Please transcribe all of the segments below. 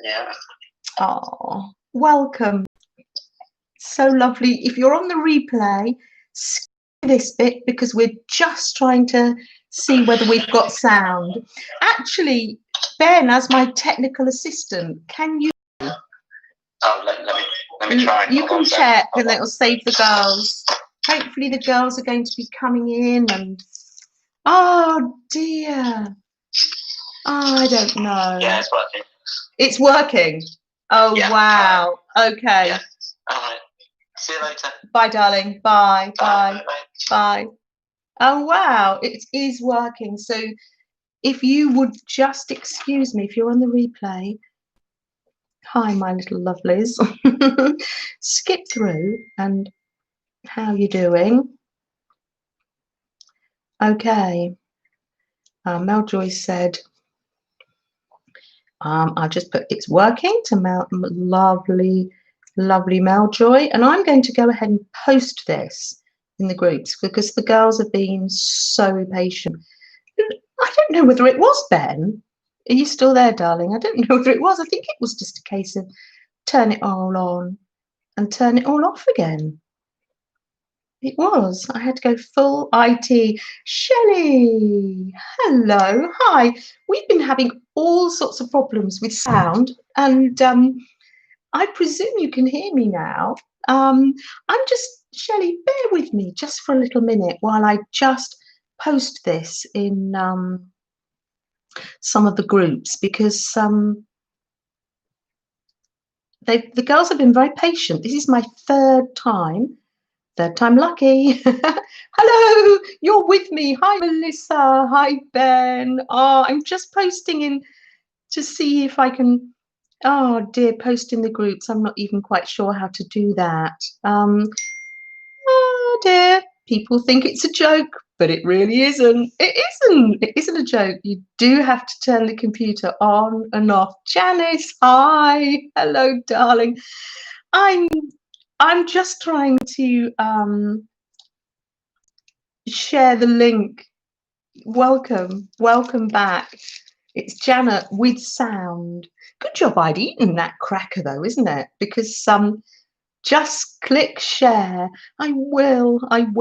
Yeah. Oh, welcome. So lovely. If you're on the replay, skip this bit because we're just trying to see whether we've got sound. Actually, Ben, as my technical assistant, can you? Oh, let me try. You can check, and it'll save the girls. Hopefully, the girls are going to be coming in. And oh dear, oh, I don't know. Yeah, it's working. It's working. Oh yeah. Wow. Okay. Yeah. All right. See you later. Bye, darling. Bye. Bye. Bye. Oh wow, it is working. So if you would just excuse me, if you're on the replay. Hi, my little lovelies. Skip through and how you doing? Okay. Mel Joyce said, I just put it's working to lovely Mel Joy, and I'm going to go ahead and post this in the groups because the girls have been so patient. I don't know whether it was Ben. Are you still there, darling? I don't know whether it was. I think it was just a case of turn it all on and turn it all off again. It was. I had to go full IT. Shelley, hello, hi. We've been having all sorts of problems with sound, and I presume you can hear me now. I'm just, Shelley, bear with me just for a little minute while I just post this in some of the groups because the girls have been very patient. This is my third time lucky. Hello, you're with me. Hi, Melissa. Hi, Ben. Oh, I'm just posting in to see if I can, oh dear, post in the groups. I'm not even quite sure how to do that. Oh dear, people think it's a joke, but it really isn't. It isn't a joke. You do have to turn the computer on and off. Janice, hi. Hello, darling. I'm just trying to share the link. Welcome back. It's Janet with sound. Good job I'd eaten that cracker though, isn't it? Because just click share. I will. I'm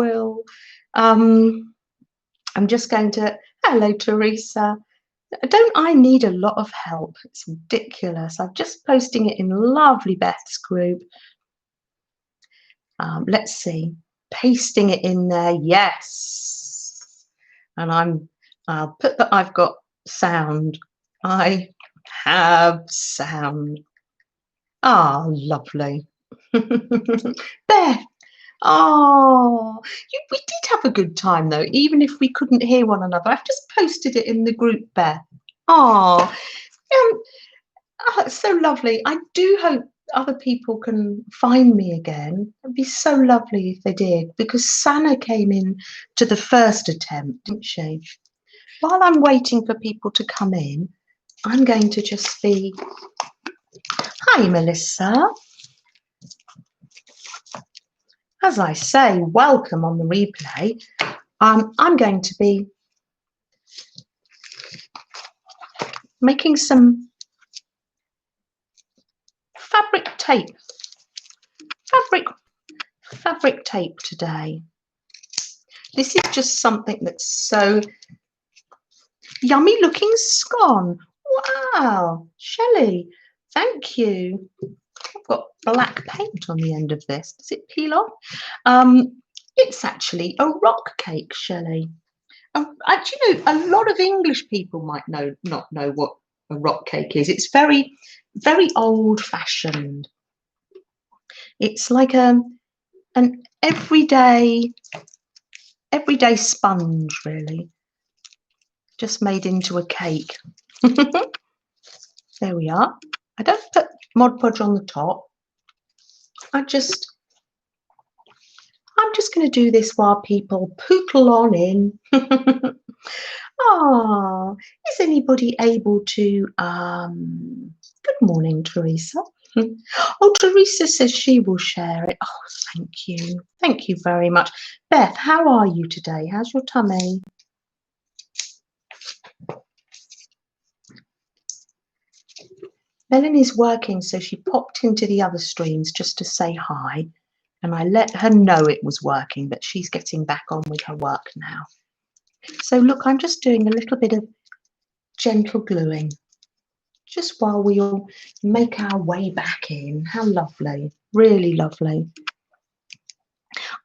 just going to, hello Teresa. Don't I need a lot of help? It's ridiculous. I'm just posting it in lovely Beth's group. Let's see, pasting it in there. Yes, and I'll put that I've got sound. I have sound. Ah, lovely. Beth, oh, we did have a good time though, even if we couldn't hear one another. I've just posted it in the group, Beth. Oh, it's so lovely. I do hope other people can find me again. It'd be so lovely if they did, because Sana came in to the first attempt, didn't she? While I'm waiting for people to come in, I'm going to just be, hi Melissa. As I say, welcome on the replay. I'm going to be making some fabric tape today. This is just something that's so yummy looking scone. Wow, Shelley, thank you. I've got black paint on the end of this. Does it peel off? It's actually a rock cake, Shelley. Actually, a lot of English people might not know what a rock cake is. It's very, very old-fashioned. It's like an everyday sponge, really, just made into a cake. There we are. I don't put Mod Podge on the top. I'm just going to do this while people pootle on in. Ah, is anybody able to? Good morning, Teresa. Oh, Teresa says she will share it. Oh, thank you very much. Beth, how are you today? How's your tummy? Melanie's working, so she popped into the other streams just to say hi, and I let her know it was working, but she's getting back on with her work now. So look, I'm just doing a little bit of gentle gluing just while we all make our way back in. How lovely, really lovely.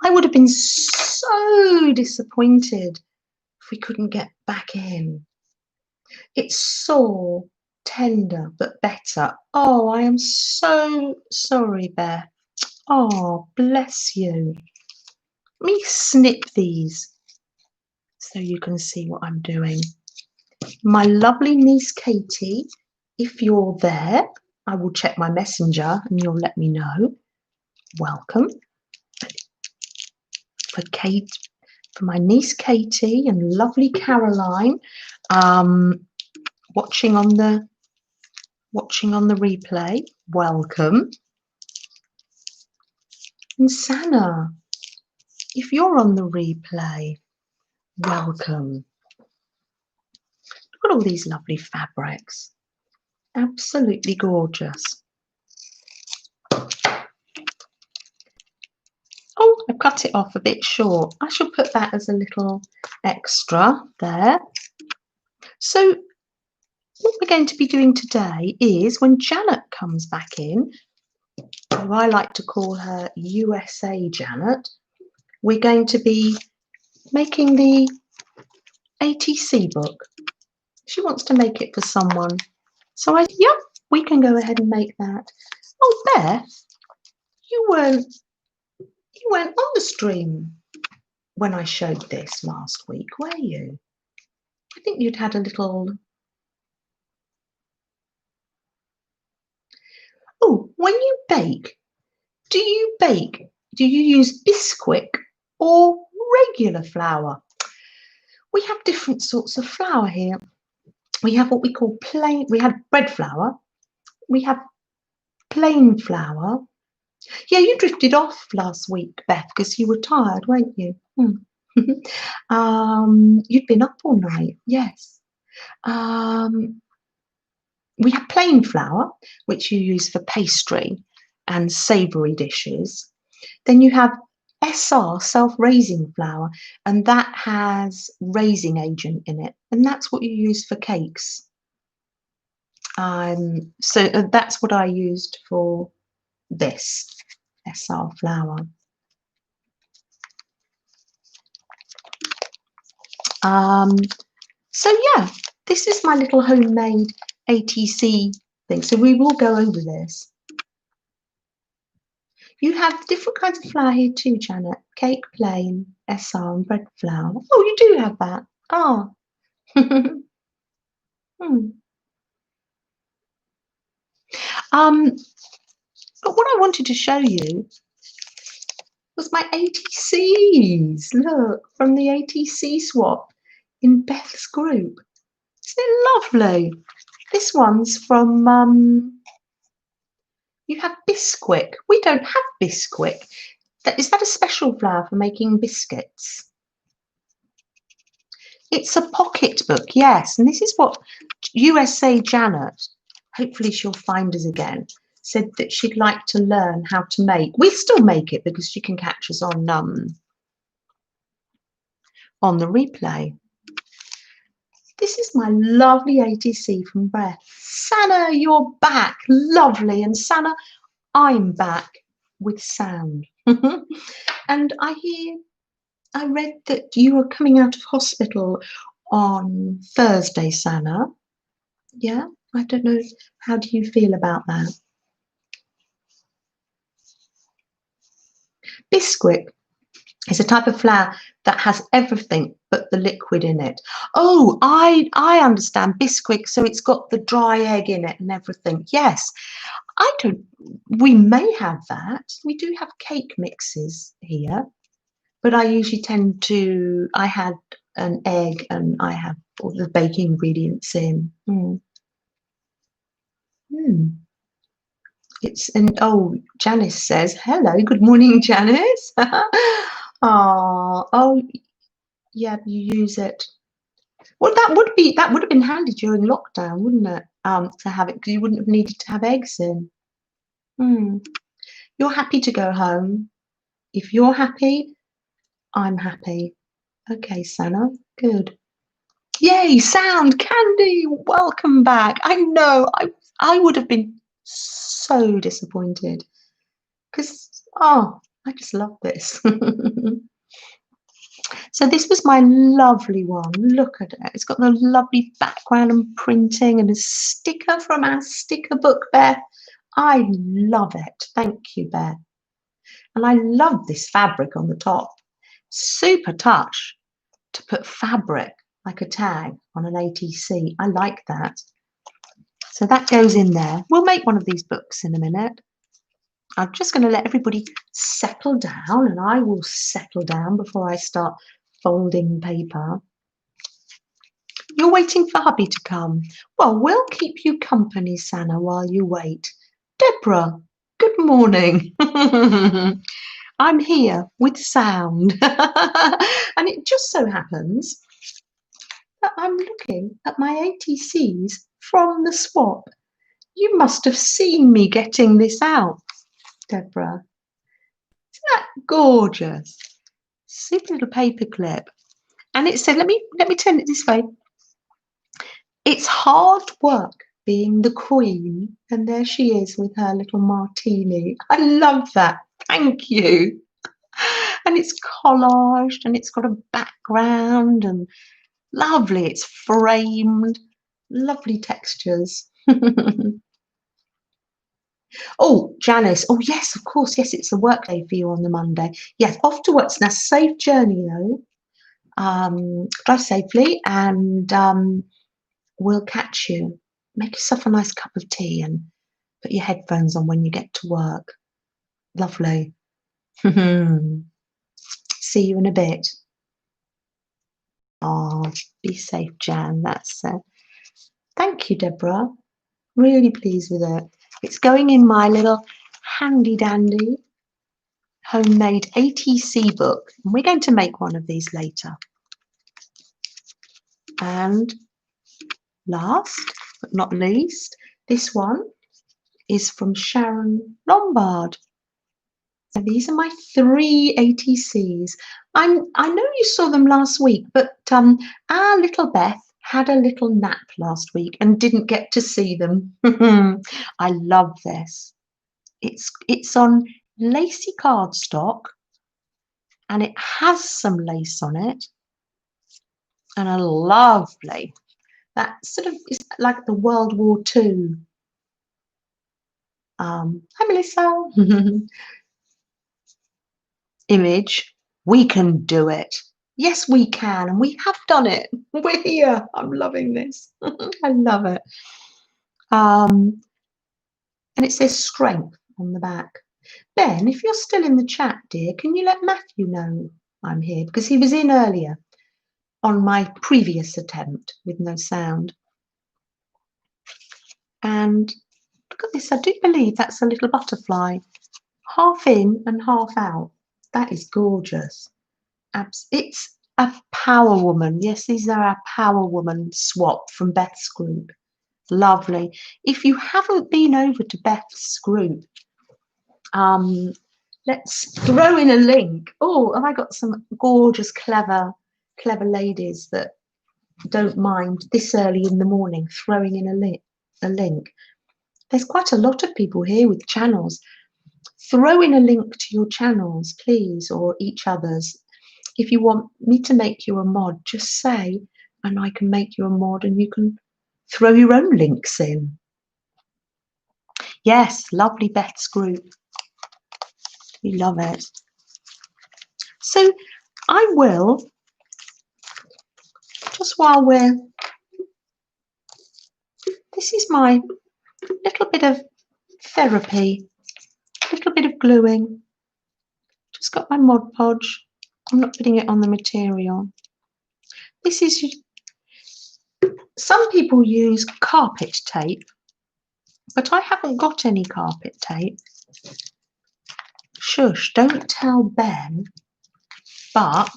I would have been so disappointed if we couldn't get back in. It's sore, tender, but better. Oh, I am so sorry, Beth. Oh, bless you. Let me snip these so you can see what I'm doing. My lovely niece Katie, if you're there, I will check my messenger and you'll let me know. Welcome. For Kate, for my niece Katie and lovely Caroline, watching on the replay. Welcome. And Sana, if you're on the replay, welcome. Look at all these lovely fabrics. Absolutely gorgeous. Oh, I've cut it off a bit short. I shall put that as a little extra there. So what we're going to be doing today is when Janet comes back in, who I like to call her USA Janet, we're going to be making the ATC book. She wants to make it for someone. So yep, we can go ahead and make that. Oh, Beth, you weren't on the stream when I showed this last week, were you? I think you'd had a little... Oh, when you bake, do you use Bisquick or regular flour? We have different sorts of flour here. We have what we call plain, we have bread flour, we have plain flour. Yeah, you drifted off last week, Beth, because you were tired, weren't you? You'd been up all night, yes. We have plain flour, which you use for pastry and savoury dishes. Then you have SR, self-raising flour, and that has raising agent in it, and that's what you use for cakes. So that's what I used for this SR flour. So yeah, this is my little homemade ATC thing. So we will go over this. You have different kinds of flour here too, Janet. Cake, plain, SR, and bread flour. Oh, you do have that. Ah. But what I wanted to show you was my ATCs. Look, from the ATC swap in Beth's group. Isn't it lovely? This one's from, you have Bisquick. We don't have Bisquick. Is that a special flour for making biscuits? It's a pocket book, yes. And this is what USA Janet, hopefully she'll find us again, said that she'd like to learn how to make. We still make it because she can catch us on the replay. This is my lovely ATC from Beth. Sana, you're back. Lovely. And Sana, I'm back with sound. And I read that you were coming out of hospital on Thursday, Sana. Yeah, I don't know. How do you feel about that? Bisquick is a type of flour that has everything but the liquid in it. Oh, I understand Bisquick, so it's got the dry egg in it and everything. Yes, we may have that. We do have cake mixes here, but I usually I had an egg and I have all the baking ingredients in. Oh, Janice says, hello, good morning, Janice. Oh, yeah, you use it. Well, that would have been handy during lockdown, wouldn't it? to have it, because you wouldn't have needed to have eggs in. You're happy to go home. If you're happy, I'm happy. Okay, Sana, good. Yay, sound, Candy, welcome back. I know, I would have been so disappointed because, oh, I just love this. So this was my lovely one. Look at it. It's got the lovely background and printing and a sticker from our sticker book, Beth. I love it. Thank you, Beth. And I love this fabric on the top. Super touch to put fabric like a tag on an ATC. I like that. So that goes in there. We'll make one of these books in a minute. I'm just going to let everybody settle down, and I will settle down before I start folding paper. You're waiting for hubby to come. Well, we'll keep you company, Sana, while you wait. Deborah, good morning. I'm here with sound. And it just so happens that I'm looking at my ATCs from the swap. You must have seen me getting this out, Deborah. Isn't that gorgeous? Super little paper clip. And it said, let me turn it this way. It's hard work being the queen. And there she is with her little martini. I love that. Thank you. And it's collaged and it's got a background and lovely. It's framed. Lovely textures. Oh, Janice. Oh, yes, of course. Yes, it's a work day for you on the Monday. Yes, off to work. Now, safe journey, though. Drive safely, and we'll catch you. Make yourself a nice cup of tea and put your headphones on when you get to work. Lovely. See you in a bit. Oh, be safe, Jan. That's thank you, Deborah. Really pleased with it. It's going in my little handy dandy homemade ATC book. And we're going to make one of these later. And last but not least, this one is from Sharon Lombard. So these are my 3 ATCs. I know you saw them last week, but our little Beth had a little nap last week and didn't get to see them. I love this. It's on lacy cardstock, and it has some lace on it, and a lovely, that sort of is like the World War II. Hi, Melissa. Image. We can do it. Yes, we can, and we have done it. We're here. I'm loving this. I love it. And it says strength on the back. Ben, if you're still in the chat, dear, can you let Matthew know I'm here? Because he was in earlier on my previous attempt with no sound. And look at this. I do believe that's a little butterfly. Half in and half out. That is gorgeous. It's a Power Woman. Yes, these are our Power Woman swap from Beth's group. Lovely. If you haven't been over to Beth's group, let's throw in a link. Oh, have I got some gorgeous, clever ladies that don't mind this early in the morning throwing in a link. There's quite a lot of people here with channels. Throw in a link to your channels, please, or each other's. If you want me to make you a mod, just say, and I can make you a mod, and you can throw your own links in. Yes, lovely Beth's group. We love it. So I will, just while this is my little bit of therapy, little bit of gluing. Just got my Mod Podge. I'm not putting it on the material. This is, some people use carpet tape, but I haven't got any carpet tape. Shush, don't tell Ben, but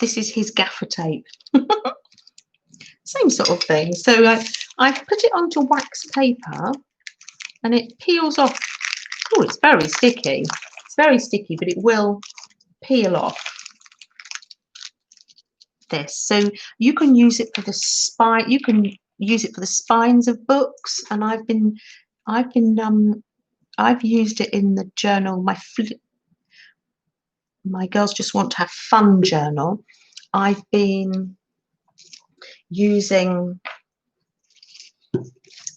This is his gaffer tape. Same sort of thing. So I've put it onto wax paper and it peels off. Oh, it's very sticky. It's very sticky, but it will peel off this. So you can use it for the spine. You can use it for the spines of books. And I've used it in the journal. My girls just want to have fun journal. I've been using,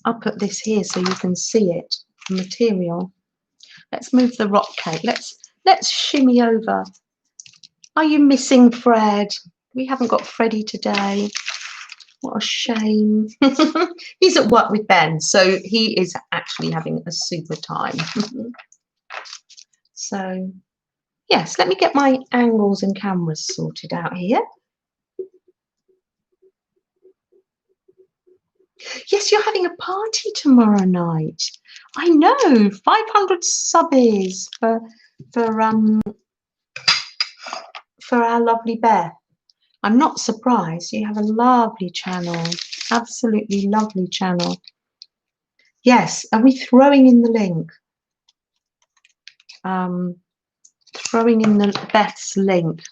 I'll put this here so you can see it, the material. Let's move the rock cake. Let's shimmy over. Are you missing Fred? We haven't got Freddie today. What a shame. He's at work with Ben, so he is actually having a super time. So yes, let me get my angles and cameras sorted out here. Yes, you're having a party tomorrow night. I know, 500 subbies for our lovely Beth. I'm not surprised. You have a lovely channel, absolutely lovely channel. Yes, are we throwing in the link? Throwing in the Beth's link.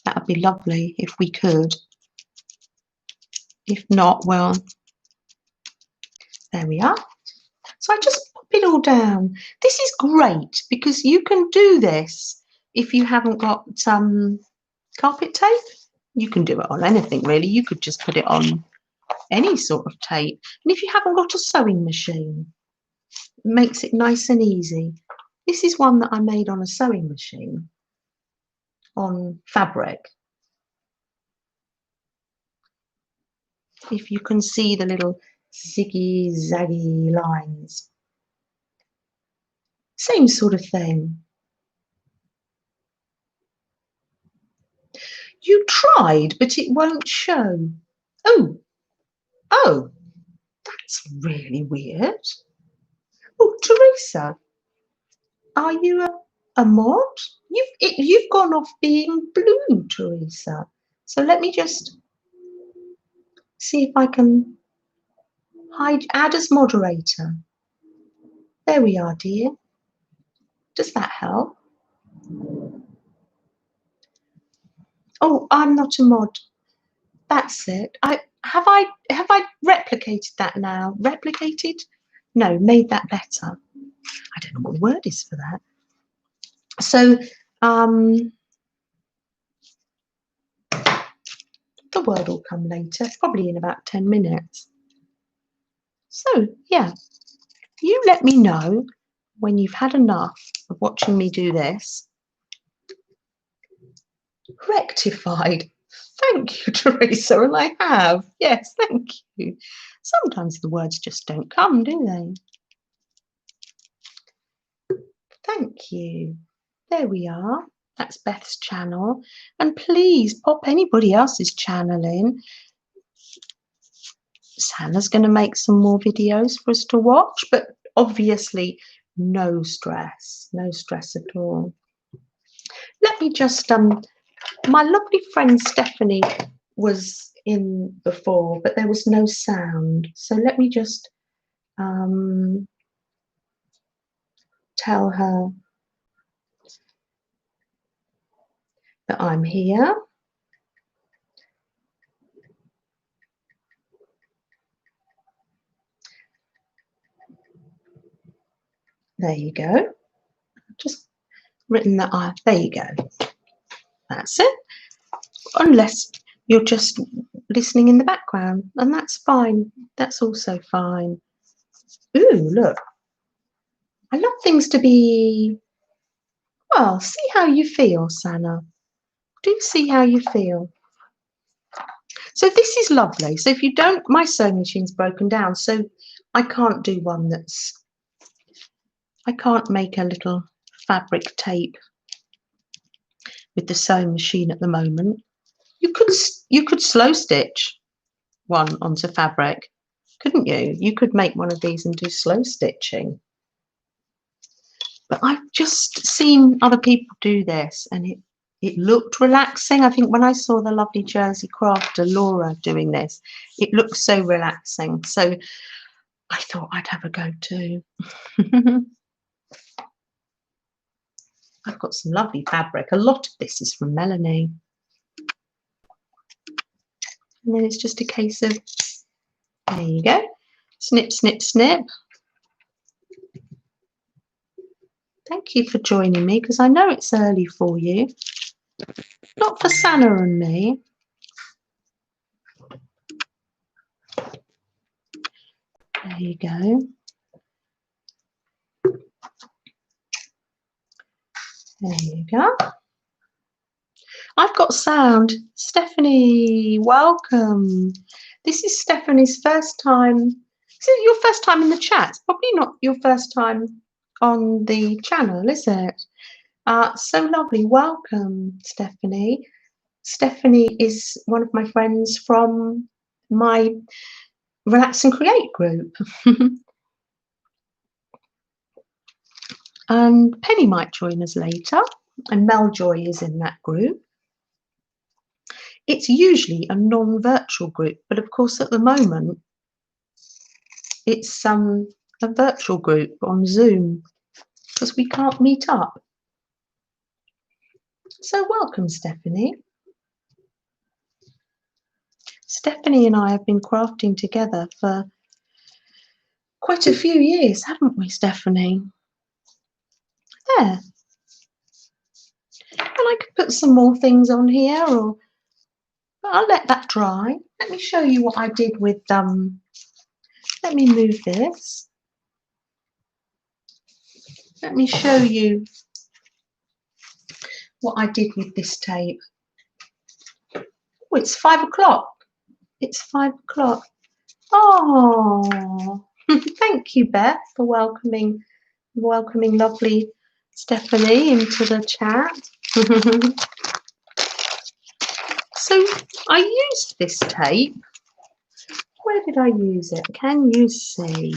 That would be lovely if we could. If not, well, there we are. So I just pop it all down. This is great because you can do this if you haven't got carpet tape. You can do it on anything really. You could just put it on any sort of tape. And if you haven't got a sewing machine, it makes it nice and easy. This is one that I made on a sewing machine on fabric. If you can see the little ziggy zaggy lines. Same sort of thing. You tried, but it won't show. Oh, that's really weird. Oh, Teresa, are you a mod? You've gone off being blue, Teresa. So let me just see if I can add as moderator. There we are, dear. Does that help? Oh, I'm not a mod. That's it. Have I replicated that now? Replicated? No, made that better. I don't know what the word is for that. So the word will come later, probably in about 10 minutes. So yeah, you let me know when you've had enough of watching me do this. Rectified. Thank you, Teresa, and I have. Yes, thank you. Sometimes the words just don't come, do they? Thank you. There we are. That's Beth's channel. And please pop anybody else's channel in. Hannah's going to make some more videos for us to watch, but obviously no stress at all. Let me just my lovely friend Stephanie was in before, but there was no sound, so let me just tell her that I'm here. There you go. Just written that there you go. That's it. Unless you're just listening in the background, and that's fine. That's also fine. Ooh, look. I love things to be, well, see how you feel, Sana. Do see how you feel. So this is lovely. So if you don't, my sewing machine's broken down, so I can't do one that's, I can't make a little fabric tape with the sewing machine at the moment. You could slow stitch one onto fabric, couldn't you? You could make one of these and do slow stitching. But I've just seen other people do this, and It looked relaxing. I think when I saw the lovely Jersey crafter Laura doing this, it looked so relaxing. So I thought I'd have a go too. I've got some lovely fabric. A lot of this is from Melanie. And then it's just a case of, there you go, snip, snip, snip. Thank you for joining me, because I know it's early for you. Not for Sana and me. There you go. There you go. I've got sound. Stephanie, welcome. This is Stephanie's first time. Is it your first time in the chat? It's probably not your first time on the channel, is it? So lovely. Welcome, Stephanie. Stephanie is one of my friends from my Relax and Create group. And Penny might join us later, and Meljoy is in that group. It's usually a non-virtual group, but of course at the moment it's a virtual group on Zoom because we can't meet up. So welcome, Stephanie. Stephanie and I have been crafting together for quite a few years, haven't we, Stephanie? There. And I could put some more things on here, or but I'll let that dry. Let me show you what I did with let me move this. Let me show you what I did with this tape. Oh, it's 5 o'clock. It's 5 o'clock. Oh, thank you, Beth, for welcoming lovely Stephanie into the chat. So I used this tape. Where did I use it? Can you see?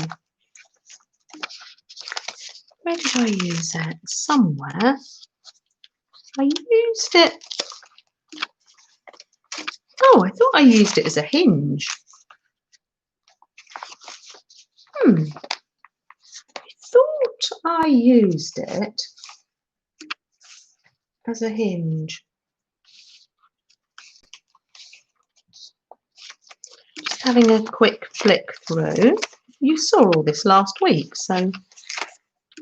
Where did I use it? Somewhere. I used it. Oh, I thought I used it as a hinge. I thought I used it as a hinge. Just having a quick flick through. You saw all this last week, so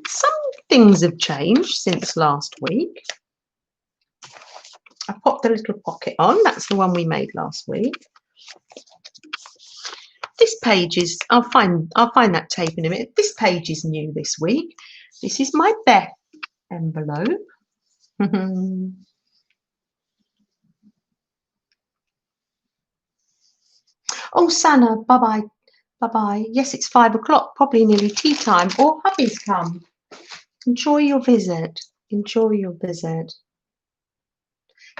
some things have changed since last week. I popped the little pocket on. That's the one we made last week. This page is, I'll find that tape in a minute. This page is new this week. This is my Beth envelope. Oh, Sana, bye-bye. Bye-bye. Yes, it's 5 o'clock, probably nearly tea time, or hubby's come. Enjoy your visit. Enjoy your visit.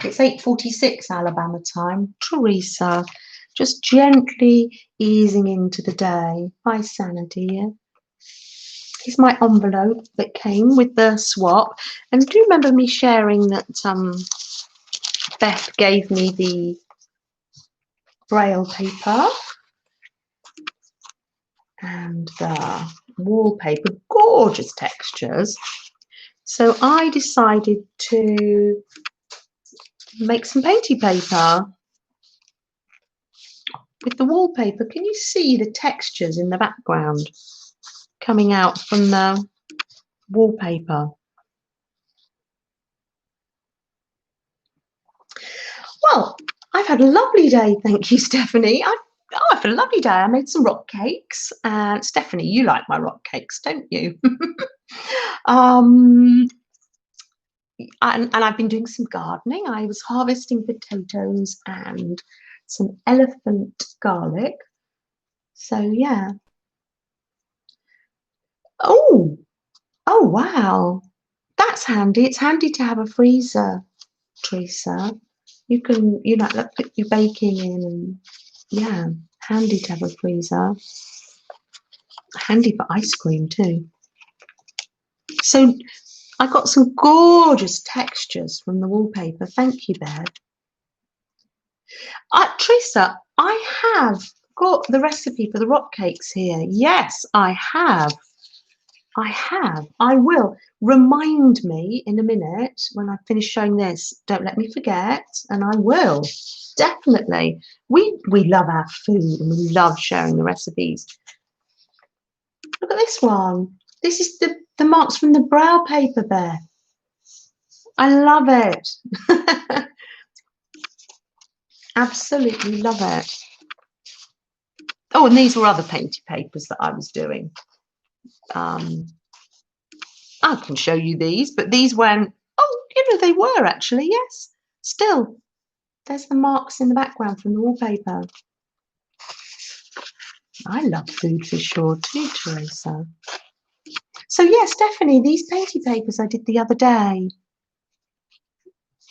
It's 8:46 Alabama time. Teresa, just gently easing into the day. Hi, Sana, dear. Here's my envelope that came with the swap. And do you remember me sharing that Beth gave me the braille paper and the wallpaper, gorgeous textures. So I decided to make some painty paper with the wallpaper. Can you see the textures in the background coming out from the wallpaper? Well, I've had a lovely day, thank you, Stephanie. I've had a lovely day. I made some rock cakes, and Stephanie, you like my rock cakes, don't you? And I've been doing some gardening. I was harvesting potatoes and some elephant garlic. So yeah. Oh wow, that's handy. It's handy to have a freezer, Teresa. You can, you know, put your baking in, and yeah, handy to have a freezer. Handy for ice cream too. So I got some gorgeous textures from the wallpaper. Thank you, Bev. Teresa, I have got the recipe for the rock cakes here. Yes, I have. I will. Remind me in a minute when I finish showing this. Don't let me forget, and I will. Definitely. We love our food and we love sharing the recipes. Look at this one. This is the marks from the brow paper there. I love it. Absolutely love it. Oh, and these were other painted papers that I was doing. I can show you these, but these weren't. Oh, they were actually, yes. Still, there's the marks in the background from the wallpaper. I love food for sure too, Teresa. So yes, Stephanie, these painted papers I did the other day.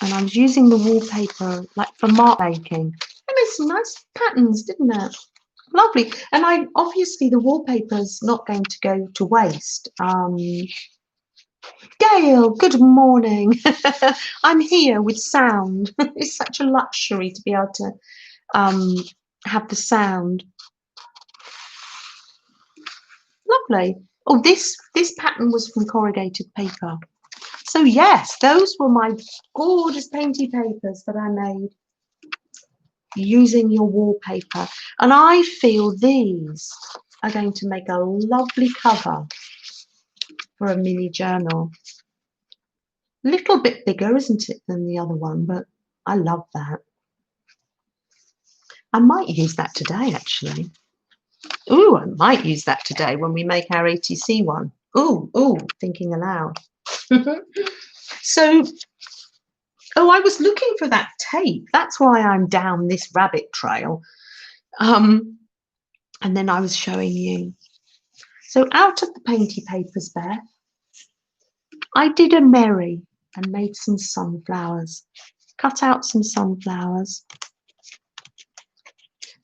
And I was using the wallpaper like for mark making. It made some nice patterns, didn't it? Lovely. And obviously the wallpaper's not going to go to waste. Gail, good morning. I'm here with sound. It's such a luxury to be able to have the sound. Lovely. Oh, this pattern was from corrugated paper. So yes, those were my gorgeous painted papers that I made using your wallpaper. And I feel these are going to make a lovely cover for a mini journal. Little bit bigger, isn't it, than the other one, but I love that. I might use that today, actually. Ooh, I might use that today when we make our ATC one. Ooh, thinking aloud. So, I was looking for that tape. That's why I'm down this rabbit trail. And then I was showing you. So out of the painty papers there, I did a Mary and made some sunflowers. Cut out some sunflowers.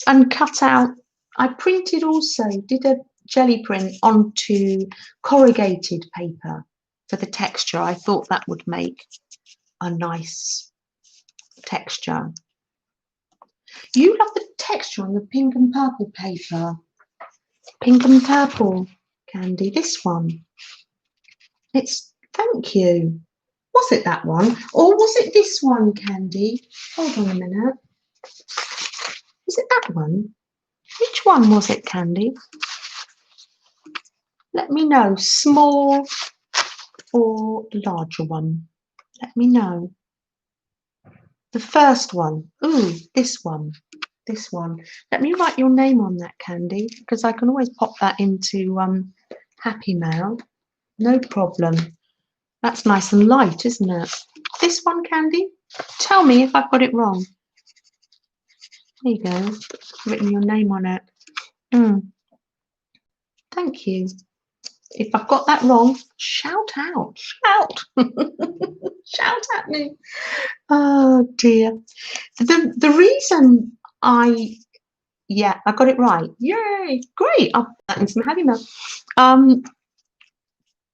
And cut out, I printed also, did a jelly print onto corrugated paper for the texture. I thought that would make a nice texture. You love the texture on the pink and purple paper. Pink and purple, Candy, this one. Thank you. Was it that one? Or was it this one, Candy? Hold on a minute. Was it that one? Which one was it, Candy? Let me know. Small or larger one? Let me know. The first one. Ooh, this one. This one. Let me write your name on that, Candy, because I can always pop that into Happy Mail. No problem. That's nice and light, isn't it? This one, Candy? Tell me if I've got it wrong. There you go. Written your name on it. Thank you. If I've got that wrong, shout out. Shout. Shout at me. Oh, dear. The reason I got it right. Yay. Great. I'll put that in some Happy Mail.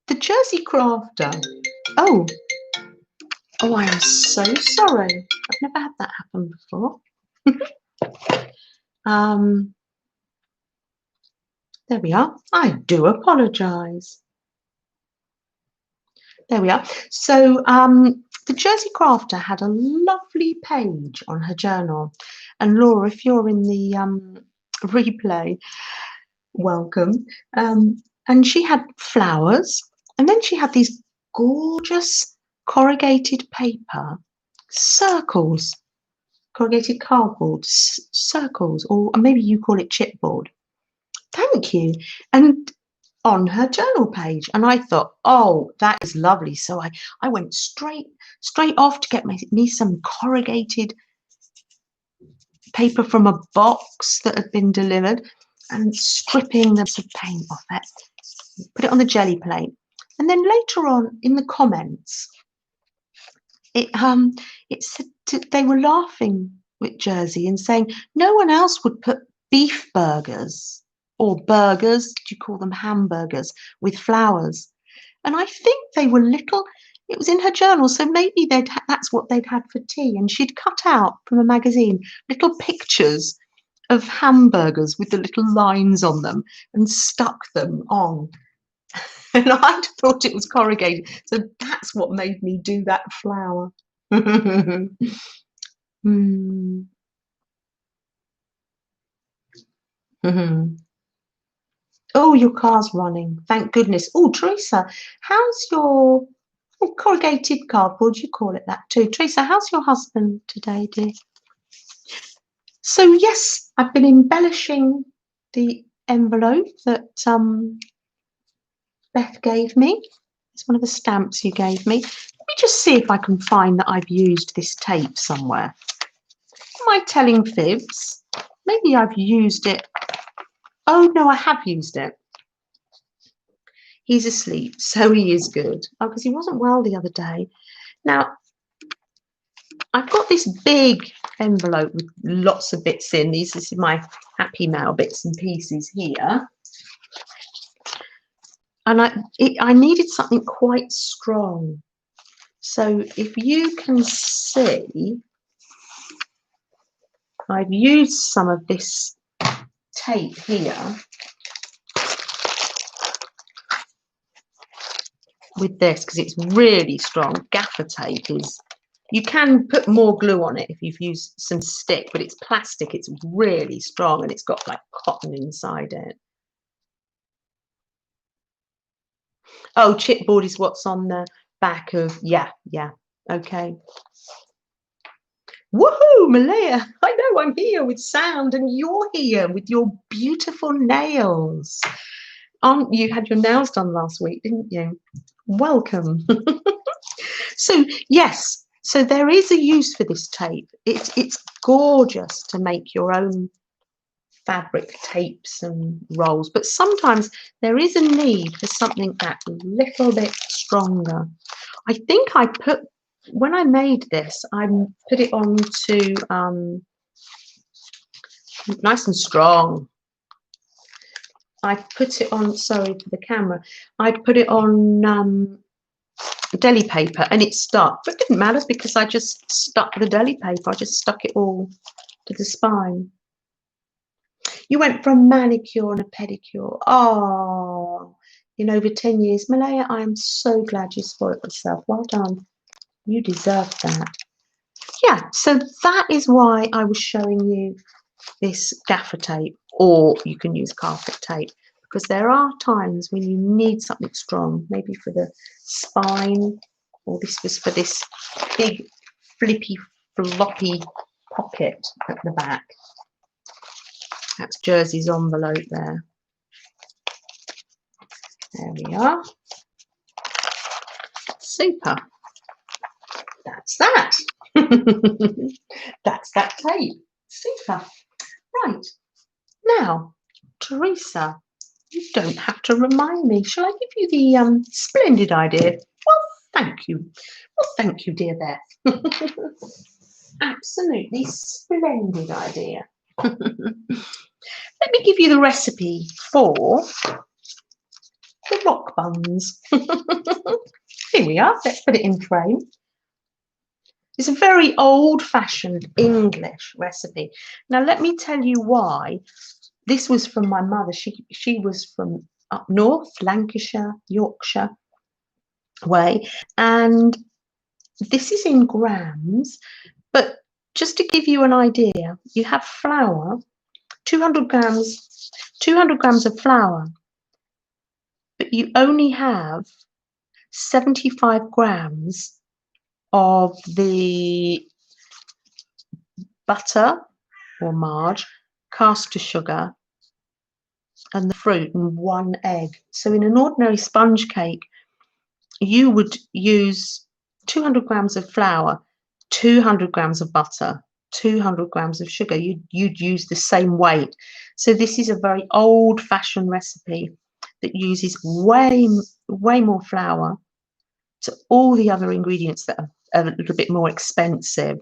The Jersey Crafter. Oh, I am so sorry. I've never had that happen before. There we are. I do apologise. There we are. So the Jersey Crafter had a lovely page on her journal. And Laura, if you're in the replay, welcome. And she had flowers. And then she had these gorgeous corrugated paper circles, corrugated cardboard circles, or maybe you call it chipboard. Thank you. And on her journal page, and I thought, oh, that is lovely. So I went straight off to get me some corrugated paper from a box that had been delivered and stripping the paint off it, put it on the jelly plate. And then later on in the comments, it said they were laughing with Jersey and saying no one else would put beef burgers or burgers, do you call them hamburgers, with flowers? And I think they were little It was in her journal, so maybe that's what they'd had for tea. And she'd cut out from a magazine little pictures of hamburgers with the little lines on them and stuck them on. And I thought it was corrugated. So that's what made me do that flower. Mm. Oh, your car's running. Thank goodness. Oh, Teresa, how's your corrugated cardboard? You call it that too. Teresa, how's your husband today, dear? So yes, I've been embellishing the envelope that Beth gave me. It's one of the stamps you gave me. Let me just see if I can find that I've used this tape somewhere. Am I telling fibs? Maybe I've used it. Oh no, I have used it. He's asleep, so he is good. Oh, because he wasn't well the other day. Now, I've got this big envelope with lots of bits in. This is my Happy Mail bits and pieces here. And I needed something quite strong. So if you can see, I've used some of this tape here with this because it's really strong. Gaffer tape is, you can put more glue on it if you've used some stick, but it's plastic. It's really strong and it's got like cotton inside it. Oh, chipboard is what's on the back of, yeah, okay. Woohoo, Malaya, I know I'm here with sound and you're here with your beautiful nails. You had your nails done last week, didn't you? Welcome. So yes, so there is a use for this tape. It's gorgeous to make your own fabric tapes and rolls, but sometimes there is a need for something that's a little bit stronger. I think when I made this, I put it on to nice and strong. I put it on, sorry for the camera, I put it on deli paper and it stuck, but it didn't matter because I just stuck the deli paper, I just stuck it all to the spine. You went for a manicure and a pedicure. Oh, in over 10 years. Malaya, I am so glad you spoiled yourself. Well done. You deserve that. Yeah, so that is why I was showing you this gaffer tape, or you can use carpet tape, because there are times when you need something strong, maybe for the spine, or this was for this big flippy floppy pocket at the back. That's Jersey's envelope there. There we are. Super. That's that. That's that tape. Super. Right. Now, Teresa, you don't have to remind me. Shall I give you the splendid idea? Well, thank you. Well, thank you, dear Beth. Absolutely splendid idea. Let me give you the recipe for the rock buns. Here we are. Let's put it in frame. It's a very old-fashioned English recipe. Now, let me tell you why. This was from my mother. She was from up north, Lancashire, Yorkshire way, and this is in grams. But just to give you an idea, you have flour, 200 grams of flour, but you only have 75 grams of the butter or marge, caster sugar, and the fruit, and 1 egg. So in an ordinary sponge cake, you would use 200 grams of flour, 200 grams of butter, 200 grams of sugar. You'd use the same weight. So this is a very old-fashioned recipe that uses way more flour to all the other ingredients that are a little bit more expensive,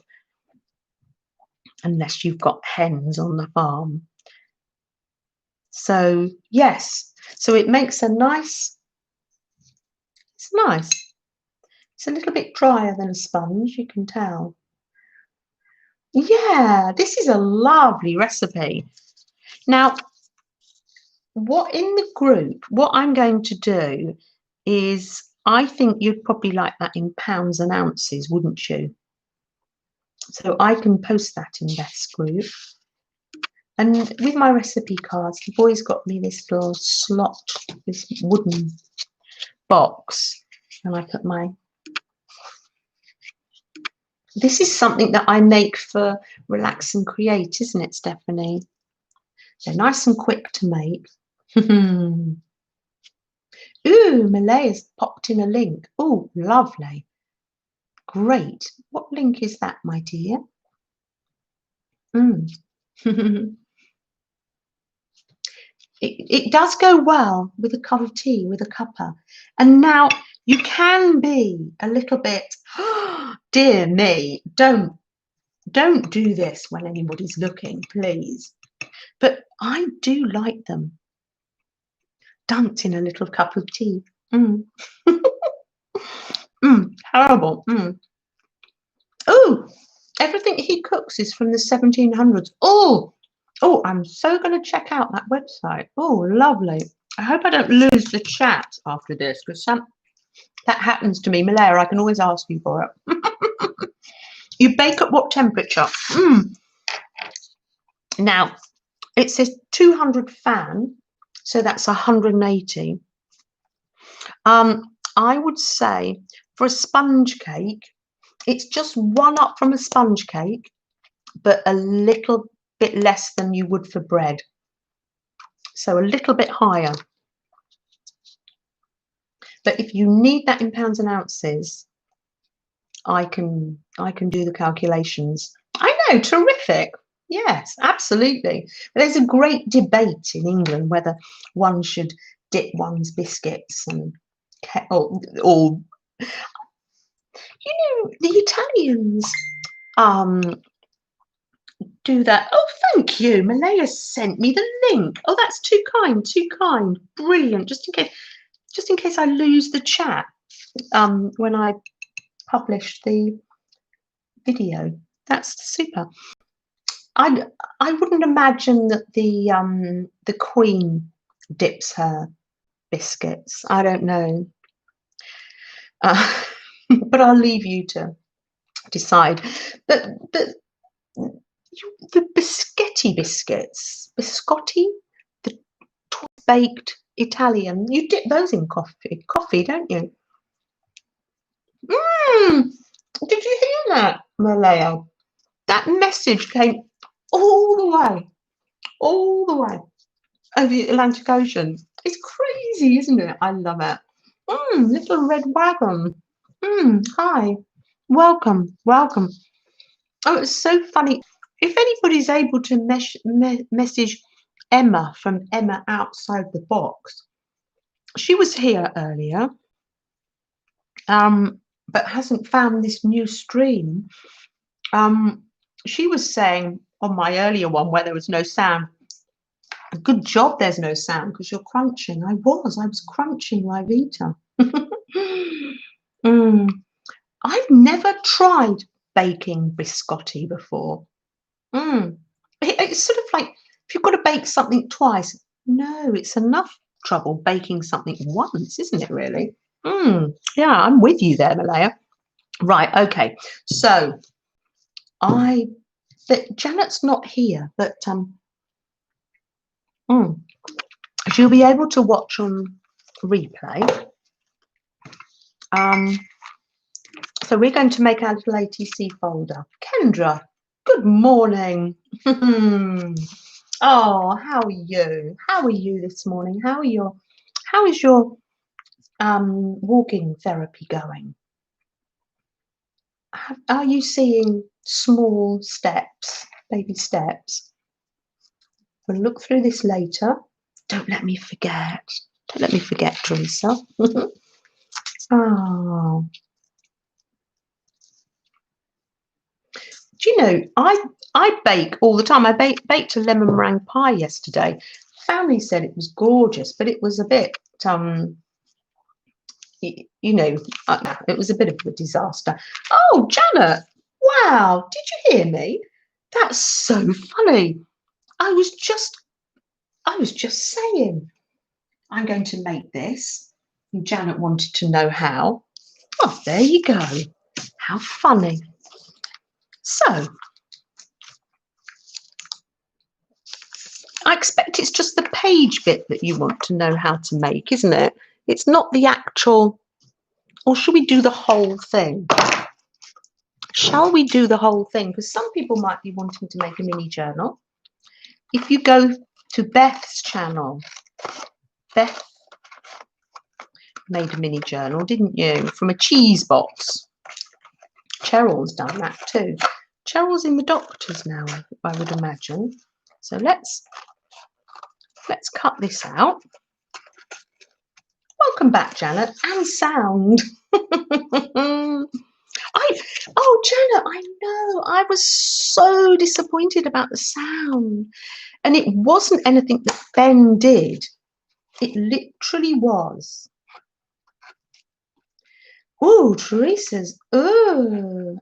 unless you've got hens on the farm. So yes, so it makes a nice, it's nice. It's a little bit drier than a sponge, you can tell. Yeah, this is a lovely recipe. Now, what in the group, what I'm going to do is, I think you'd probably like that in pounds and ounces, wouldn't you? So I can post that in Beth's group. And with my recipe cards, the boys got me this little slot, this wooden box, and I put my... This is something that I make for Relax and Create, isn't it, Stephanie? They're nice and quick to make. Ooh, Malaya's popped in a link. Oh, lovely. Great. What link is that, my dear? It does go well with a cup of tea, with a cuppa. And now you can be a little bit, dear me, don't do this when anybody's looking, please. But I do like them dunked in a little cup of tea. Terrible. Oh, everything he cooks is from the 1700s. Oh, I'm so going to check out that website. Oh, lovely. I hope I don't lose the chat after this, because that happens to me. Malaya, I can always ask you for it. You bake at what temperature? Now, it says 200 fan, so that's 180. I would say for a sponge cake, it's just one up from a sponge cake, but a little bit less than you would for bread. So a little bit higher. But if you need that in pounds and ounces, I can do the calculations. I know, terrific. Yes, absolutely. But there's a great debate in England whether one should dip one's biscuits and or you know, the Italians do that. Oh, thank you. Malaya sent me the link. Oh, that's too kind, too kind. Brilliant. Just in case I lose the chat when I publish the video. That's super. I wouldn't imagine that the Queen dips her biscuits. I don't know. But I'll leave you to decide. But the biscotti biscuits, biscotti, the baked Italian, you dip those in coffee, don't you? Did you hear that, Malaya? That message came all the way over the Atlantic Ocean. It's crazy, isn't it? I love it. Little red wagon. Hi, welcome. Oh, it's so funny. If anybody's able to message Emma from Emma Outside the Box, she was here earlier, but hasn't found this new stream. She was saying on my earlier one where there was no sound, good job there's no sound because you're crunching. I was crunching Rivita. I've never tried baking biscotti before. It's sort of like if you've got to bake something twice. No, it's enough trouble baking something once, isn't it, really? Yeah, I'm with you there, Malaya. Right, okay. So Janet's not here, but she'll be able to watch on replay. So we're going to make our little ATC folder. Kendra, good morning. Oh, how are you? How are you this morning? How is your walking therapy going? Are you seeing small steps, baby steps? We'll look through this later. Don't let me forget. Don't let me forget, Teresa. Oh. Do you know, I bake all the time. I baked a lemon meringue pie yesterday. Family said it was gorgeous, but it was a bit you know, it was a bit of a disaster. Oh, Janet, wow, did you hear me? That's so funny. I was just saying, I'm going to make this. And Janet wanted to know how. Oh, there you go. How funny. So, I expect it's just the page bit that you want to know how to make, isn't it? It's not the actual, or should we do the whole thing? Shall we do the whole thing? Because some people might be wanting to make a mini journal. If you go to Beth's channel, Beth made a mini journal, didn't you? From a cheese box. Cheryl's done that too. Cheryl's in the doctors now, I would imagine. So let's cut this out. Welcome back, Janet, and sound. Janet, I know. I was so disappointed about the sound. And it wasn't anything that Ben did. It literally was. Oh, Teresa's. Oh.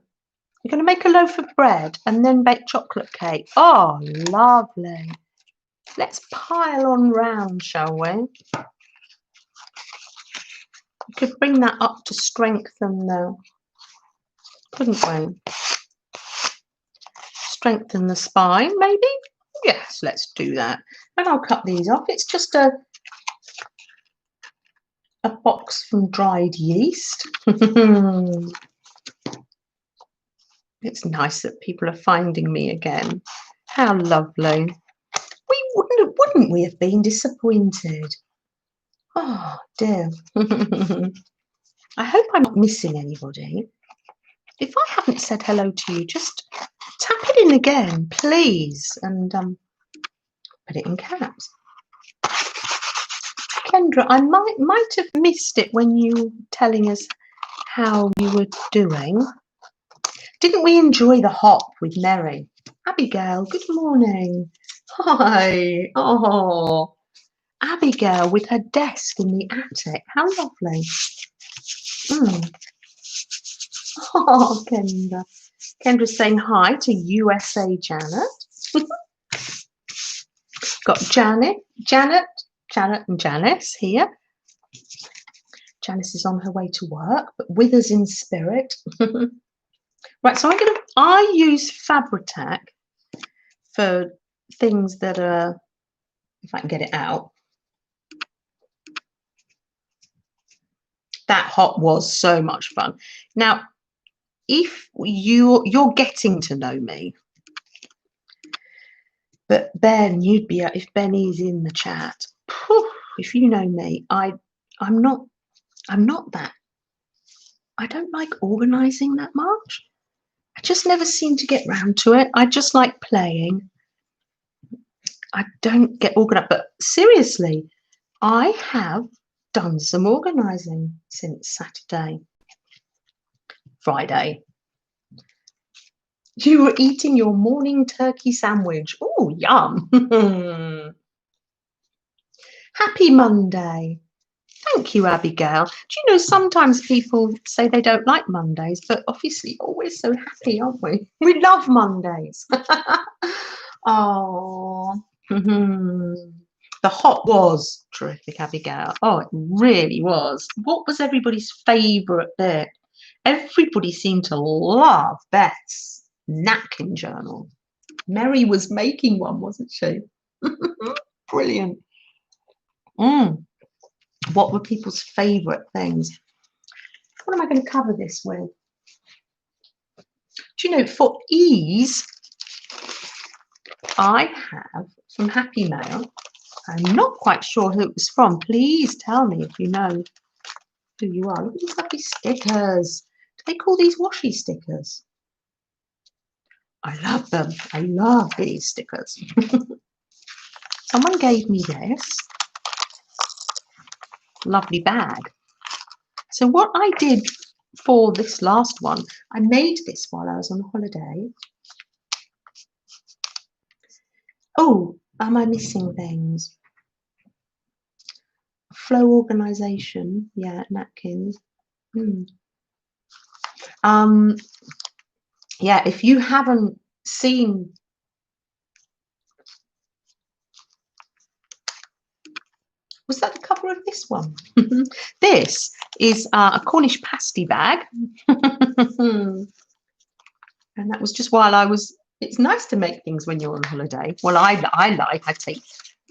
You're going to make a loaf of bread and then bake chocolate cake. Oh, lovely. Let's pile on round, shall we? We could bring that up to strengthen the, couldn't we? Strengthen the spine, maybe? Yes, let's do that. And I'll cut these off. It's just a box from dried yeast. It's nice that people are finding me again. How lovely. We wouldn't we have been disappointed? Oh dear. I hope I'm not missing anybody. If I haven't said hello to you, just tap it in again, please, and put it in caps. Kendra, I might have missed it when you were telling us how you were doing. Didn't we enjoy the hop with Mary? Abigail, good morning. Hi. Oh, Abigail with her desk in the attic. How lovely. Oh, Kendra. Kendra's saying hi to USA Janet. Got Janet, and Janice here. Janice is on her way to work, but with us in spirit. Right, so I use Fabri-Tac for things that are, if I can get it out. That hop was so much fun. Now, if you're getting to know me, but Ben, you'd be, if Benny's in the chat, if you know me, I'm not that, I don't like organizing that much. I just never seem to get round to it. I just like playing. I don't get organized, but seriously, I have done some organizing since Friday. You were eating your morning turkey sandwich. Oh, yum. Happy Monday. Thank you, Abigail. Do you know, sometimes people say they don't like Mondays, but obviously, oh, we're so happy, aren't we? We love Mondays. Oh, the hop was terrific, Abigail. Oh, it really was. What was everybody's favourite bit? Everybody seemed to love Beth's napkin journal. Mary was making one, wasn't she? Brilliant. What were people's favourite things? What am I going to cover this with? Do you know, for ease, I have from Happy Mail. I'm not quite sure who it was from. Please tell me if you know who you are. Look at these lovely stickers. Do they call these washi stickers? I love them. I love these stickers. Someone gave me this lovely bag. So what I did for this last one, I made this while I was on holiday. Oh, am I missing things? flow organisation. Yeah, napkins. Yeah, if you haven't seen, was that the cover of this one? This is a Cornish pasty bag. And that was just while I was, it's nice to make things when you're on holiday. Well, I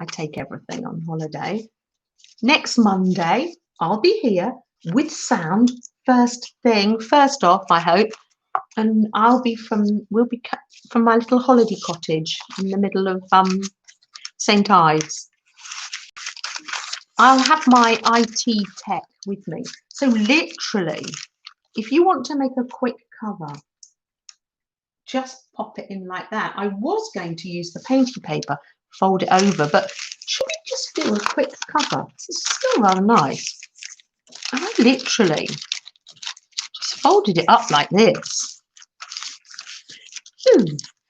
take everything on holiday. Next Monday, I'll be here with sound first off, I hope. And we'll be from my little holiday cottage in the middle of St. Ives. I'll have my IT tech with me. So literally, if you want to make a quick cover, just pop it in like that. I was going to use the painting paper, fold it over, but should we just do a quick cover? This is still rather nice. And I literally just folded it up like this.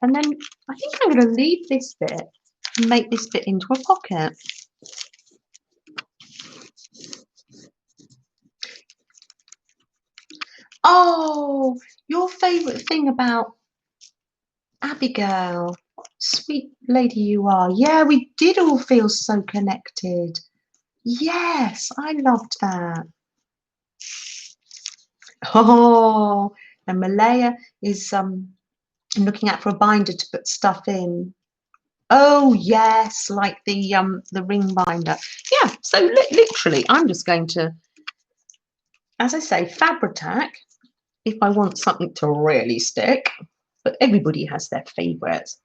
And then I think I'm going to leave this bit and make this bit into a pocket. Oh, your favourite thing about Abigail, sweet lady you are. Yeah, we did all feel so connected. Yes, I loved that. Oh, and Malaya is looking out for a binder to put stuff in. Oh yes, like the ring binder. Yeah, so literally, I'm just going to, as I say, Fabri-Tac if I want something to really stick. But everybody has their favourites.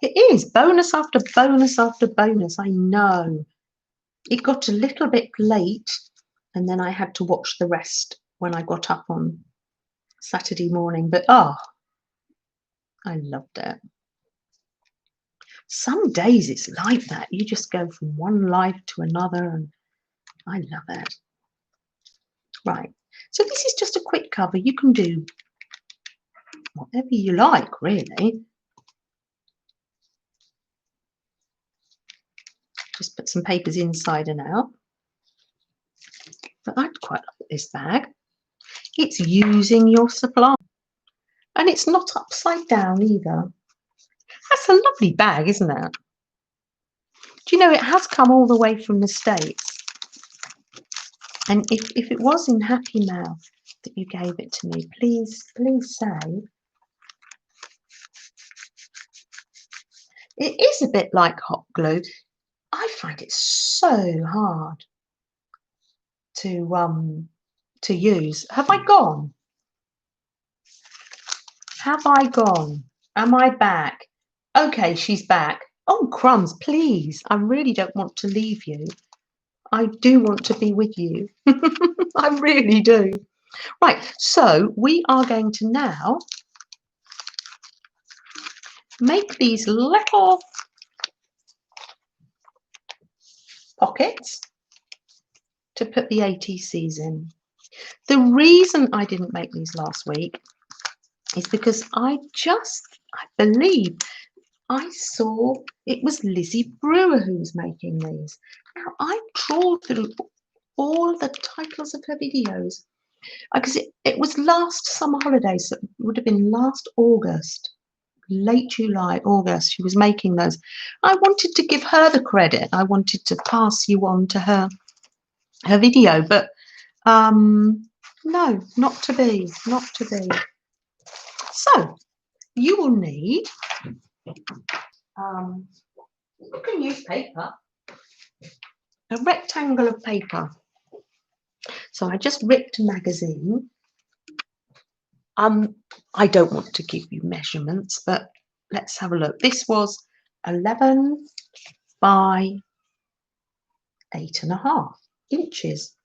It is bonus after bonus after bonus. I know. It got a little bit late, and then I had to watch the rest when I got up on Saturday morning. But oh, I loved it. Some days it's like that. You just go from one life to another, and I love it. Right. So this is just a quick cover. You can do whatever you like, really. Just put some papers inside and out. But I'd quite like this bag. It's using your supply. And it's not upside down either. That's a lovely bag, isn't it? Do you know, it has come all the way from the States. And if it was in Happy Mail that you gave it to me, please say. It is a bit like hot glue. I find it so hard to use. Have I gone? Have I gone? Am I back? Okay, she's back. Oh, crumbs, please. I really don't want to leave you. I do want to be with you. I really do. Right, so we are going to now make these little pockets to put the ATCs in. The reason I didn't make these last week is because I believe I saw it was Lizzie Brewer who was making these. Now, I trawled through all the titles of her videos because it was last summer holidays, so it would have been last August, late July, August, she was making those. I wanted to give her the credit. I wanted to pass you on to her video, but no, not to be. So you will need, you can use paper, a rectangle of paper. So I just ripped a magazine. I don't want to give you measurements, but let's have a look. This was 11 by 8.5 inches.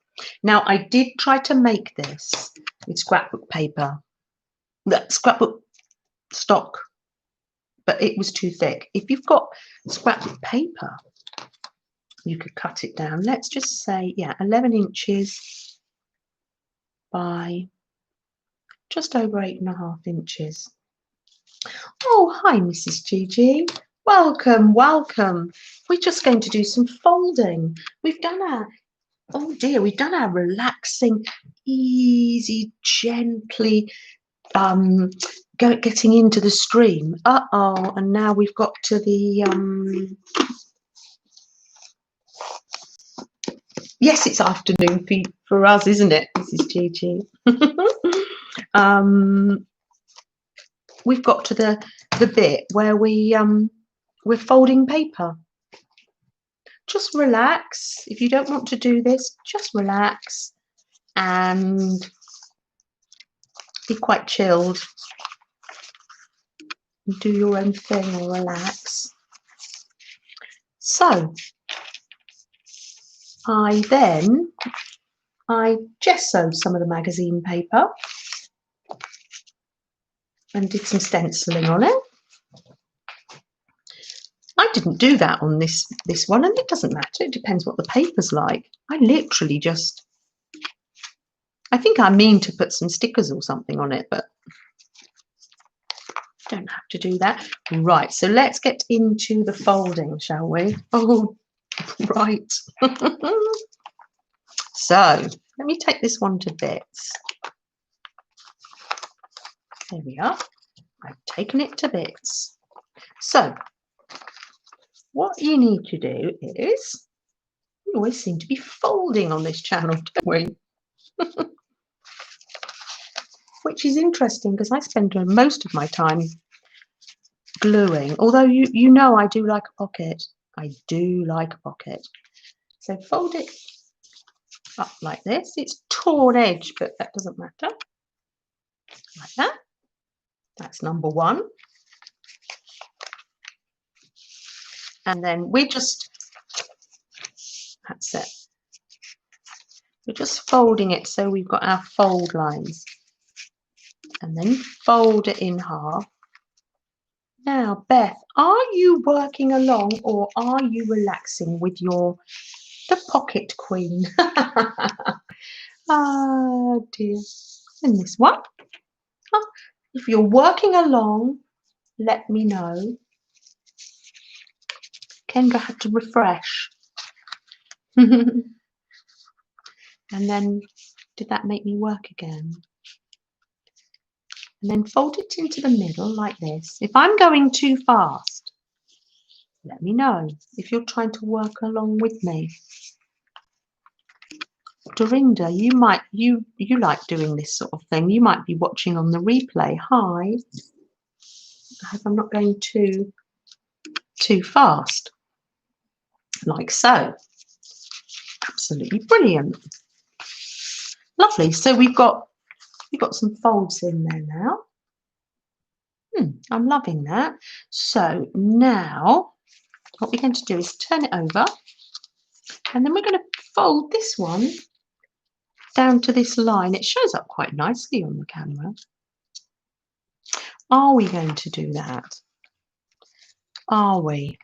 Now, I did try to make this with scrapbook paper, scrapbook stock, but it was too thick. If you've got scrapbook paper, you could cut it down. Let's just say, yeah, 11 inches by just over 8.5 inches. Oh, hi, Mrs. Gigi. Welcome, welcome. We're just going to do some folding. We've done our, oh dear, we've done our relaxing, easy, gently getting into the stream. Uh-oh, and now we've got to the, yes, it's afternoon for us, isn't it? This is Gigi. We've got to the bit where we're folding paper. Just relax. If you don't want to do this, just relax and be quite chilled and do your own thing or relax. So I gessoed some of the magazine paper and did some stenciling on it. I didn't do that on this one, and it doesn't matter. It depends what the paper's like. I literally just, I think I mean to put some stickers or something on it, but don't have to do that. Right, so let's get into the folding, shall we? Oh, right. So let me take this one to bits. There we are. I've taken it to bits. So what you need to do is, we always seem to be folding on this channel, don't we? Which is interesting because I spend most of my time gluing. Although you know I do like a pocket. I do like a pocket. So fold it up like this. It's torn edge, but that doesn't matter. Like that. That's number one. And then we're just, that's it. We're just folding it so we've got our fold lines. And then fold it in half. Now, Beth, are you working along or are you relaxing with the pocket queen? Oh dear. And this one. Oh, if you're working along, let me know. Kendra had to refresh. And then, did that make me work again? And then fold it into the middle like this. If I'm going too fast, let me know if you're trying to work along with me. Dorinda, you like doing this sort of thing. You might be watching on the replay. Hi. I hope I'm not going too fast. Like so. Absolutely brilliant. Lovely. So we've got some folds in there now. I'm loving that. So now what we're going to do is turn it over, and then we're going to fold this one down to this line. It shows up quite nicely on the camera. Are we going to do that? Are we?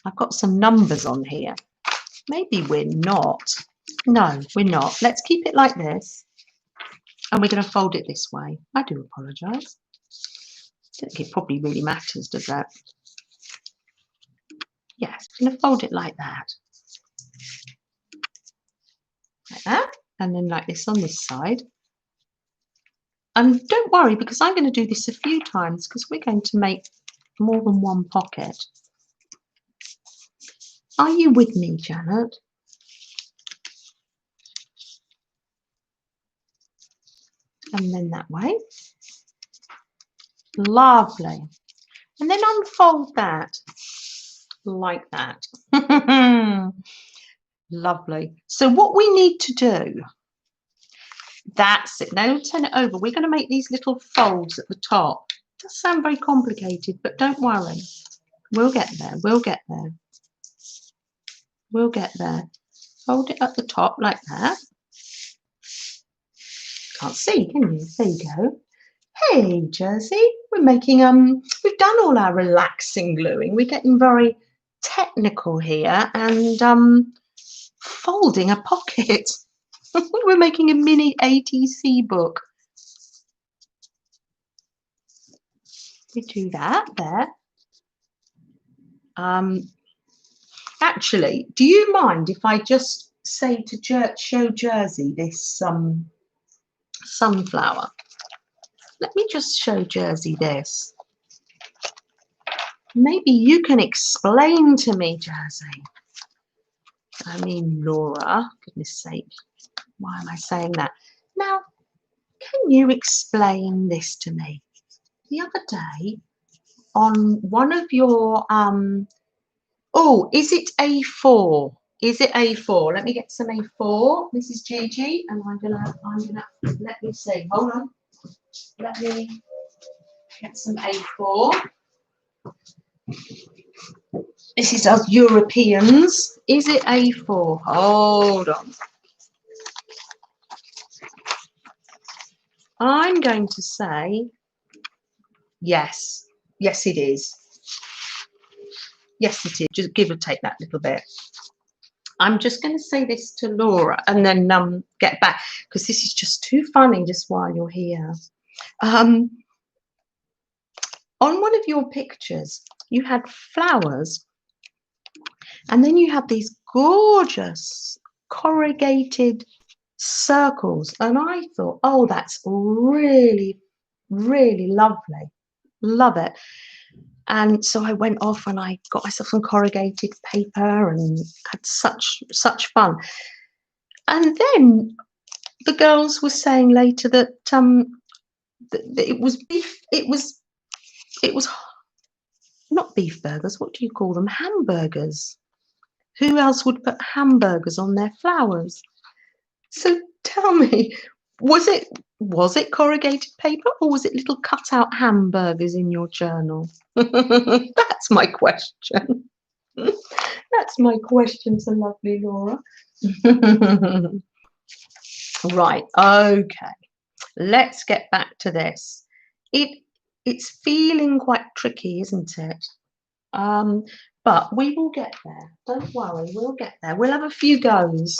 I've got some numbers on here. Maybe we're not. No, we're not. Let's keep it like this. And we're going to fold it this way. I do apologise. I don't think it probably really matters, does that? Yes, I'm going to fold it like that. Like that. And then like this on this side. And don't worry, because I'm going to do this a few times because we're going to make more than one pocket. Are you with me, Janet? And then that way. Lovely. And then unfold that like that. Lovely. So what we need to do, that's it. Now turn it over. We're going to make these little folds at the top. It does sound very complicated, but don't worry. We'll get there. We'll get there. We'll get there. Fold it at the top like that. Can't see, can you? There you go. Hey, Jersey. We're making, we've done all our relaxing gluing. We're getting very technical here and folding a pocket. We're making a mini ATC book. We do that there. Actually, do you mind if I just say to show Jersey this sunflower? Let me just show Jersey this. Maybe you can explain to me, Jersey. I mean, Laura, goodness sake, why am I saying that? Now, can you explain this to me? The other day, on one of your, oh, is it A4? Is it A4? Let me get some A4, Mrs. Gigi, and I'm gonna, let me see, hold on. Let me get some A4. This is us Europeans. Is it A4? Hold on. I'm going to say yes. Yes, it is. Yes, it is. Just give or take that little bit. I'm just going to say this to Laura and then get back, because this is just too funny just while you're here. On one of your pictures, you had flowers, and then you have these gorgeous corrugated circles, and I thought, oh, that's really, really lovely. Love it. And so I went off and I got myself some corrugated paper and had such fun. And then the girls were saying later that it was beef. It was not beef burgers. What do you call them? Hamburgers. Who else would put hamburgers on their flowers? So tell me, was it corrugated paper, or was it little cutout hamburgers in your journal? That's my question. That's my question to lovely Laura. Right, okay. Let's get back to this. It's feeling quite tricky, isn't it? But we will get there. Don't worry, we'll get there. We'll have a few goes.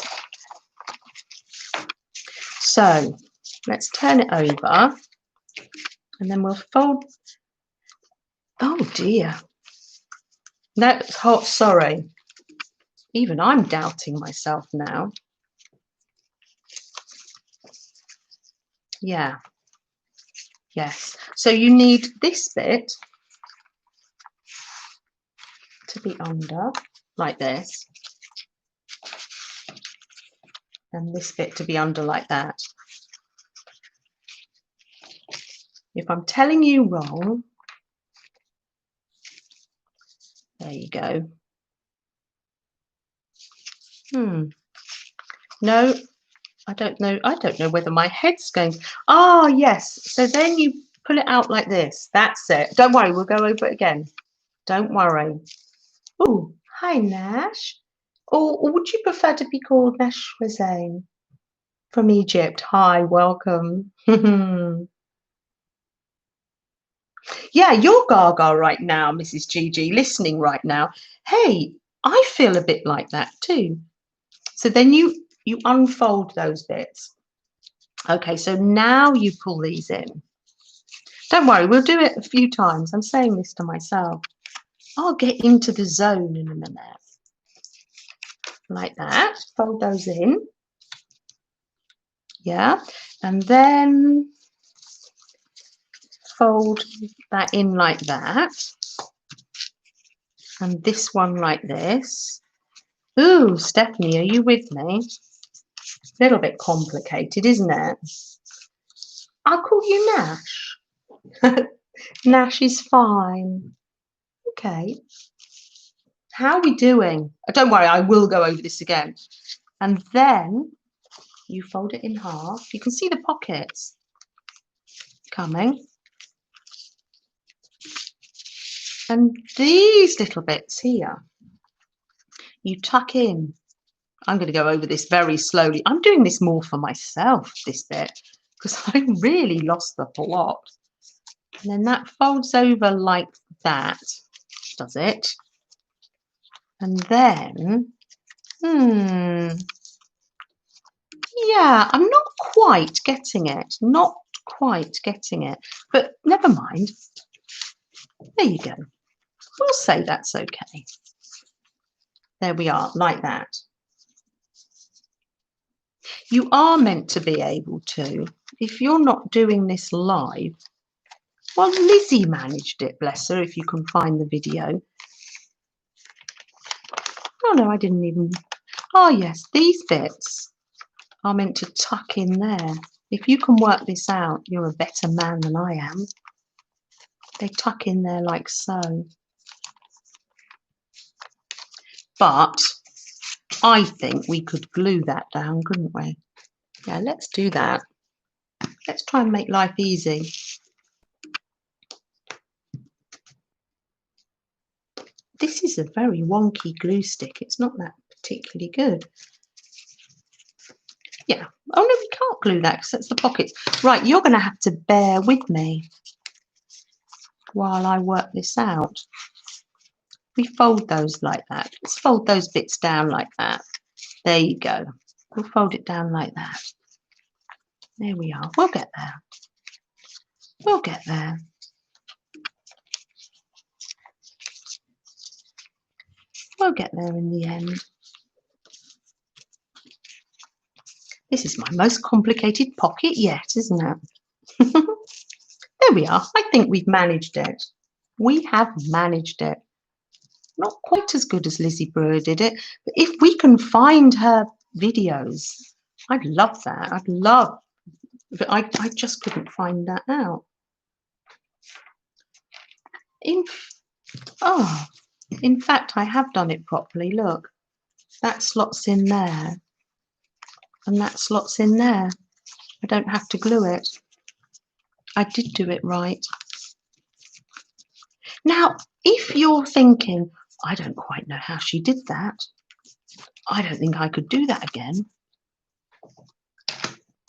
So let's turn it over and then we'll fold. Oh dear. That's hot, sorry. Even I'm doubting myself now. Yeah. Yes. So you need this bit to be under like this, and this bit to be under like that. If I'm telling you wrong, there you go. No, I don't know. I don't know whether my head's going. Ah, yes. So then you pull it out like this. That's it. Don't worry. We'll go over it again. Don't worry. Oh, hi, Nash. Or would you prefer to be called Nash Hussein from Egypt? Hi, welcome. Yeah, you're gaga right now, Mrs. Gigi, listening right now. Hey, I feel a bit like that too. So then you unfold those bits. Okay, so now you pull these in. Don't worry, we'll do it a few times. I'm saying this to myself. I'll get into the zone in a minute. Like that. Fold those in. Yeah. And then fold that in like that. And this one like this. Ooh, Stephanie, are you with me? A little bit complicated, isn't it? I'll call you Nash. Nash is fine. Okay. How are we doing? Don't worry, I will go over this again. And then you fold it in half. You can see the pockets coming. And these little bits here, you tuck in. I'm going to go over this very slowly. I'm doing this more for myself, this bit, because I really lost the plot. And then that folds over like that, does it? And then, yeah, I'm not quite getting it. Not quite getting it. But never mind. There you go. We'll say that's okay. There we are, like that. You are meant to be able to, if you're not doing this live, well, Lizzie managed it, bless her, if you can find the video. Oh no, I didn't even, oh yes, these bits are meant to tuck in there. If you can work this out, you're a better man than I am. They tuck in there like so. But I think we could glue that down, couldn't we? Yeah, let's do that. Let's try and make life easy. This is a very wonky glue stick. It's not that particularly good. Yeah. Oh, no, we can't glue that because that's the pockets. Right, you're going to have to bear with me while I work this out. We fold those like that. Let's fold those bits down like that. There you go. We'll fold it down like that. There we are. We'll get there. We'll get there. We'll get there in the end. This is my most complicated pocket yet, isn't it? There we are. I think we've managed it. We have managed it. Not quite as good as Lizzie Brewer did it, but if we can find her videos, I'd love that. I'd love, but I just couldn't find that out. In fact, I have done it properly. Look, that slot's in there, and that slot's in there. I don't have to glue it. I did do it right. Now, if you're thinking, I don't quite know how she did that. I don't think I could do that again.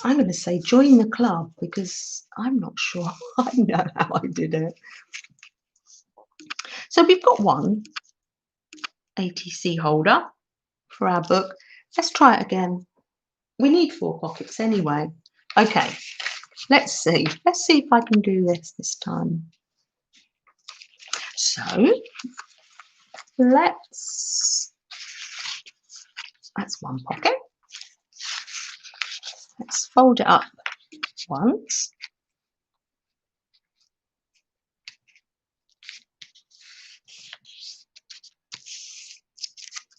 I'm going to say join the club because I'm not sure I know how I did it. So we've got one ATC holder for our book. Let's try it again. We need 4 pockets anyway. Okay, let's see. Let's see if I can do this time. So that's 1 pocket. Let's fold it up once.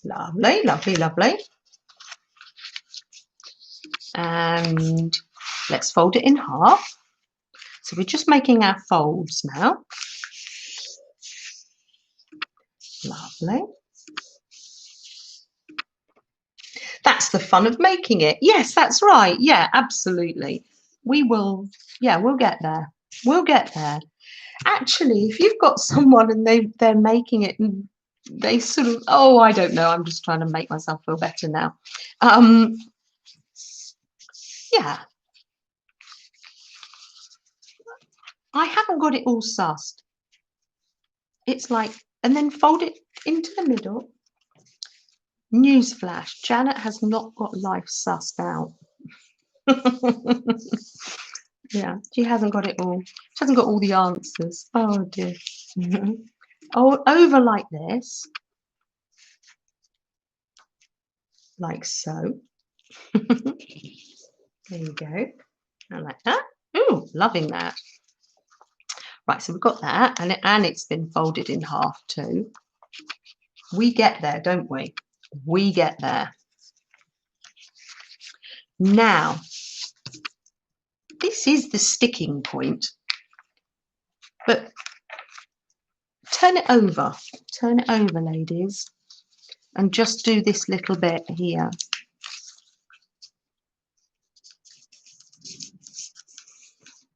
Lovely, lovely, lovely. And let's fold it in half. So we're just making our folds now. Lovely. That's the fun of making it. Yes, that's right. Yeah, absolutely. We will, yeah, we'll get there. We'll get there. Actually, if you've got someone and they're making it and they sort of, oh, I don't know, I'm just trying to make myself feel better now. Yeah. I haven't got it all sussed. It's like, and then fold it into the middle. Newsflash, Janet has not got life sussed out. Yeah, she hasn't got it all. She hasn't got all the answers. Oh dear. Oh, over like this. Like so. There you go. I like that. Ooh, loving that. Right, so we've got that, and it's been folded in half too. We get there, don't we? We get there. Now, this is the sticking point, but turn it over, ladies, and just do this little bit here.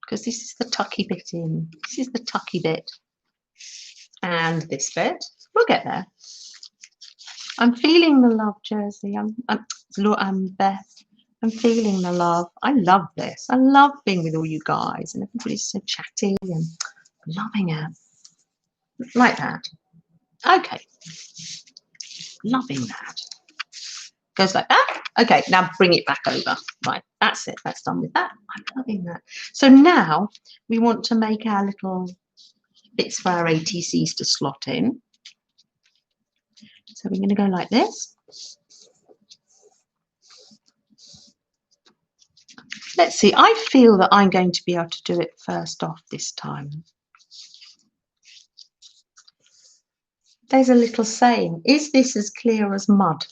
Because this is the tucky bit in. This is the tucky bit. And this bit. We'll get there. I'm feeling the love, Jersey. I'm Beth. I'm feeling the love. I love this. I love being with all you guys. And everybody's so chatty and loving it. Like that. Okay. Loving that. Goes like that. Okay, now bring it back over. Right, that's it. That's done with that. I'm loving that. So now we want to make our little bits for our ATCs to slot in. So we're going to go like this. Let's see, I feel that I'm going to be able to do it first off this time. There's a little saying, is this as clear as mud?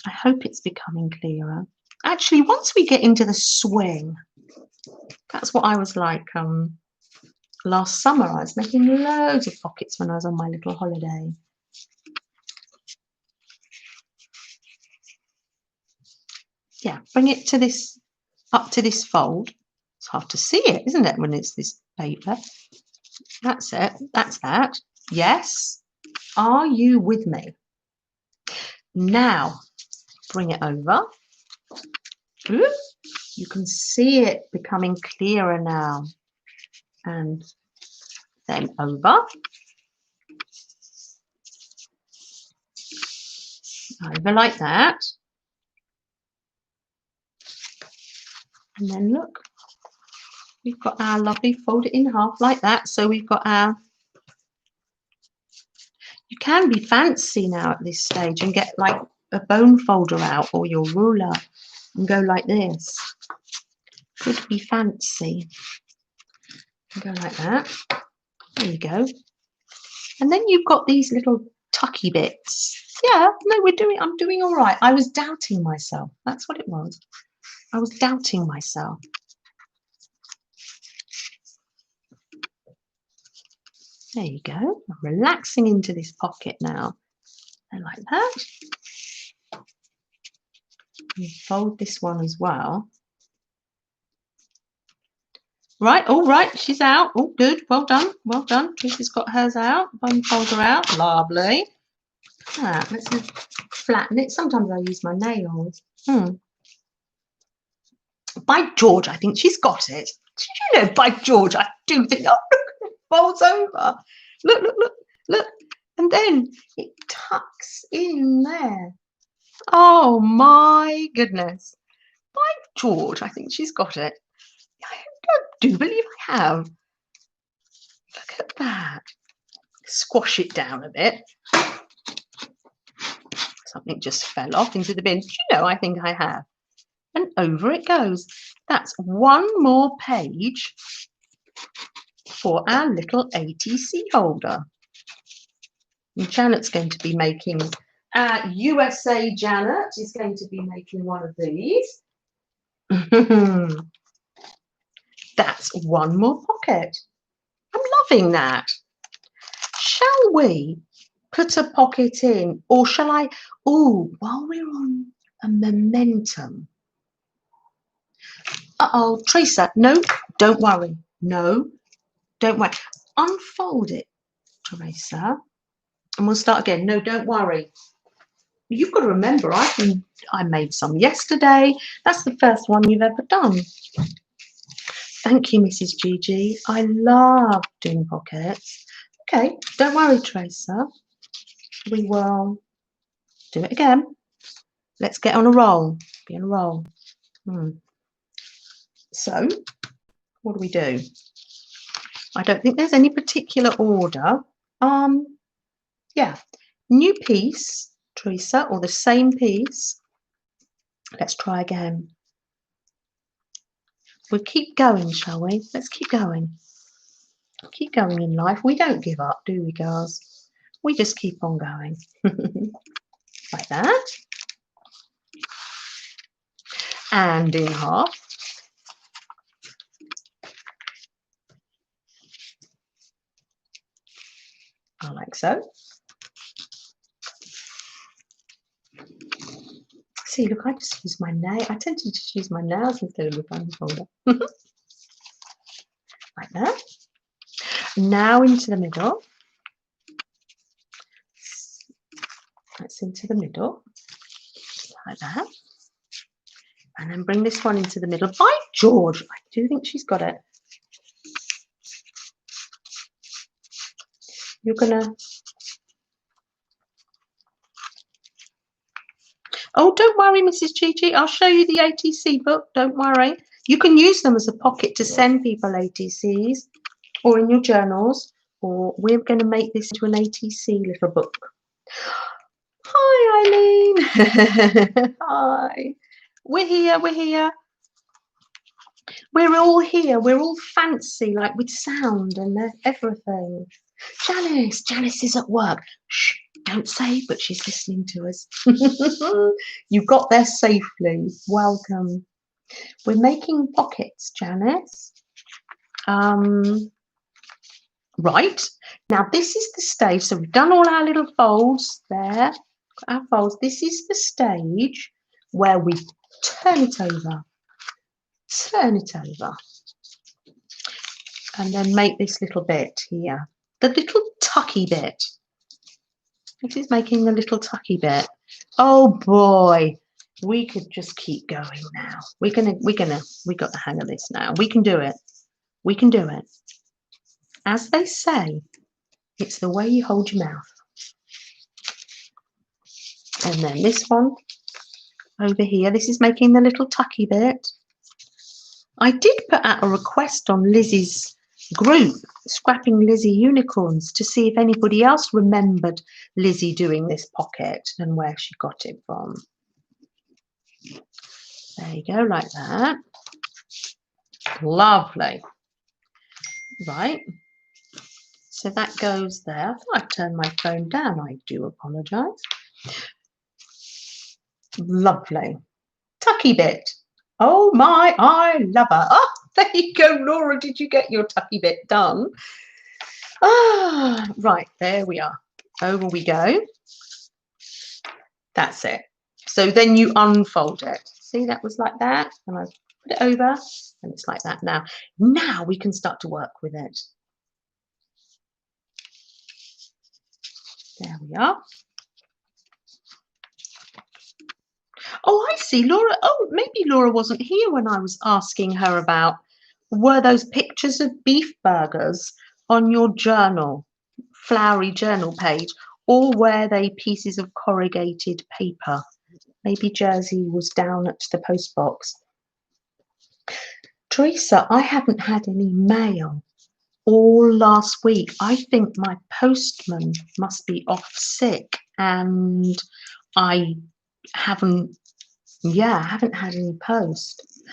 I hope it's becoming clearer. Actually, once we get into the swing, that's what I was like last summer. I was making loads of pockets when I was on my little holiday. Yeah, bring it to this, up to this fold. It's hard to see it, isn't it, when it's this paper? That's it. That's that. Yes. Are you with me? Now, bring it over. Ooh, you can see it becoming clearer now. And then over. Over like that. And then look, we've got our lovely, fold it in half like that. So we've got our, you can be fancy now at this stage and get like a bone folder out or your ruler and go like this. Could be fancy. Go like that. There you go. And then you've got these little tucky bits. Yeah, no, I'm doing all right. I was doubting myself. That's what it was. I was doubting myself. There you go. I'm relaxing into this pocket now. And like that. And fold this one as well. Right, all right, she's out. Oh, good. Well done. Well done. Tracy's got hers out. Bone folder out. Lovely. Ah, let's flatten it. Sometimes I use my nails. By George, I think she's got it. You know, by George, I do think, oh, look, it folds over. Look, look, look, look. And then it tucks in there. Oh, my goodness. By George, I think she's got it. I do believe I have. Look at that. Squash it down a bit. Something just fell off into the bin. You know, I think I have. And over it goes. That's one more page for our little ATC holder. And Janet's going to be making, USA Janet is going to be making one of these. That's one more pocket. I'm loving that. Shall we put a pocket in, or shall I? Oh, while we're on a momentum. Uh-oh, Teresa, no, don't worry. No, don't worry. Unfold it, Teresa, and we'll start again. No, don't worry. You've got to remember, I made some yesterday. That's the first one you've ever done. Thank you, Mrs. Gigi. I love doing pockets. Okay, don't worry, Teresa. We will do it again. Let's get on a roll. Be on a roll. So, what do we do? I don't think there's any particular order. Yeah, new piece, Teresa, or the same piece. Let's try again. We'll keep going, shall we? Let's keep going. Keep going in life. We don't give up, do we, girls? We just keep on going. Like that. And in half. Like so. See, look, I just use my nail. I tend to just use my nails instead of the bone folder. Like that. Now into the middle. That's into the middle. Like that. And then bring this one into the middle. By George, I do think she's got it. You're gonna. Oh, don't worry, Mrs. Gigi. I'll show you the ATC book. Don't worry. You can use them as a pocket to send people ATCs or in your journals or we're going to make this into an ATC little book. Hi, Eileen. Hi. We're here. We're here. We're all here. We're all fancy, like with sound and everything. Janice is at work. Shh, don't say, but she's listening to us. You got there safely. Welcome. We're making pockets, Janice. Right. Now, this is the stage. So we've done all our little folds there. Our folds. This is the stage where we turn it over. Turn it over. And then make this little bit here. The little tucky bit. This is making the little tucky bit. Oh boy. We could just keep going now. We got the hang of this now. We can do it. We can do it. As they say, it's the way you hold your mouth. And then this one over here, this is making the little tucky bit. I did put out a request on Lizzie's group, Scrapping Lizzie Unicorns, to see if anybody else remembered Lizzie doing this pocket and where she got it from. There you go, like that. Lovely. Right. So that goes there. I thought I'd turned my phone down. I do apologise. Lovely. Tucky bit. Oh my, I love her. Oh, there you go, Laura. Did you get your tucky bit done? Ah, right, there we are. Over we go. That's it. So then you unfold it. See, that was like that. And I put it over and it's like that now. Now we can start to work with it. There we are. Oh, I see, Laura. Oh, maybe Laura wasn't here when I was asking her about, were those pictures of beef burgers on your journal, flowery journal page, or were they pieces of corrugated paper? Maybe Jersey was down at the post box. Teresa, I haven't had any mail all last week. I think my postman must be off sick and I haven't had any post.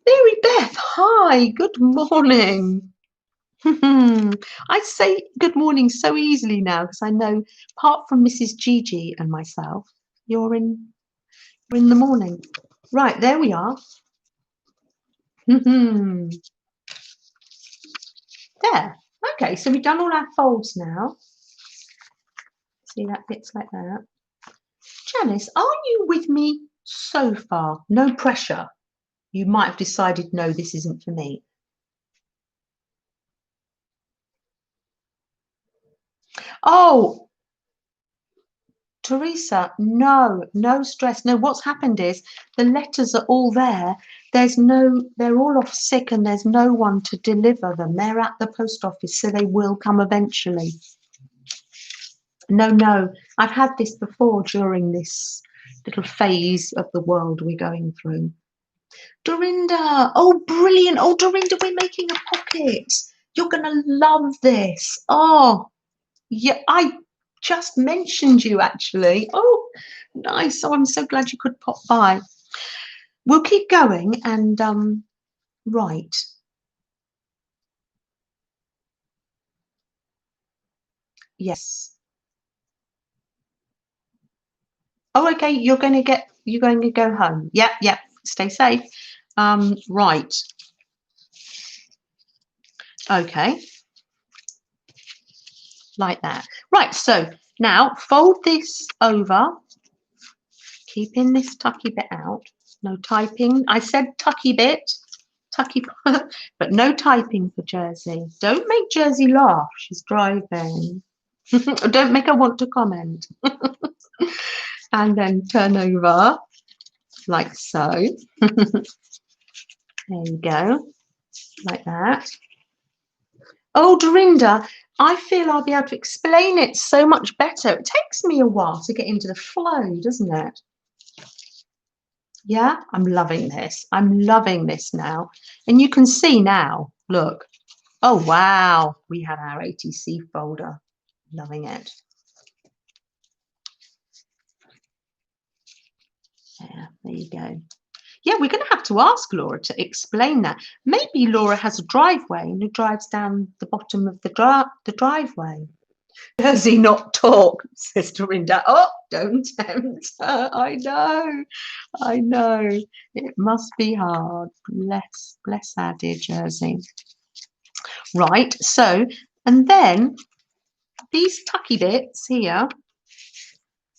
Mary Beth, hi, good morning. I say good morning so easily now because I know, apart from Mrs. Gigi and myself, you're in the morning. Right, there we are. There. Okay, so we've done all our folds now. See, that bit's like that. Janice, are you with me so far? No pressure. You might have decided, no, this isn't for me. Oh, Teresa, no stress. No, what's happened is the letters are all there. They're all off sick and there's no one to deliver them. They're at the post office, so they will come eventually. No, I've had this before during this little phase of the world we're going through. Dorinda, oh, brilliant. Oh, Dorinda, we're making a pocket. You're going to love this. Oh, yeah, I just mentioned you actually. Oh, nice. Oh, I'm so glad you could pop by. We'll keep going and right. Yes. Oh, okay. You're going to go home. Yep. Stay safe. Right. Okay. Like that. Right. So now fold this over, keeping this tucky bit out. No typing. I said tucky bit, tucky, but no typing for Jersey. Don't make Jersey laugh. She's driving. Don't make her want to comment. And then turn over like so. There you go. Like that. Oh, Dorinda, I feel I'll be able to explain it so much better. It takes me a while to get into the flow, doesn't it? Yeah, I'm loving this. I'm loving this now. And you can see now, look, Oh, wow. We have our ATC folder. Loving it. Yeah, there you go. Yeah, we're going to have to ask Laura to explain that. Maybe Laura has a driveway and it drives down the bottom of the driveway. Does he not talk, says Dorinda? Oh, don't tempt her. I know. It must be hard. Bless our dear Jersey. Right, so, and then these tucky bits here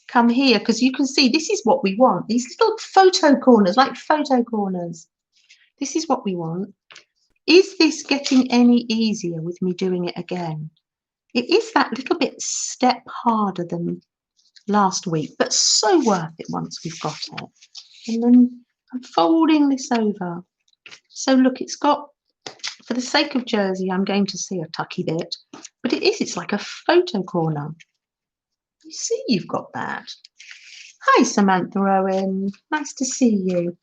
come here, because you can see this is what we want. These little photo corners, like photo corners. This is what we want. Is this getting any easier with me doing it again? It is that little bit step harder than last week, but so worth it once we've got it. And then I'm folding this over. So look, it's got, for the sake of Jersey, I'm going to see a tucky bit, but it's like a photo corner. You see, you've got that. Hi, Samantha Owen. Nice to see you.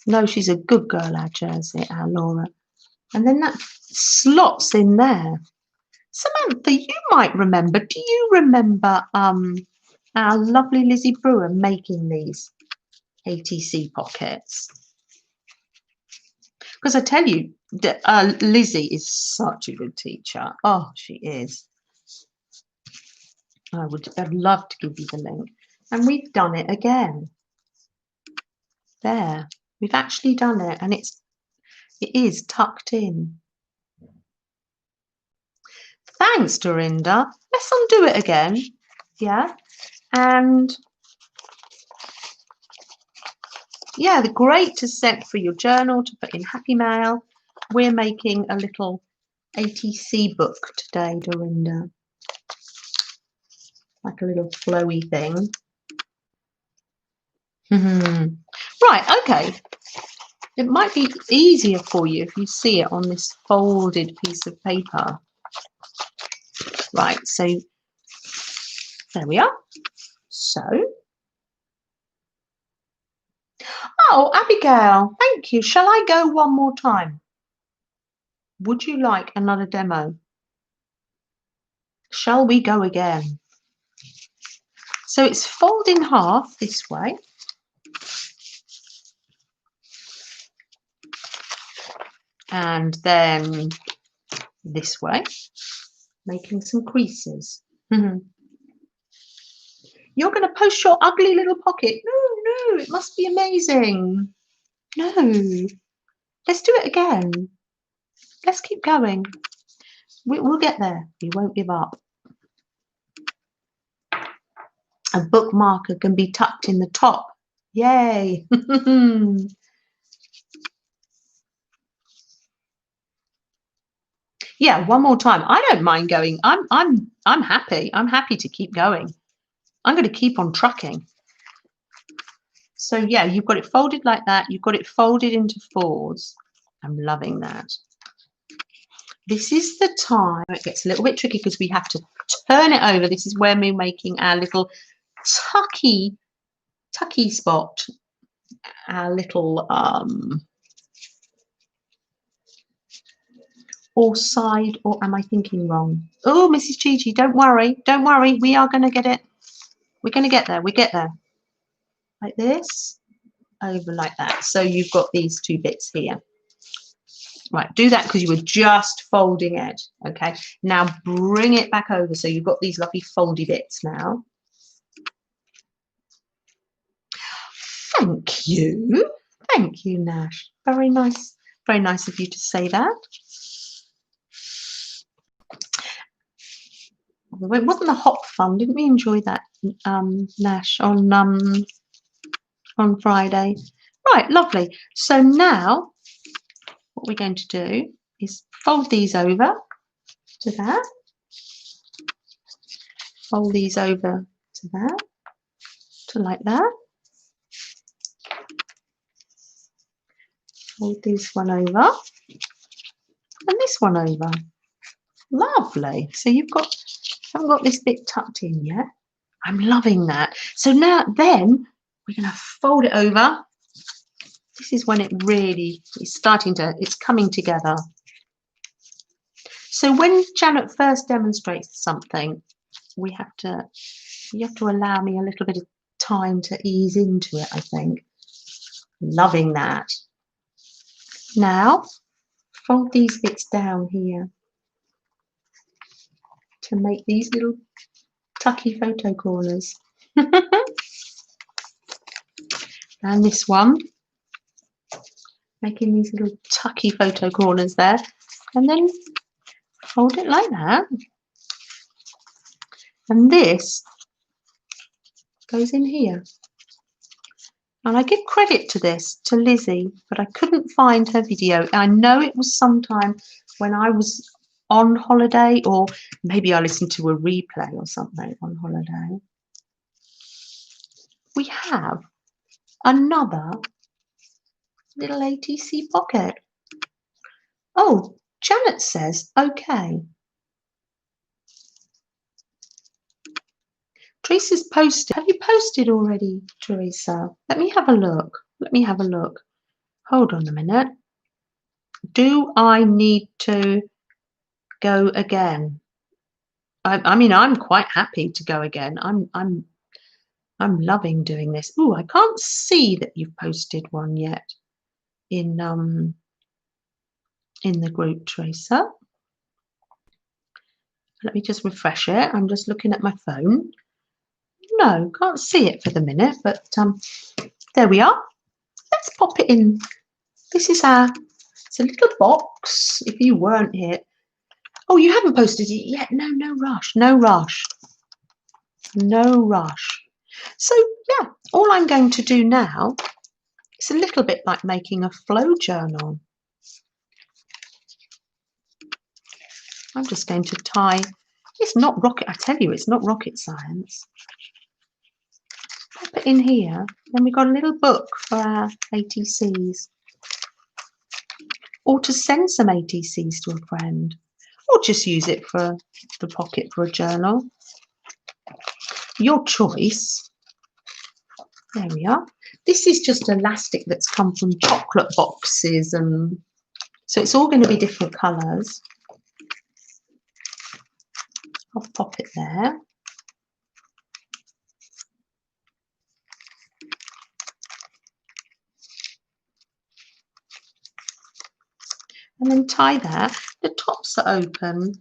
No, she's a good girl, our Jersey, our Laura. And then that slots in there. Samantha, you might remember, do you remember our lovely Lizzie Brewer making these ATC pockets? Because I tell you, Lizzie is such a good teacher. Oh, she is. I'd love to give you the link. And we've done it again. There, we've actually done it, and it is tucked in. Thanks, Dorinda. Let's undo it again. Yeah, and yeah, the great to set for your journal, to put in Happy Mail. We're making a little ATC book today, Dorinda. Like a little flowy thing. Right, okay. It might be easier for you if you see it on this folded piece of paper. Right, so there we are. So, oh, Abigail, thank you. Shall I go one more time? Would you like another demo? Shall we go again? So it's fold in half this way. And then this way, making some creases. You're going to post your ugly little pocket. No, it must be amazing. No, let's do it again. Let's keep going. We'll get there. We won't give up. A bookmarker can be tucked in the top. Yay. Yeah, one more time. I don't mind going. I'm happy. I'm happy to keep going. I'm going to keep on trucking. So yeah, you've got it folded like that. You've got it folded into fours. I'm loving that. This is the time it gets a little bit tricky because we have to turn it over. This is where we're making our little tucky spot. Our little or side, or am I thinking wrong? Oh, Mrs. Chi-Chi, don't worry. Don't worry. We are going to get it. We're going to get there. We get there. Like this, over like that. So you've got these two bits here. Right, do that because you were just folding it. Okay, now bring it back over. So you've got these lovely foldy bits now. Thank you, Nash. Very nice of you to say that. It wasn't a hot fun, didn't we enjoy that, Nash, on Friday? Right, lovely. So now what we're going to do is fold these over to that, fold these over to that, to like that, fold this one over, and this one over. Lovely. So you haven't got this bit tucked in yet. I'm loving that. So now then we're going to fold it over This is when it really is it's coming together. So when Janet first demonstrates something, you have to allow me a little bit of time to ease into it, I think. Loving that. Now, fold these bits down here to make these little tucky photo corners. And this one, making these little tucky photo corners there, and then fold it like that. And this goes in here. And I give credit to this to Lizzie, but I couldn't find her video. I know it was sometime when I was on holiday, or maybe I listened to a replay or something on holiday. We have another little ATC pocket. Oh, Janet says, okay. Teresa's posted. Have you posted already, Teresa? Let me have a look. Let me have a look. Hold on a minute. Do I need to go again? I mean, I'm quite happy to go again. I'm loving doing this. Oh, I can't see that you've posted one yet in the group, Teresa. Let me just refresh it. I'm just looking at my phone. No, can't see it for the minute, but there we are. Let's pop it in. This is it's a little box. If you weren't here. Oh, you haven't posted it yet? No, no rush. No rush. No rush. So, yeah, all I'm going to do now is a little bit like making a flow journal. I'm just going to tie. It's not rocket. I tell you, it's not rocket science. Pop it in here. Then we've got a little book for our ATCs. Or to send some ATCs to a friend. Or just use it for the pocket for a journal. Your choice. There we are. This is just elastic that's come from chocolate boxes, and so it's all going to be different colours. I'll pop it there. And then tie that. The tops are open.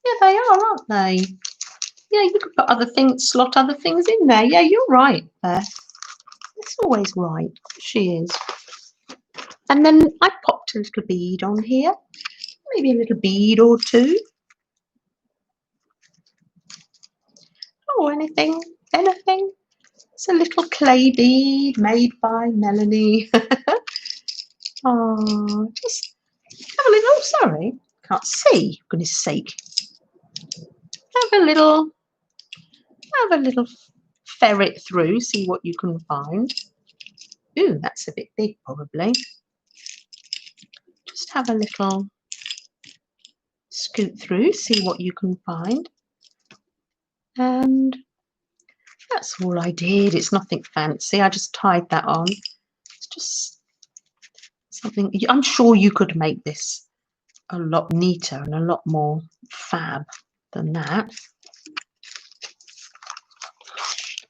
Yeah, they are, aren't they? Yeah, you could put other things, slot other things in there. Yeah, you're right there. It's always right. She is. And then I popped a little bead on here. Maybe a little bead or two. Oh, anything. It's a little clay bead made by Melanie. Oh, just have a little. Oh, sorry, can't see. For goodness sake. Have a little ferret through. See what you can find. Ooh, that's a bit big, probably. Just have a little scoot through. See what you can find. And that's all I did. It's nothing fancy. I just tied that on. It's just something. I'm sure you could make this a lot neater and a lot more fab than that.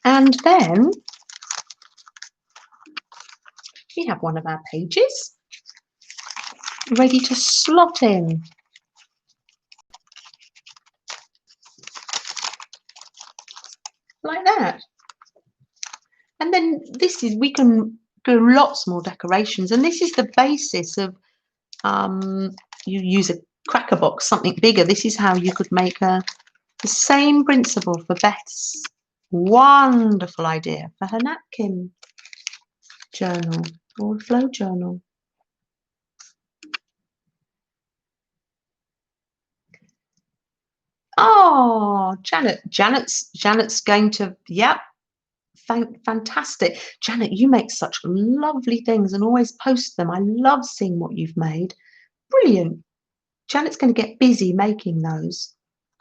And then we have one of our pages ready to slot in. Like that. And then this is, we can do lots more decorations, and this is the basis of you use a cracker box, something bigger. This is how you could make the same principle for Beth's wonderful idea for her napkin journal or flow journal. Oh, Janet's going to, yep. Fantastic. Janet, you make such lovely things and always post them. I love seeing what you've made. Brilliant. Janet's going to get busy making those.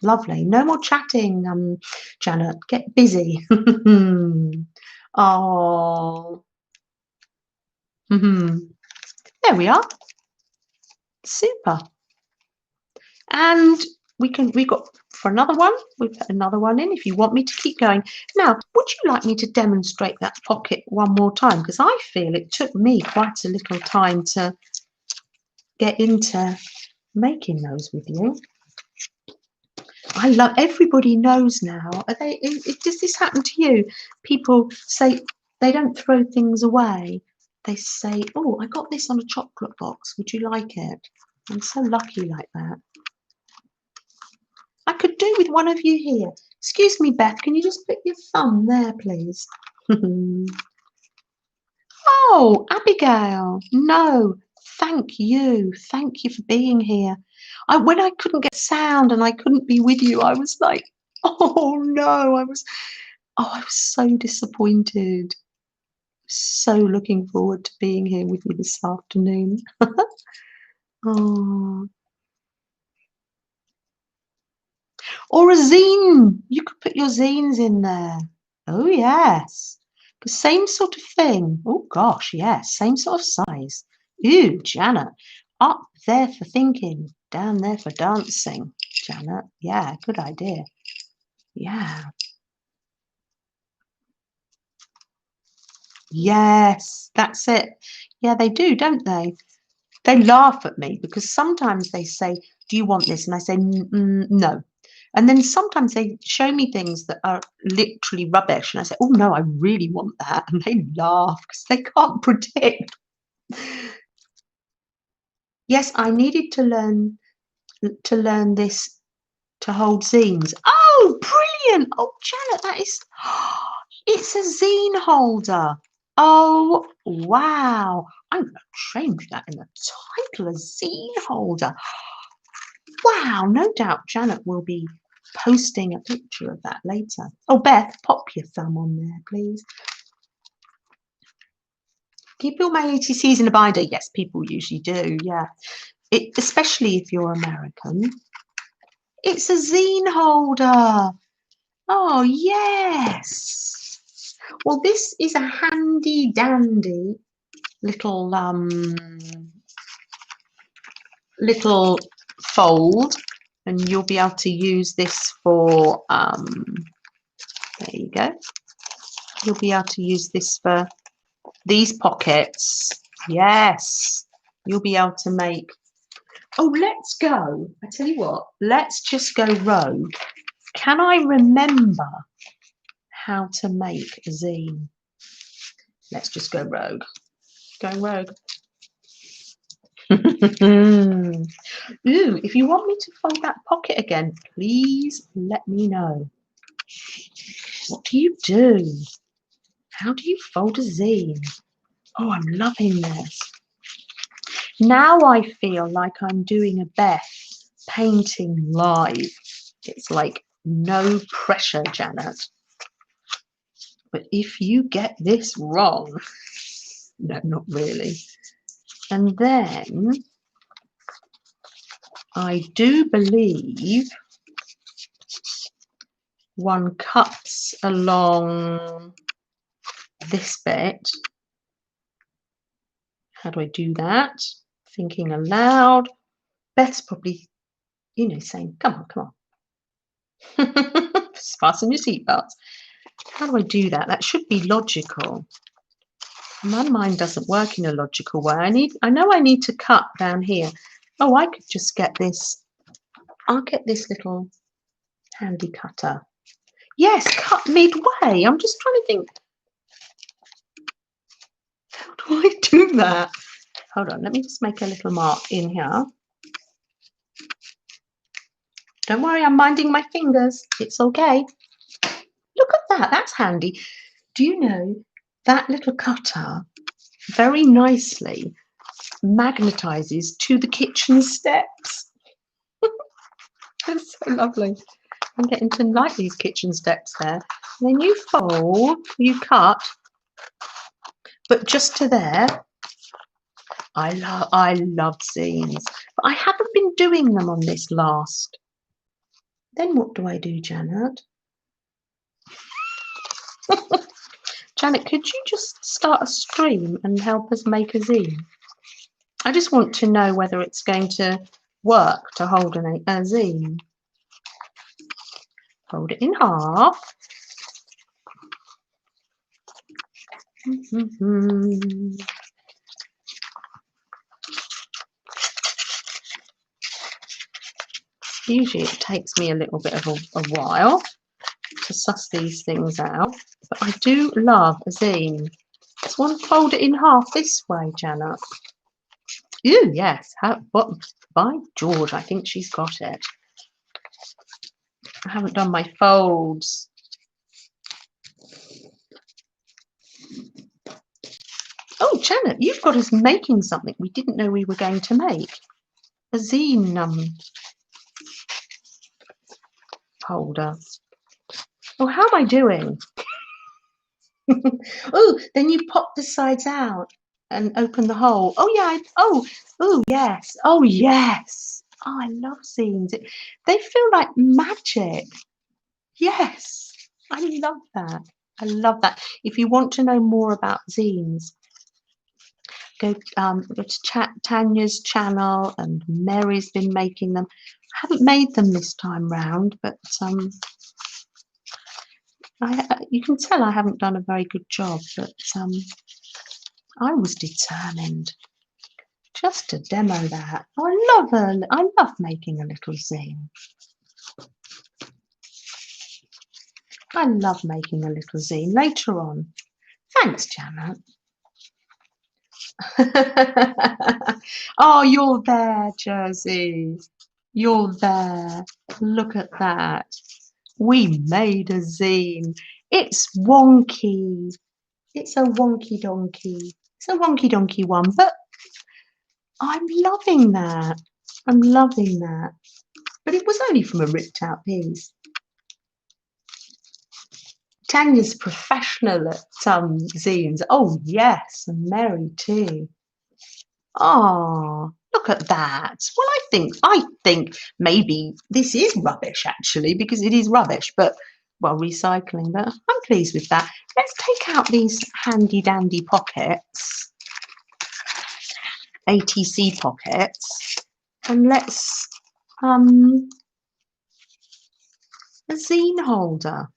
Lovely. No more chatting, Janet. Get busy. Oh. There we are. Super. And we got for another one, we put another one in if you want me to keep going. Now, would you like me to demonstrate that pocket one more time? Because I feel it took me quite a little time to get into making those with you. I love, everybody knows now. Does this happen to you? People say they don't throw things away. They say, oh, I got this on a chocolate box. Would you like it? I'm so lucky like that. I could do with one of you here. Excuse me, Beth, can you just put your thumb there, please? Oh, Abigail, no, thank you. Thank you for being here. When I couldn't get sound and I couldn't be with you, I was like, oh no, I was so disappointed. So looking forward to being here with you this afternoon. Oh. Or a zine. You could put your zines in there. Oh, yes. The same sort of thing. Oh, gosh, yes. Same sort of size. Ooh, Janet. Up there for thinking, down there for dancing. Janet. Yeah, good idea. Yeah. Yes, that's it. Yeah, they do, don't they? They laugh at me because sometimes they say, do you want this? And I say, no. And then sometimes they show me things that are literally rubbish. And I say, oh, no, I really want that. And they laugh because they can't predict. Yes, I needed to learn this to hold zines. Oh, brilliant. Oh, Janet, that is, it's a zine holder. Oh, wow. I'm going to change that in the title, a zine holder. Wow, no doubt Janet will be posting a picture of that later. Oh, Beth, pop your thumb on there, please. Keep all my ATCs in a binder. Yes, people usually do, yeah. Especially if you're American. It's a zine holder. Oh, yes. Well, this is a handy dandy little fold, and you'll be able to use this for there you go. You'll be able to use this for these pockets. Yes, you'll be able to make. Oh, let's go. I tell you what, let's just go rogue. Can I remember how to make a zine? Let's just go rogue. Going rogue. Ooh, if you want me to fold that pocket again, please let me know. What do you do? How do you fold a zine? Oh, I'm loving this. Now I feel like I'm doing a Beth painting live. It's like no pressure, Janet. But if you get this wrong, no, not really. And then I do believe one cuts along this bit. How do I do that? Thinking aloud. Beth's probably, saying, come on. Fasten your seatbelts. How do I do that? That should be logical. My mind doesn't work in a logical way. I know I need to cut down here. Oh, I could just get this. I'll get this little handy cutter. Yes, cut midway. I'm just trying to think. How do I do that? Hold on, let me just make a little mark in here. Don't worry, I'm minding my fingers. It's okay. Look at that. That's handy. Do you know that little cutter very nicely magnetizes to the kitchen steps? That's so lovely. I'm getting to like these kitchen steps there. And then you fold, you cut, but just to there. I love zines, but I haven't been doing them on this last. Then what do I do, Janet? Janet, could you just start a stream and help us make a zine? I just want to know whether it's going to work to hold a zine. Fold it in half. Usually it takes me a little bit of a while to suss these things out, but I do love a zine. Just want to fold it in half this way, Janet. Ooh, yes. What? By George, I think she's got it. I haven't done my folds. Oh, Janet, you've got us making something we didn't know we were going to make. A zine holder. Oh, how am I doing? Oh, then you pop the sides out and open the hole. Oh, yeah. Oh, yes. Oh, yes. Oh, I love zines. They feel like magic. Yes, I love that. I love that. If you want to know more about zines, go to Tanya's channel, and Mary's been making them. I haven't made them this time round, but you can tell I haven't done a very good job, but I was determined just to demo that. Oh, I love making a little zine. I love making a little zine later on. Thanks, Janet. Oh, you're there, Jersey. You're there. Look at that. We made a zine. It's wonky. It's a wonky donkey. It's a wonky donkey one, but I'm loving that. I'm loving that. But it was only from a ripped out piece. Tanya's professional at zines. Oh, yes. And Mary too. Oh, look at that. Well, I think maybe this is rubbish, actually, because it is rubbish, but, well, recycling, but I'm pleased with that. Let's take out these handy dandy pockets, ATC pockets, and let's, a zine holder.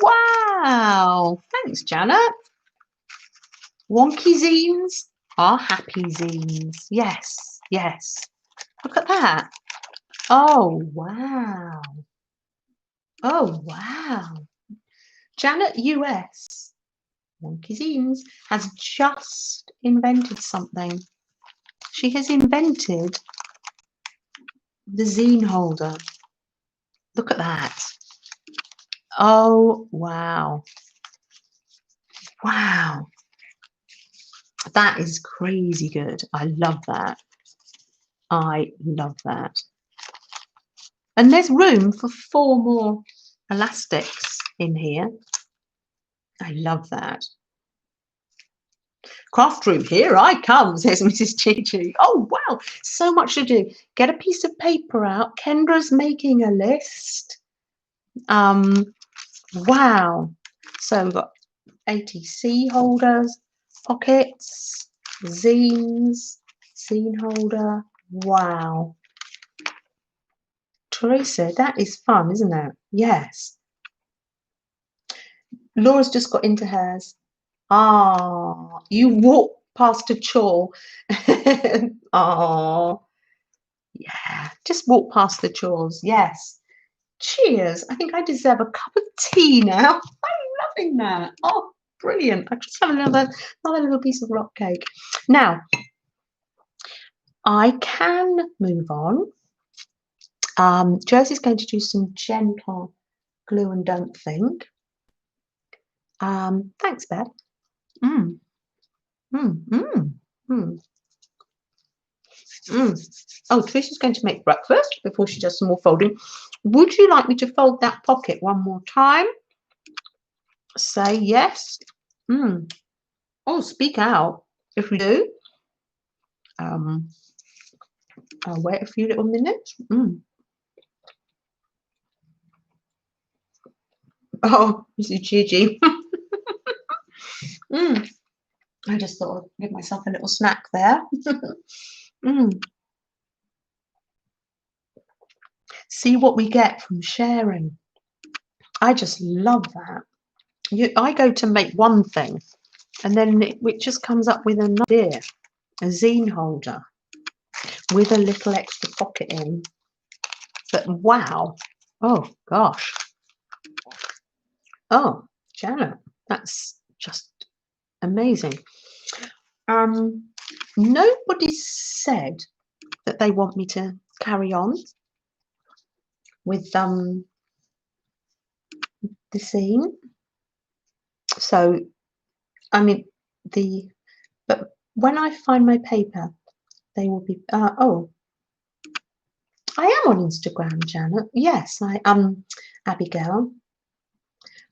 Wow. Thanks, Janet. Wonky zines are happy zines. Yes, yes. Look at that. Oh, wow. Oh, wow. Janet US, Wonky Zines, has just invented something. She has invented the zine holder. Look at that. Oh, wow. Wow. That is crazy good. I love that. I love that. And there's room for 4 more elastics in here. I love that. Craft room, here I come, says Mrs. Gigi. Oh, wow, so much to do. Get a piece of paper out. Kendra's making a list. Wow. So we've got ATC holders, pockets, zines, zine holder. Wow. Teresa, that is fun, isn't it? Yes. Laura's just got into hers. Ah, you walk past a chore. Oh, yeah, just walk past the chores. Yes. Cheers. I think I deserve a cup of tea now. I'm loving that. Oh, brilliant. I just have another little piece of rock cake. Now, I can move on. Josie's going to do some gentle glue and don't think. Thanks, Beth. Oh, Tricia's going to make breakfast before she does some more folding. Would you like me to fold that pocket one more time? Say yes. Oh, speak out if you do. I'll wait a few little minutes. Oh, Mrs. Gigi. I just thought I'd give myself a little snack there. See what we get from sharing. I just love that. I go to make one thing, and then it just comes up with an idea. A zine holder with a little extra pocket in. But wow. Oh, gosh. Oh, Janet, that's just amazing. Nobody said that they want me to carry on with the zine. So, I mean, but when I find my paper, they will be, oh, I am on Instagram, Janet. Yes, I am, Abigail.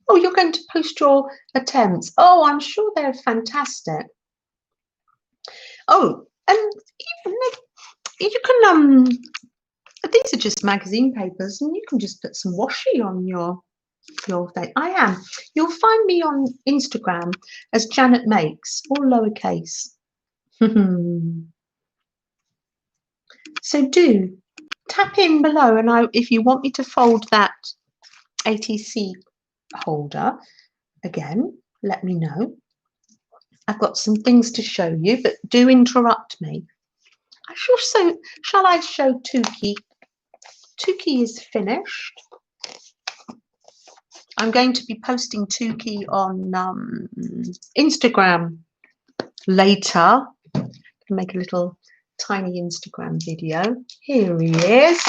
Oh, you're going to post your attempts. Oh, I'm sure they're fantastic. Oh, and you can, these are just magazine papers, and you can just put some washi on your thing. I am. You'll find me on Instagram as Janet Makes, all lowercase. So do tap in below, and if you want me to fold that ATC holder again, let me know. I've got some things to show you, but do interrupt me. Shall I show Tuki? Tuki is finished. I'm going to be posting Tuki on Instagram later. Make a little tiny Instagram video. Here he is.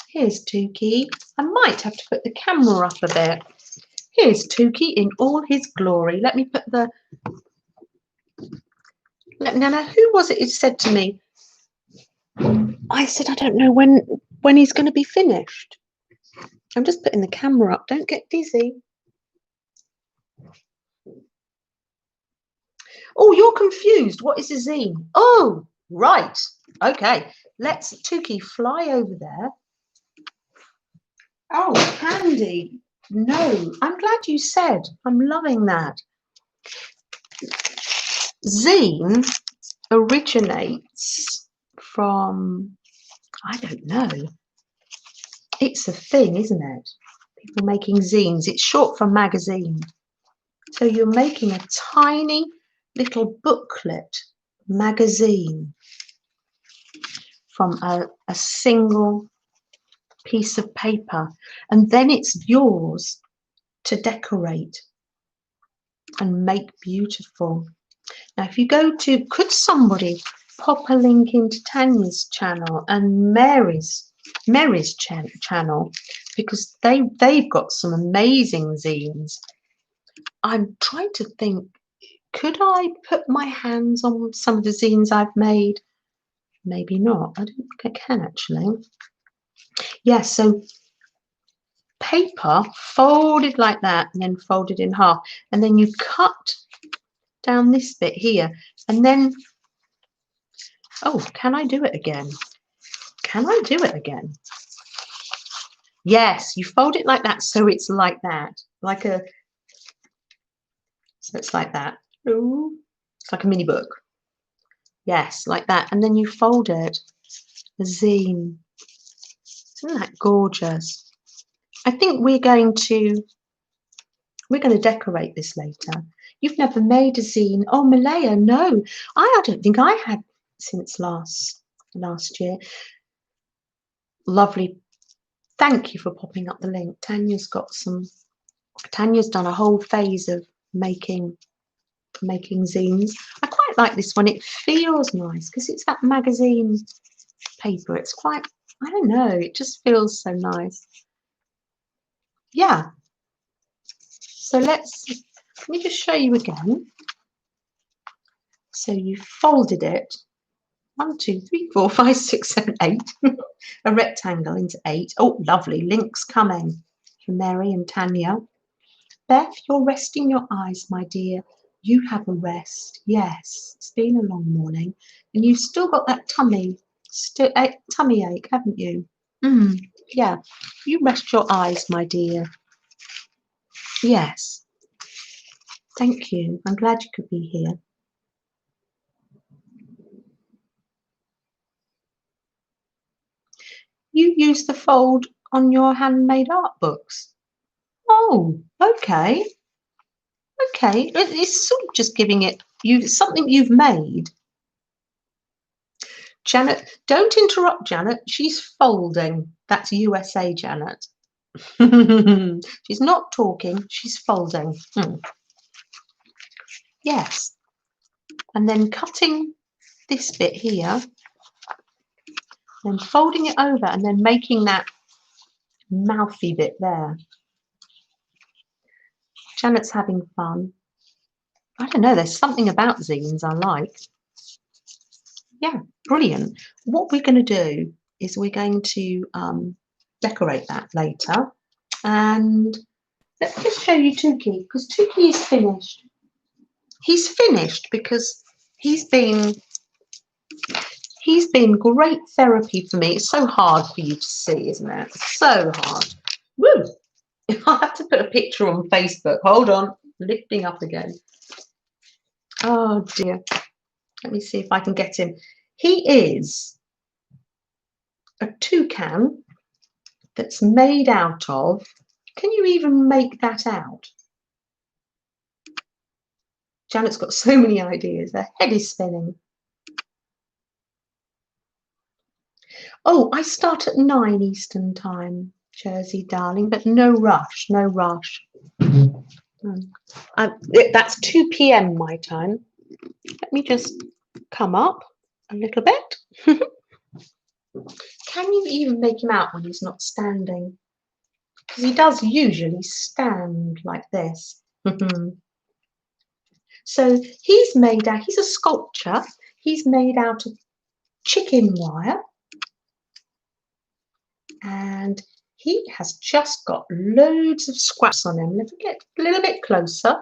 Here's Tuki. I might have to put the camera up a bit. Here's Tuki in all his glory. Let me put the... Now, who was it who said to me? I said, I don't know when he's going to be finished. I'm just putting the camera up. Don't get dizzy. Oh, you're confused. What is a zine? Oh, right. Okay. Let's, Tuki, fly over there. Oh, handy. No, I'm glad you said. I'm loving that. Zine originates from, I don't know. It's a thing, isn't it? People making zines. It's short for magazine. So you're making a tiny little booklet magazine from a single piece of paper, and then it's yours to decorate and make beautiful. Now, if you go to, could somebody pop a link into Tanya's channel and Mary's channel, because they've got some amazing zines. I'm trying to think, could I put my hands on some of the zines I've made? Maybe not. I don't think I can actually. Yes, so paper folded like that and then folded in half, and then you cut down this bit here, and then, oh, can I do it again? Can I do it again? Yes, you fold it like that, so it's like that, like a, so it's like that. Ooh, it's like a mini book. Yes, like that, and then you fold it. A zine. Isn't that gorgeous? I think we're going to decorate this later. You've never made a zine? Oh, Malaya, no. I don't think I had since last year. Lovely. Thank you for popping up the link. Tanya's done a whole phase of making zines. I quite like this one. It feels nice because it's that magazine paper. It's quite, I don't know, it just feels so nice. Yeah. So let me just show you again. So you folded it 1, 2, 3, 4, 5, 6, 7, 8. A rectangle into 8. Oh, lovely. Links coming for Mary and Tanya. Beth, you're resting your eyes, my dear. You have a rest. Yes, it's been a long morning, and you've still got that tummy ache, haven't you? Yeah. You rest your eyes, my dear. Yes. Thank you. I'm glad you could be here. You use the fold on your handmade art books. Oh, okay. Okay. It's sort of just giving it something you've made. Janet, don't interrupt Janet. She's folding. That's USA, Janet. She's not talking, she's folding. Yes. And then cutting this bit here, then folding it over and then making that mouthy bit there. Janet's having fun. I don't know, there's something about zines I like. Yeah, brilliant. What we're going to do is we're going to decorate that later. And let's just show you Tuki, because Tuki is finished. He's finished because he's been great therapy for me. It's so hard for you to see, isn't it? So hard. Woo! I have to put a picture on Facebook. Hold on, lifting up again. Oh dear. Let me see if I can get him. He is a toucan that's made out of, can you even make that out? Janet's got so many ideas. Her head is spinning. Oh, I start at 9 Eastern time, Jersey, darling, but no rush, no rush. That's 2 p.m. my time. Let me just come up a little bit. Can you even make him out when he's not standing? Because he does usually stand like this. So he's a sculpture. He's made out of chicken wire. And he has just got loads of scraps on him. If we get a little bit closer,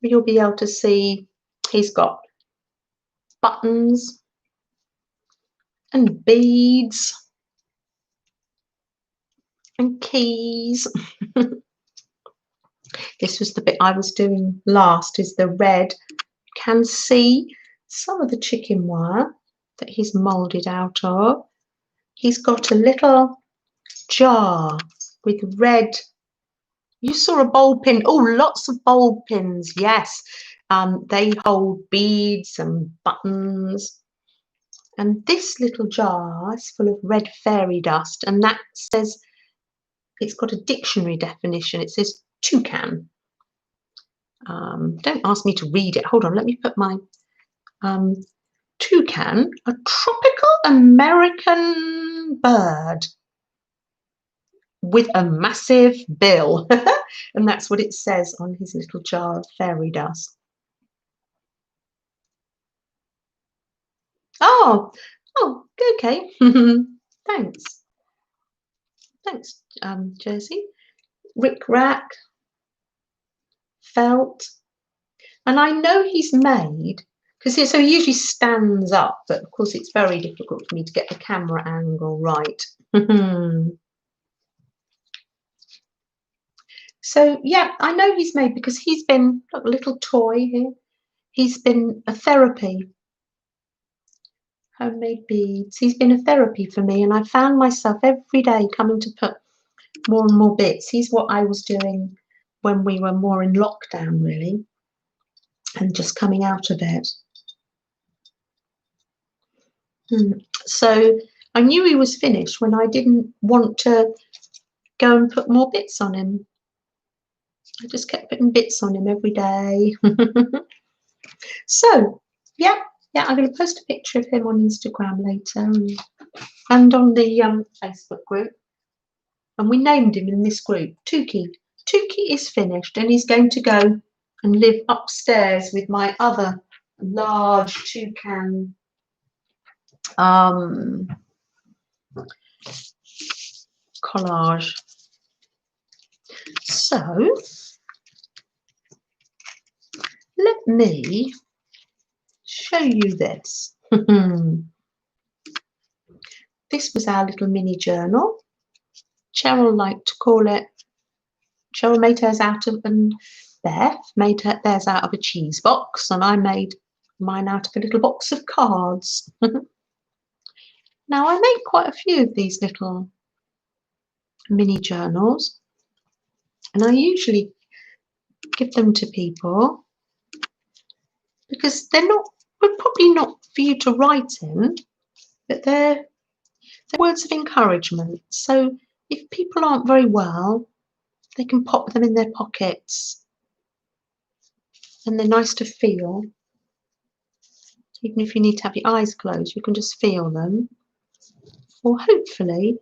you'll be able to see he's got buttons and beads and keys. This was the bit I was doing last, is the red. You can see some of the chicken wire that he's moulded out of. He's got a little jar with red. You saw a bowl pin. Oh, lots of bowl pins. Yes. They hold beads and buttons. And this little jar is full of red fairy dust. And that says, it's got a dictionary definition. It says toucan. Don't ask me to read it. Hold on. Let me put my toucan, a tropical American bird with a massive bill. And that's what it says on his little jar of fairy dust. Oh, okay. Thanks. Thanks, Jersey. Rick Rack, felt. And I know he's made, because so he usually stands up, but of course it's very difficult for me to get the camera angle right. So yeah, I know he's made, because he's been, look, a little toy here. He's been a therapy. Homemade beads. He's been a therapy for me, and I found myself every day coming to put more and more bits. He's what I was doing when we were more in lockdown, really, and just coming out of it. So I knew he was finished when I didn't want to go and put more bits on him. I just kept putting bits on him every day. So yeah, I'm going to post a picture of him on Instagram later, and on the Facebook group. And we named him in this group Tuki. Tuki is finished, and he's going to go and live upstairs with my other large toucan collage. So let me show you this. This was our little mini journal. Cheryl liked to call it, Cheryl made hers out of Beth made theirs out of a cheese box, and I made mine out of a little box of cards. Now, I make quite a few of these little mini journals, and I usually give them to people because they're probably not for you to write in, but they're words of encouragement. So if people aren't very well, they can pop them in their pockets, and they're nice to feel. Even if you need to have your eyes closed, you can just feel them. Or hopefully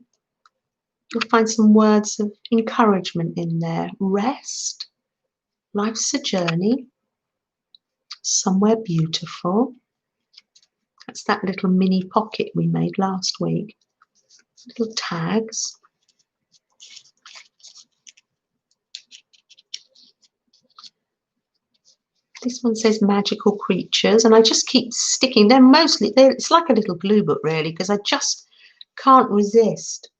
you'll find some words of encouragement in there. Rest, life's a journey, somewhere beautiful. That's that little mini pocket we made last week. Little tags. This one says magical creatures, and I just keep sticking. It's like a little glue book really, because I just can't resist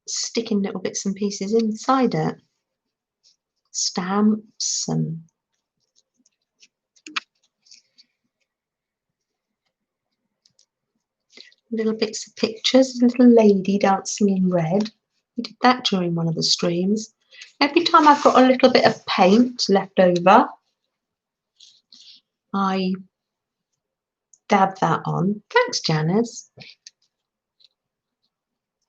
sticking little bits and pieces inside it. Stamps and little bits of pictures. A little lady dancing in red. We did that during one of the streams. Every time I've got a little bit of paint left over, I dab that on. Thanks, Janice.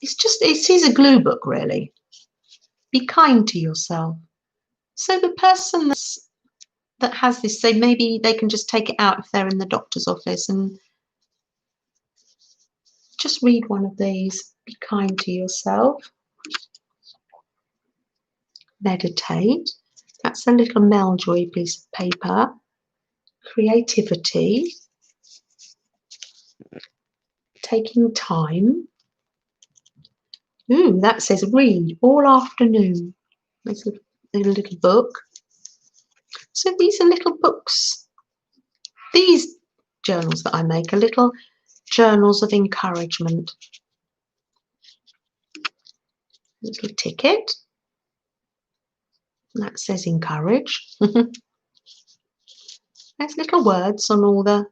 It is a glue book, really. Be kind to yourself. So the person that has this, maybe they can just take it out if they're in the doctor's office and just read one of these. Be kind to yourself. Meditate. That's a little Meljoy piece of paper. Creativity. Taking time. Ooh, that says read all afternoon. It's a little book. So these are little books. These journals that I make are little journals of encouragement. Little ticket. That says encourage. There's little words on all the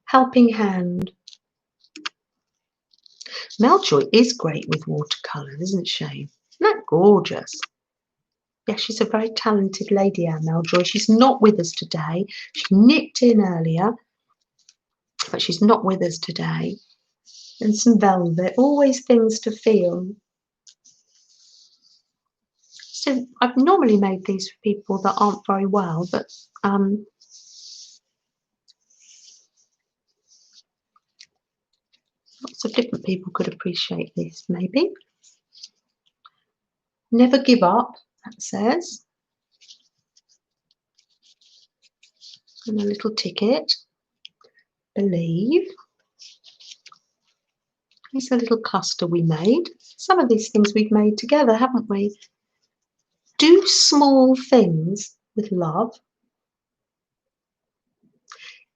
helping hand. Meljoy is great with watercolours, isn't she? Isn't that gorgeous? Yes, she's a very talented lady, our Meljoy. She's not with us today. She nipped in earlier, but she's not with us today. And some velvet, always things to feel. So I've normally made these for people that aren't very well, but lots of different people could appreciate this, maybe. Never give up, that says. And a little ticket. Believe. Here's a little cluster we made. Some of these things we've made together, haven't we? Do small things with love.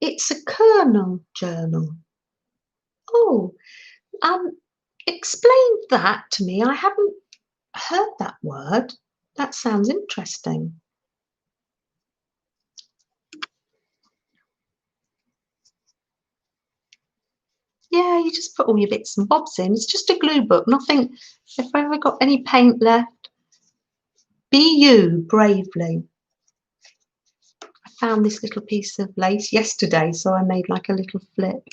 It's a kernel journal. Oh, explain that to me. I haven't heard that word. That sounds interesting. Yeah, you just put all your bits and bobs in. It's just a glue book, nothing. If I've ever got any paint left, be you bravely. I found this little piece of lace yesterday, so I made like a little flip.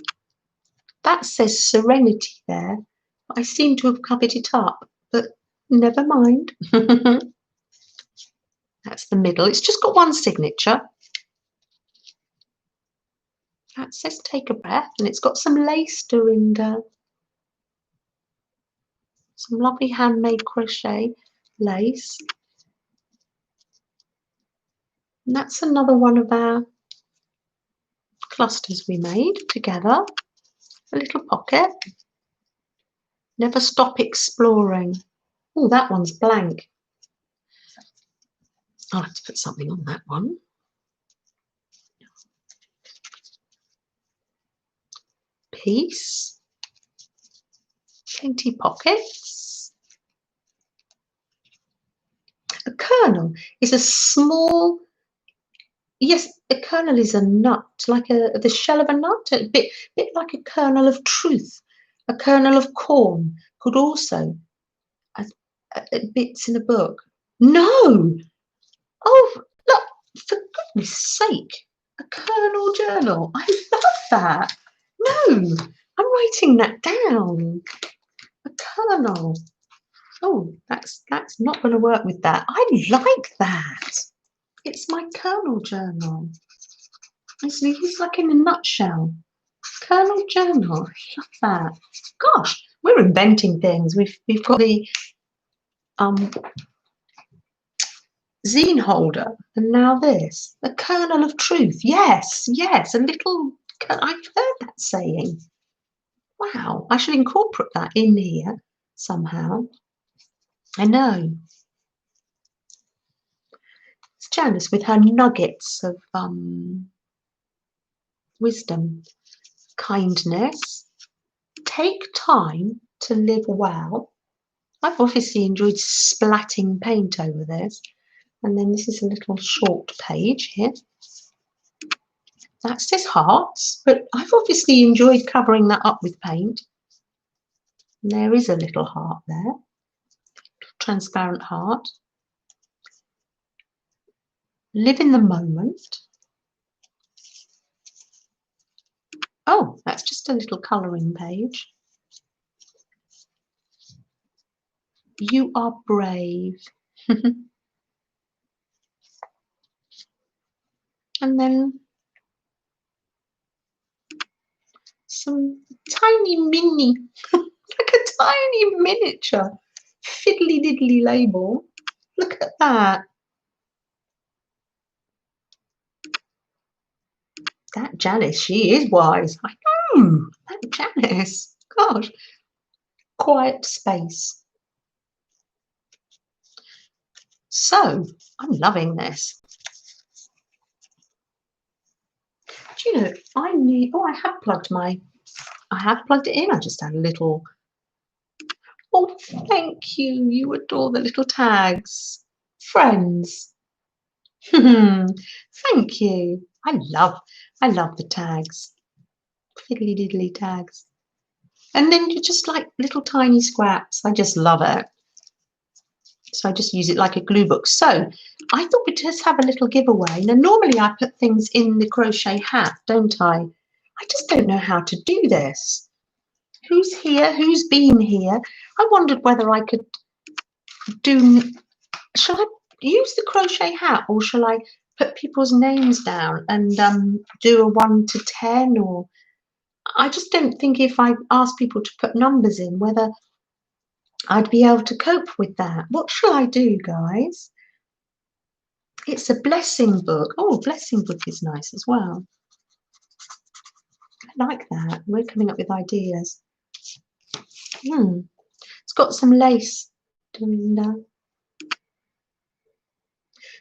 That says serenity there. I seem to have covered it up, but never mind. That's the middle. It's just got one signature. That says take a breath, and it's got some lace doing some lovely handmade crochet lace. And that's another one of our clusters we made together. A little pocket. Never stop exploring. Oh, that one's blank. I'll have to put something on that one. Peace. Plenty pockets. kernel is a small, yes, a kernel is a nut, like the shell of a nut, a bit like a kernel of truth. A kernel of corn could also, bits in a book. No! Oh, look, for goodness sake, a kernel journal. I love that. No, I'm writing that down. A kernel. Oh, that's not going to work with that. I like that. It's my kernel journal. It's like in a nutshell. Kernel journal. I love that. Gosh, we're inventing things. We've got the zine holder, and now this. The kernel of truth. Yes, yes. A little. I've heard that saying. Wow, I should incorporate that in here somehow. I know. It's Janice with her nuggets of wisdom, kindness. Take time to live well. I've obviously enjoyed splatting paint over this. And then this is a little short page here. That says hearts, but I've obviously enjoyed covering that up with paint. And there is a little heart there. Transparent heart. Live in the moment. Oh, that's just a little colouring page. You are brave. And then some tiny mini, like a tiny miniature fiddly diddly label. Look at that. That Janice, she is wise. I know. That Janice. Gosh. Quiet space. So, I'm loving this. Do you know, I have plugged it in. I just had a little. Oh, thank you. You adore the little tags. Friends. Thank you. I love the tags. Fiddly diddly tags. And then you're just like little tiny scraps. I just love it. So I just use it like a glue book. So I thought we'd just have a little giveaway. Now, normally I put things in the crochet hat, don't I? I just don't know how to do this. Who's here? Who's been here? I wondered whether I could do, shall I use the crochet hat or shall I put people's names down and do a 1 to 10? Or I just don't think if I ask people to put numbers in, whether I'd be able to cope with that. What shall I do, guys? It's a blessing book. Oh, a blessing book is nice as well. I like that. We're coming up with ideas. It's got some lace.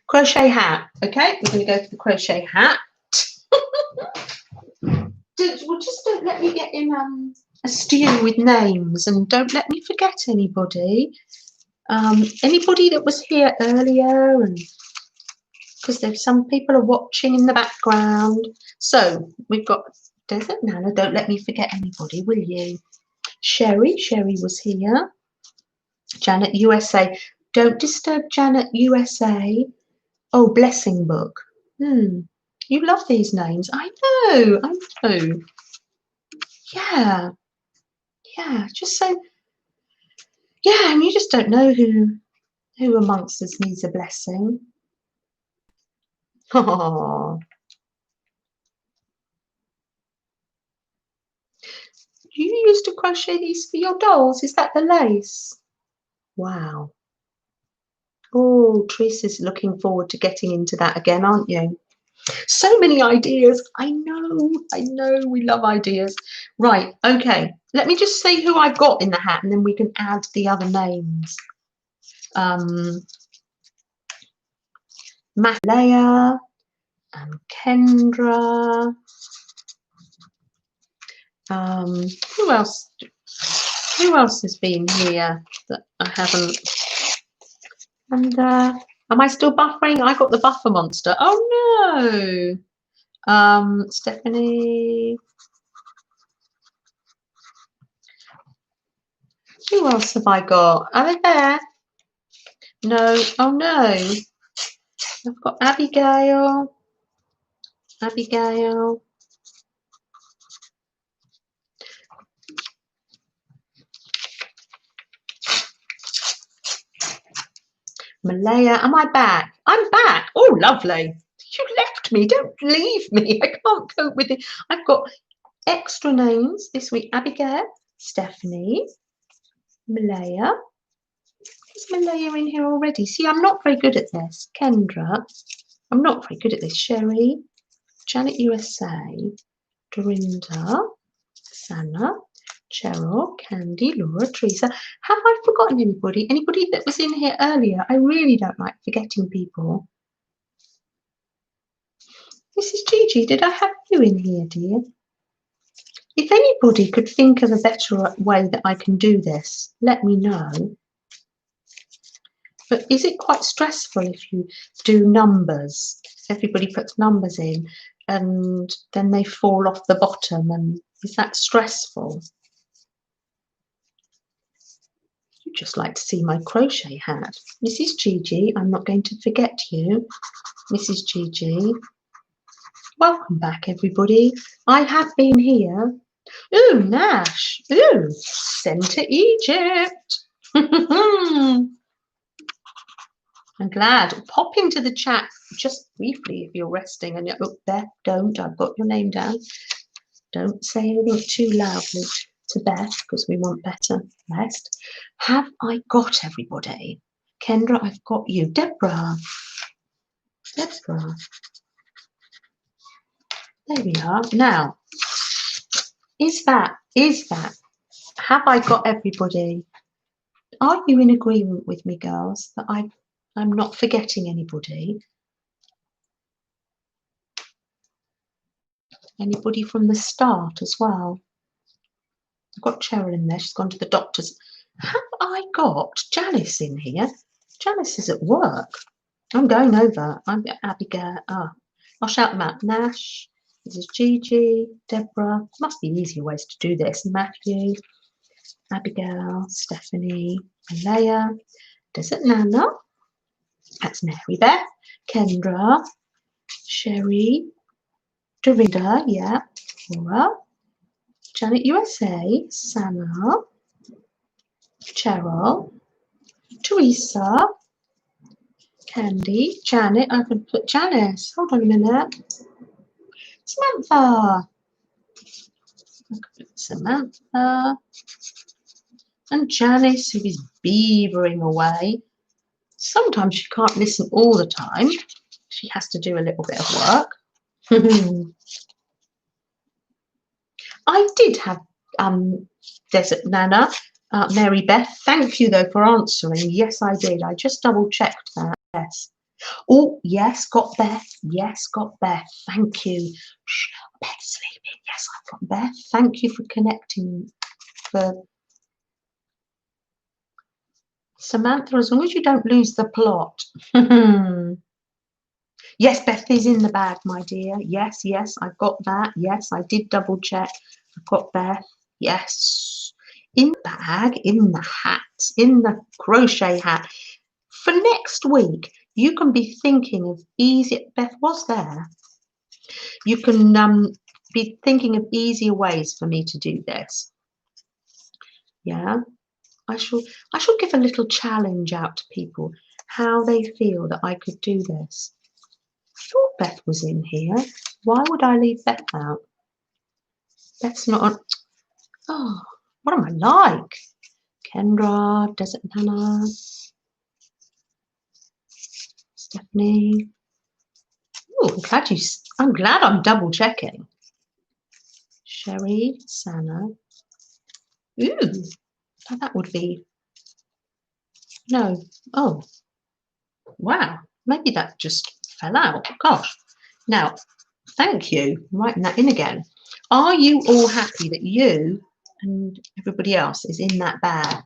Crochet hat. Okay, we're going to go for the crochet hat. Just don't let me get in a stew with names, and don't let me forget anybody. Anybody that was here earlier, and because there's some people are watching in the background. So we've got Desert Nana. Don't let me forget anybody, will you? Sherry was here. Janet USA. Don't disturb Janet USA. Oh, blessing book. You love these names. I know. Yeah. Just so. Yeah, and you just don't know who amongst us needs a blessing. Oh. You used to crochet these for your dolls. Is that the lace? Wow. Oh, Teresa's looking forward to getting into that again, aren't you? So many ideas. I know. We love ideas. Right. Okay. Let me just see who I've got in the hat, and then we can add the other names. Leah and Kendra. Who else? Who else has been here that I haven't? And Am I still buffering? I got the buffer monster. Oh no. Stephanie. Who else have I got? Are they there? No. Oh no. I've got Abigail. Abigail. Malaya. Am I back? I'm back. Oh, lovely. You left me. Don't leave me. I can't cope with it. I've got extra names this week. Abigail, Stephanie, Malaya. Is Malaya in here already? See, I'm not very good at this. Kendra. I'm not very good at this. Sherry, Janet USA, Dorinda, Sana, Cheryl, Candy, Laura, Teresa. Have I forgotten anybody? Anybody that was in here earlier? I really don't like forgetting people. Mrs. Gigi, did I have you in here, dear? If anybody could think of a better way that I can do this, let me know. But is it quite stressful if you do numbers? Everybody puts numbers in and then they fall off the bottom, and is that stressful? You'd just like to see my crochet hat. Mrs. Gigi, I'm not going to forget you. Mrs. Gigi. Welcome back, everybody. I have been here. Ooh, Nash. Ooh, Centre Egypt. I'm glad. Pop into the chat just briefly if you're resting. And oh, Beth, don't. I've got your name down. Don't say anything too loudly to Beth because we want Beth to rest. Have I got everybody? Kendra, I've got you. Deborah. Deborah. There we are. Now, is that, have I got everybody? Are you in agreement with me, girls, that I'm not forgetting anybody? Anybody from the start as well? I've got Cheryl in there. She's gone to the doctor's. Have I got Janice in here? Janice is at work. I'm going over. I'm Abigail. I'll shout them out. Nash. This is Gigi. Deborah. Must be easier ways to do this. Matthew. Abigail. Stephanie. Malaya. Desert Nana. That's Mary Beth. Kendra. Sherry. Dorinda. Yeah. Laura. Janet USA. Sana. Cheryl. Teresa. Candy. Janet. I can put Janice. Hold on a minute. Samantha. I could put Samantha. And Janice, who is beavering away. Sometimes she can't listen all the time. She has to do a little bit of work. I did have Desert Nana, Mary Beth. Thank you, though, for answering. Yes, I did. I just double-checked that. Yes. Oh, yes, got Beth. Yes, got Beth. Thank you. Shh, Beth's sleeping. Yes, I've got Beth. Thank you for connecting. For Samantha, as long as you don't lose the plot. Yes, Beth is in the bag, my dear. Yes, yes, I've got that. Yes, I did double check. I've got Beth. Yes. In the bag, in the hat, in the crochet hat. For next week, you can be thinking of easy. Beth was there. You can be thinking of easier ways for me to do this. Yeah. I shall give a little challenge out to people, how they feel that I could do this. I thought Beth was in here. Why would I leave Beth out? Beth's not on. Oh, what am I like? Kendra, Desert Nana, Stephanie. Oh, I'm glad I'm double checking. Sherry, Sana. Ooh, that would be. No. Oh, wow. Maybe that just fell out. Gosh. Now, thank you. I'm writing that in again. Are you all happy that you and everybody else is in that bag?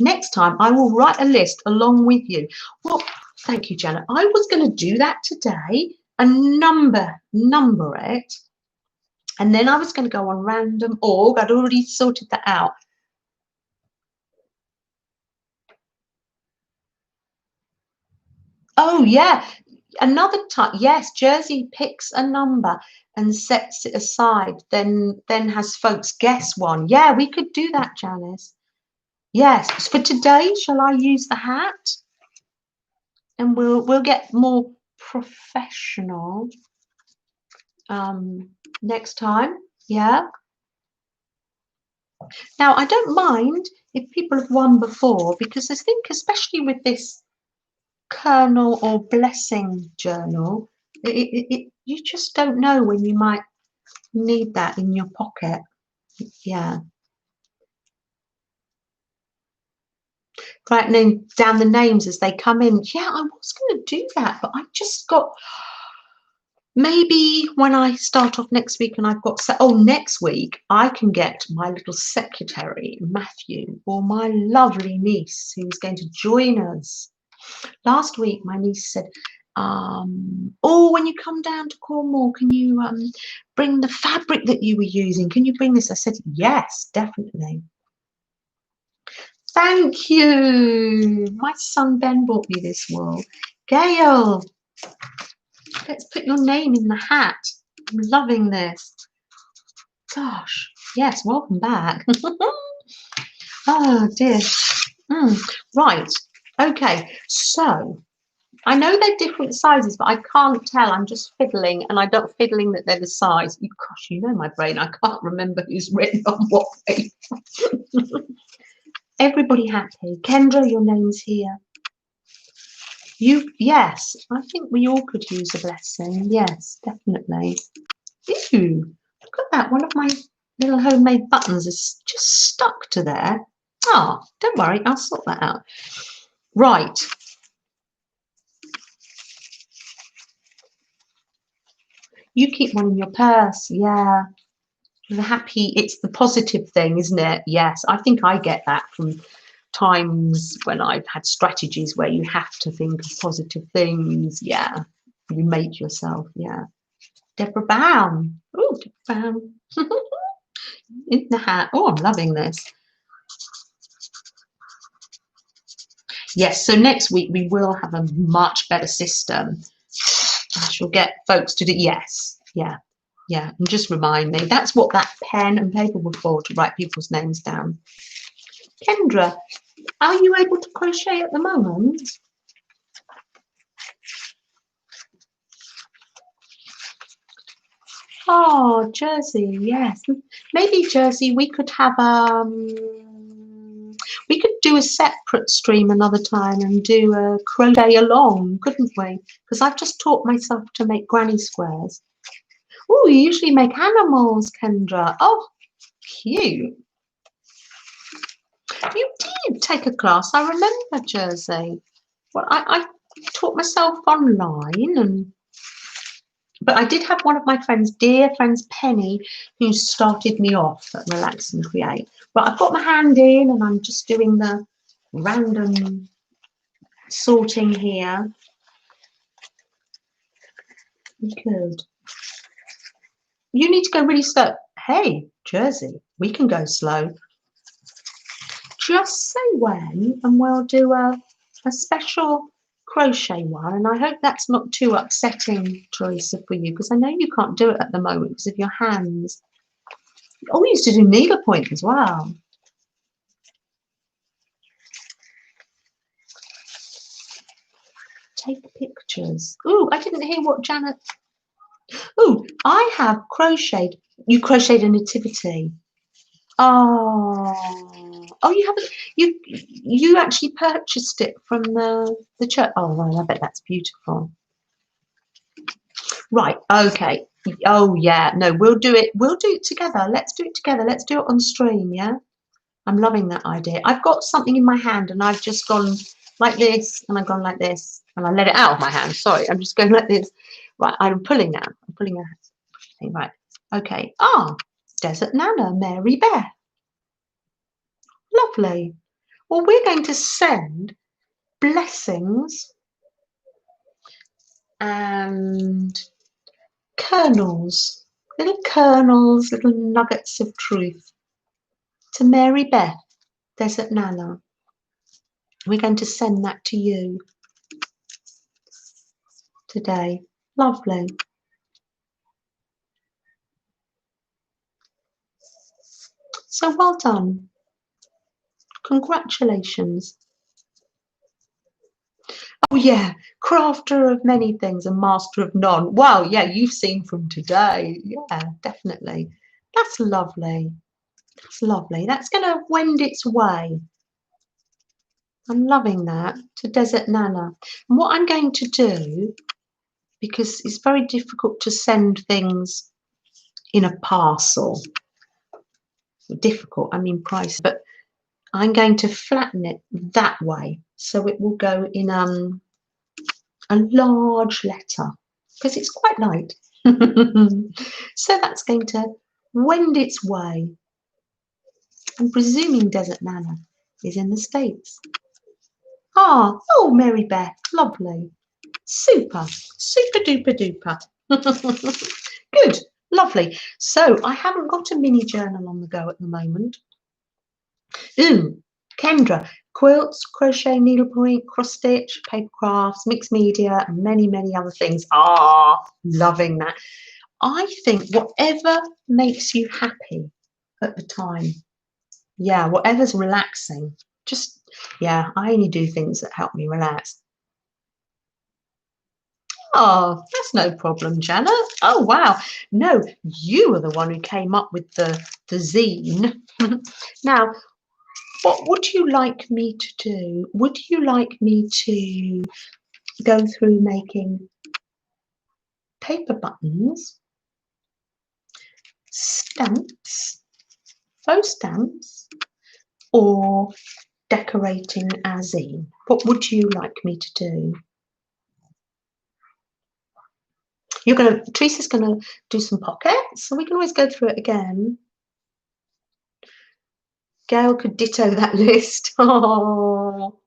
Next time, I will write a list along with you. What Thank you, Janet. I was going to do that today and number it. And then I was going to go on random org. I'd already sorted that out. Oh, yeah. Another time. Yes, Jersey picks a number and sets it aside, then has folks guess one. Yeah, we could do that, Janice. Yes. For today, shall I use the hat? And we'll get more professional next time. Yeah. Now, I don't mind if people have won before, because I think, especially with this kernel or blessing journal, you just don't know when you might need that in your pocket. Yeah. Writing down the names as they come in. Yeah, I was going to do that, but I just got... Maybe when I start off next week and I've got... next week I can get my little secretary, Matthew, or my lovely niece who's going to join us. Last week, my niece said, when you come down to Cornwall, can you bring the fabric that you were using? Can you bring this? I said, yes, definitely. Thank you. My son Ben bought me this wool. Gail, let's put your name in the hat. I'm loving this. Gosh, yes, welcome back. Oh, dear. Right, okay, so I know they're different sizes, but I can't tell. I'm just fiddling, and I'm not fiddling that they're the size. Gosh, you know my brain. I can't remember who's written on what paper. Everybody happy? Kendra, your name's here. Yes, I think we all could use a blessing. Yes, definitely. Ew, look at that. One of my little homemade buttons is just stuck to there. Oh, don't worry, I'll sort that out. Right. You keep one in your purse, yeah. The happy, it's the positive thing, isn't it? Yes, I think I get that from times when I've had strategies where you have to think of positive things. Yeah, you make yourself. Yeah. Deborah Brown. Oh, Deborah Brown. In the hat. Oh, I'm loving this. Yes, so next week we will have a much better system. I shall get folks to do. Yes, yeah. Yeah, and just remind me. That's what that pen and paper were for, to write people's names down. Kendra, are you able to crochet at the moment? Oh, Jersey, yes. Maybe Jersey, we could have we could do a separate stream another time and do a crochet along, couldn't we? Because I've just taught myself to make granny squares. Oh, you usually make animals, Kendra. Oh, cute. You did take a class, I remember, Jersey. Well, I taught myself online, but I did have one of my friends, dear friends, Penny, who started me off at Relax and Create. But I've got my hand in and I'm just doing the random sorting here. Good. You need to go really slow. Hey, Jersey, we can go slow. Just say when and we'll do a special crochet one, and I hope that's not too upsetting, Teresa, for you, because I know you can't do it at the moment because of your hands. Oh, we used to do needlepoint as well. Take pictures. Oh, I didn't hear what Janet... Oh, I have crocheted. You crocheted a nativity. Oh, you haven't. You actually purchased it from the church. Oh, well, I bet that's beautiful. Right. Okay. Oh, yeah. No, we'll do it. We'll do it together. Let's do it together. Let's do it on stream. Yeah. I'm loving that idea. I've got something in my hand and I've just gone like this and I've gone like this and I let it out of my hand. Sorry, I'm just going like this. Right. I'm pulling now. I'm pulling out. Right. Okay. Desert Nana, Mary Beth. Lovely. Well, we're going to send blessings and kernels, little nuggets of truth. To Mary Beth, Desert Nana. We're going to send that to you today. Lovely. So well done. Congratulations. Oh yeah, crafter of many things and master of none. Wow, yeah, you've seen from today. Yeah, definitely. That's lovely. That's lovely. That's going to wend its way. I'm loving that, to Desert Nana. And what I'm going to do, because it's very difficult to send things in a parcel. Difficult, I mean price, but I'm going to flatten it that way so it will go in a large letter because it's quite light. So that's going to wend its way. I'm presuming Desert Nana is in the States. Ah, oh, Mary Beth, lovely. Super, super duper duper. Good, lovely. So I haven't got a mini journal on the go at the moment. Ooh, Kendra, quilts, crochet, needlepoint, cross stitch, paper crafts, mixed media, and many, many other things. Ah, loving that. I think whatever makes you happy at the time. Yeah, whatever's relaxing. Just, yeah, I only do things that help me relax. Oh, that's no problem, Janet. Oh, wow. No, you were the one who came up with the zine. Now, what would you like me to do? Would you like me to go through making paper buttons, stamps, faux stamps, or decorating our zine? What would you like me to do? Teresa's gonna do some pockets, so we can always go through it again. Gail could ditto that list. Oh.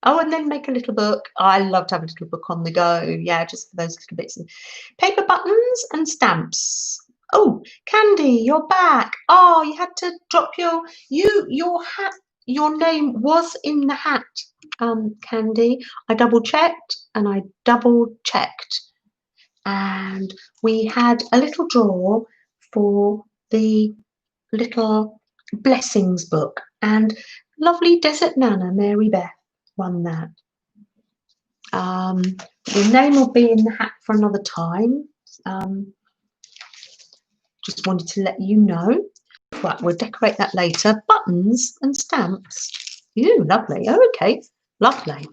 Oh, and then make a little book. I love to have a little book on the go. Yeah, just for those little bits. Paper buttons and stamps. Oh, Candy, you're back. Oh, you had to drop your hat. Your name was in the hat, Candy. I double checked and I double checked. And we had a little draw for the little blessings book, and lovely Desert Nana Mary Beth won that. Your name will be in the hat for another time. Just wanted to let you know. Right, we'll decorate that later. Buttons and stamps. Ooh, lovely. Oh, okay, lovely.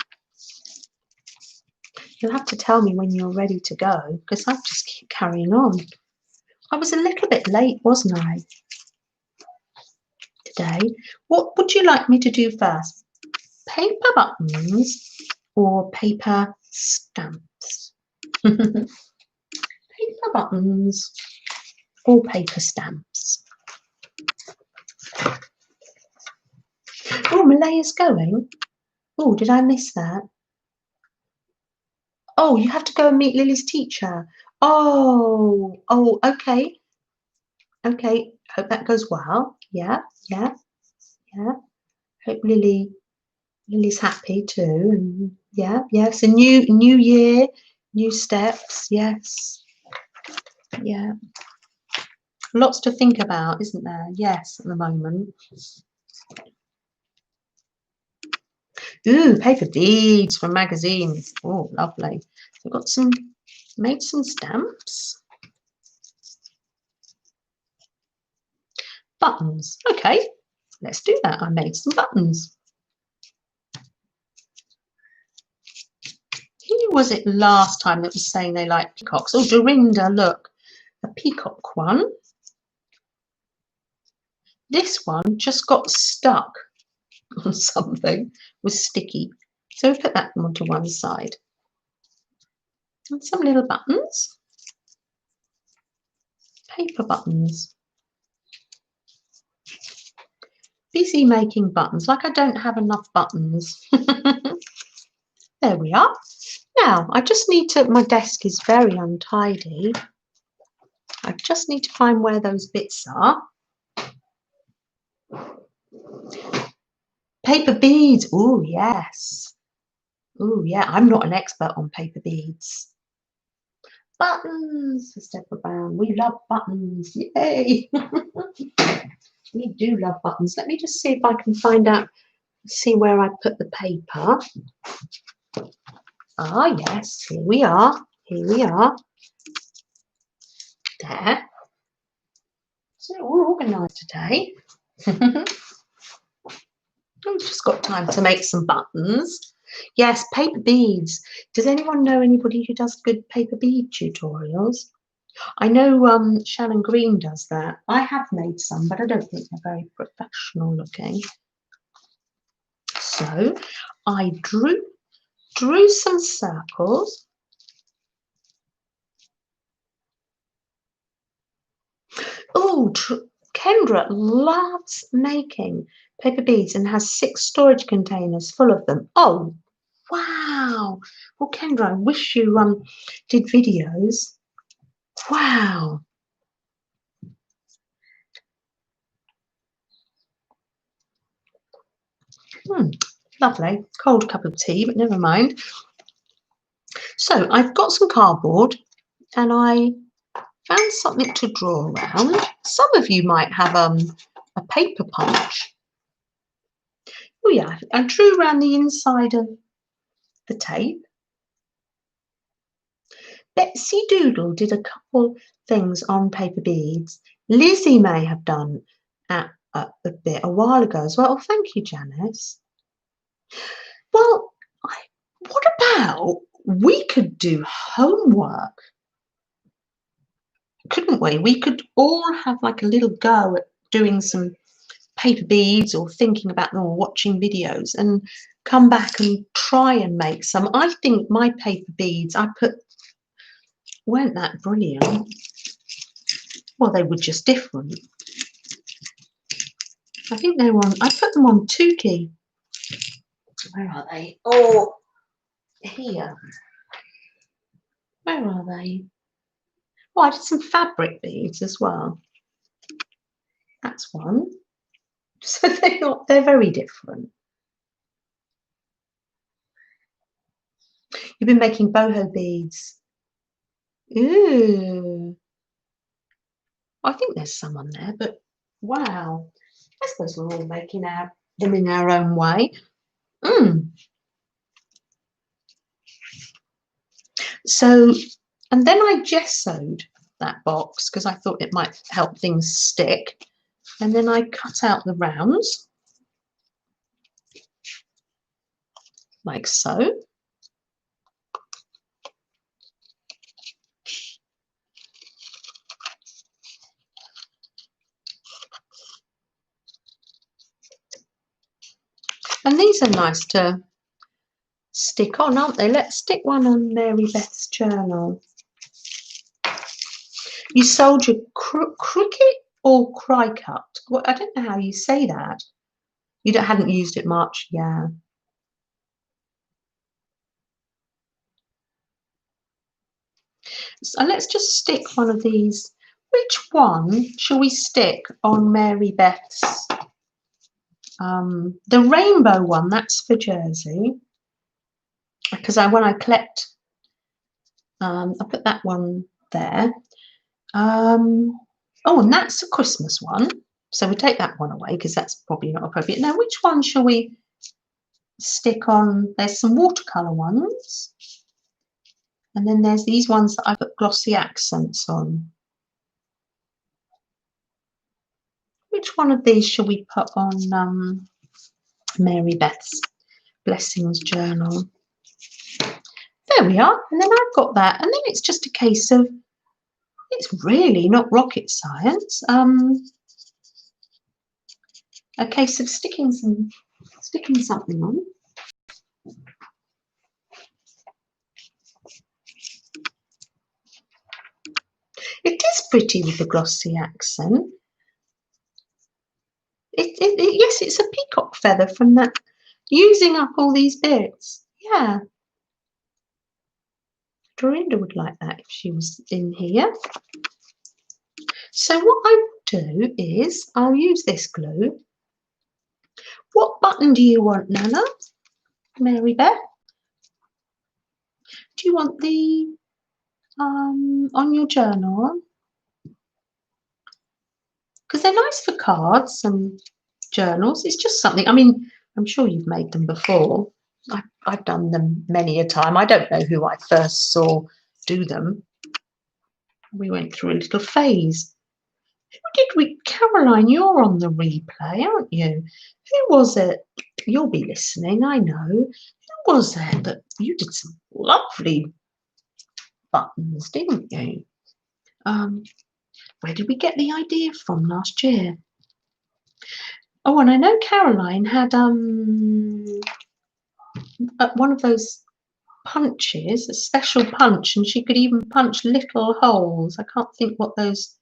You'll have to tell me when you're ready to go because I just keep carrying on. I was a little bit late, wasn't I? Today. What would you like me to do first? Paper buttons or paper stamps? Paper buttons or paper stamps? Oh, Malaya's going. Oh, did I miss that? Oh, you have to go and meet Lily's teacher. Oh, okay. Okay, hope that goes well. Yeah. Hope Lily's happy too. And yeah, yes. A new year, new steps. Yes. Yeah. Lots to think about, isn't there? Yes, at the moment. Ooh, paper beads from magazines. Oh, lovely. We've got made some stamps. Buttons. Okay, let's do that. I made some buttons. Who was it last time that was saying they liked peacocks? Oh, Dorinda, look. A peacock one. This one just got stuck on something, was sticky. So we put that onto one side. And some little buttons. Paper buttons. Busy making buttons, like I don't have enough buttons. There we are. Now, I just need to, my desk is very untidy. I just need to find where those bits are. Paper beads. Oh, yes. Oh, yeah. I'm not an expert on paper beads. Buttons, Deborah Brown. We love buttons. Yay. We do love buttons. Let me just see if I can find out, see where I put the paper. Ah, yes. Here we are. Here we are. There. So we're organised today. I've just got time to make some buttons. Yes, paper beads. Does anyone know anybody who does good paper bead tutorials? I know Shannon Green does that. I have made some, but I don't think they're very professional looking. So I drew some circles. Oh, Kendra loves making paper beads and has 6 storage containers full of them. Oh, wow. Well, Kendra, I wish you did videos. Wow. Lovely. Cold cup of tea, but never mind. So I've got some cardboard and I found something to draw around. Some of you might have a paper punch. Oh yeah, I drew around the inside of the tape. Betsy Doodle did a couple things on paper beads. Lizzie may have done a bit a while ago as well. Oh, thank you, Janice. Well, what about we could do homework? Couldn't we? We could all have like a little go at doing some paper beads or thinking about them or watching videos and come back and try and make some. I think my paper beads weren't that brilliant. Well, they were just different. I think they were on, I put them on Tukey. Where are they? Oh, here. Where are they? Oh, I did some fabric beads as well. That's one. So they're very different. You've been making boho beads. Ooh. I think there's some on there, but wow. I suppose we're all making them in our own way. So, and then I gessoed that box because I thought it might help things stick. And then I cut out the rounds like so. And these are nice to stick on, aren't they? Let's stick one on Mary Beth's journal. You sold your cricket or cry cut? Well, I don't know how you say that. You hadn't used it much, yeah. So let's just stick one of these. Which one shall we stick on Mary Beth's? The rainbow one, that's for Jersey. Because when I collect, I put that one there. Oh, and that's a Christmas one. So we take that one away because that's probably not appropriate. Now, which one shall we stick on? There's some watercolour ones. And then there's these ones that I put glossy accents on. Which one of these shall we put on Mary Beth's Blessings Journal? There we are. And then I've got that. And then it's just a case of, it's really not rocket science. A case of sticking something on. It is pretty with the glossy accent. Yes, it's a peacock feather from that. Using up all these bits. Yeah. Dorinda would like that if she was in here. So what I will do is I'll use this glue. What button do you want, Nana? Mary Beth? Do you want the on your journal? Because they're nice for cards and journals. It's just something, I mean, I'm sure you've made them before. I've done them many a time. I don't know who I first saw do them. We went through a little phase. Who did we? Caroline, you're on the replay, aren't you? Who was it? You'll be listening, I know. Who was it that you did some lovely buttons, didn't you? Where did we get the idea from last year? Oh, and I know Caroline had one of those punches, a special punch, and she could even punch little holes. I can't think what those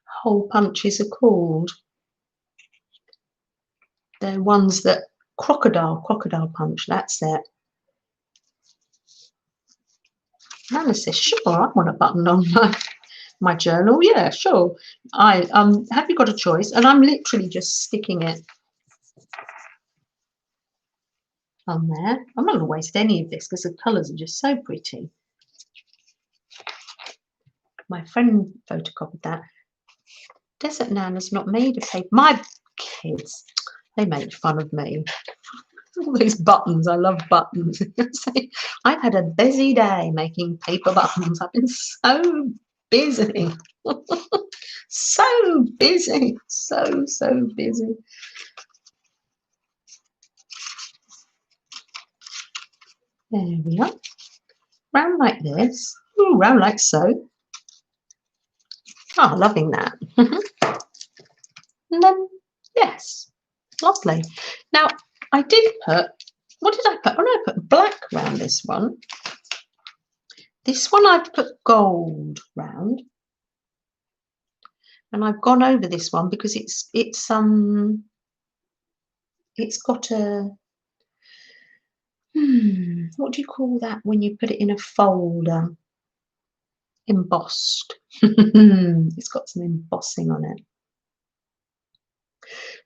hole punches are called. They're ones that crocodile punch, that's it. Nana says, sure, I want a button on my journal. Yeah, sure. Have you got a choice? And I'm literally just sticking it on there. I'm not going to waste any of this because the colours are just so pretty. My friend photocopied that. Desert Nana's not made of paper. My kids, they make fun of me. All these buttons, I love buttons. I've had a busy day making paper buttons. I've been so busy. So busy. So busy. There we are. Round like this. Ooh, round like so. Oh, loving that. And then, yes, lovely. Now, I did put, what did I put? Oh, no, I put black round this one. This one I've put gold round. And I've gone over this one because it's got a, what do you call that when you put it in a folder? Embossed. It's got some embossing on it.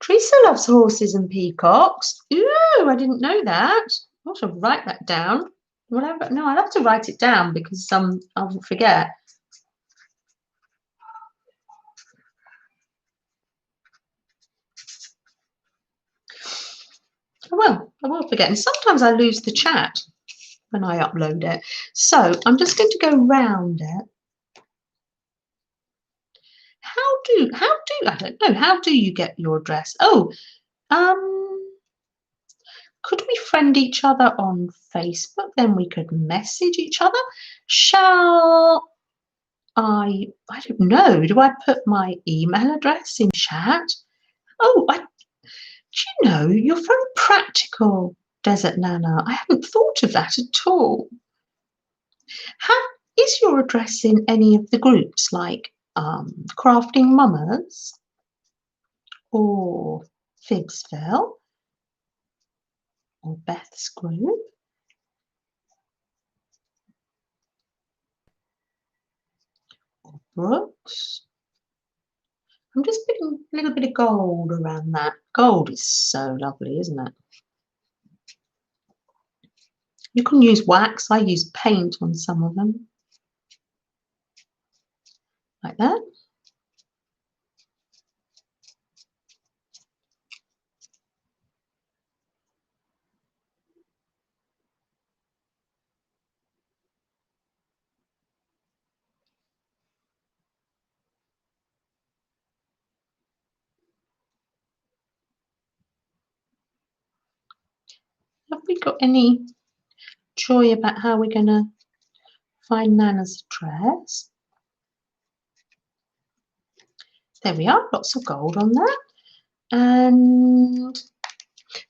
Teresa loves horses and peacocks. Ooh, I didn't know that. I should write that down. Whatever. No, I'll have to write it down because I'll forget. I will forget. And sometimes I lose the chat when I upload it. So I'm just going to go round it. I don't know, how do you get your address? Oh, could we friend each other on Facebook? Then we could message each other. Shall I don't know. Do I put my email address in chat? Oh, do you know, you're very practical, Desert Nana. I hadn't thought of that at all. Is your address in any of the groups like Crafting Mamas or Fibsville or Beth's group? Or Brooks? I'm just putting a little bit of gold around that. Gold is so lovely, isn't it? You can use wax. I use paint on some of them. Like that. Have we got any joy about how we're going to find Nana's address? There we are, lots of gold on that. And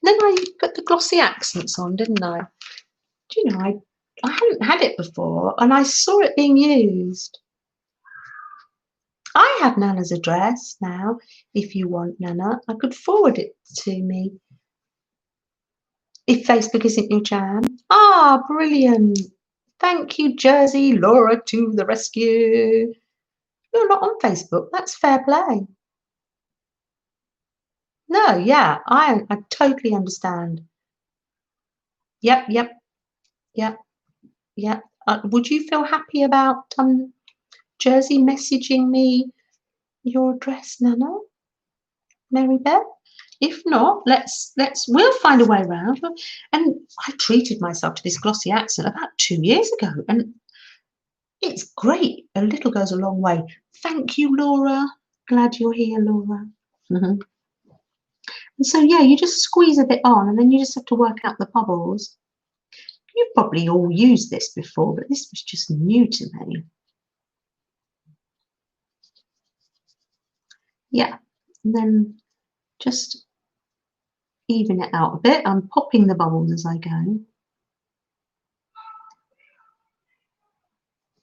then I put the glossy accents on, didn't I? Do you know, I hadn't had it before and I saw it being used. I have Nana's address now. If you want, Nana, I could forward it to me. If Facebook isn't your jam. Ah, brilliant. Thank you, Jersey. Laura to the rescue. You're not on Facebook. That's fair play. No, yeah, I totally understand. Yep, yep, yep, yep. Would you feel happy about Jersey messaging me your address, Nana? Mary Beth? If not, we'll find a way around. And I treated myself to this glossy accent about 2 years ago, and it's great. A little goes a long way. Thank you, Laura. Glad you're here, Laura. And so yeah, you just squeeze a bit on, and then you just have to work out the bubbles. You've probably all used this before, but this was just new to me. Yeah, and then just even it out a bit. I'm popping the bubbles as I go.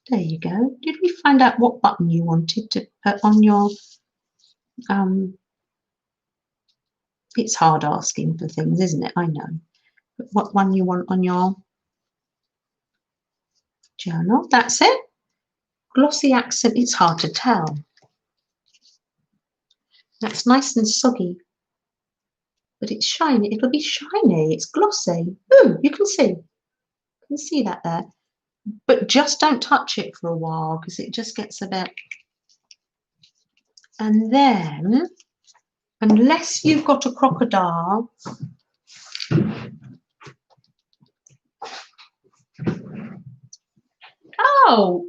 There you go. Did we find out what button you wanted to put on your it's hard asking for things, isn't it? I know. But what one you want on your journal? That's it. Glossy accent, it's hard to tell. That's nice and soggy. But it's shiny. It'll be shiny. It's glossy. Ooh, you can see. You can see that there. But just don't touch it for a while because it just gets a bit. And then, unless you've got a crocodile, oh,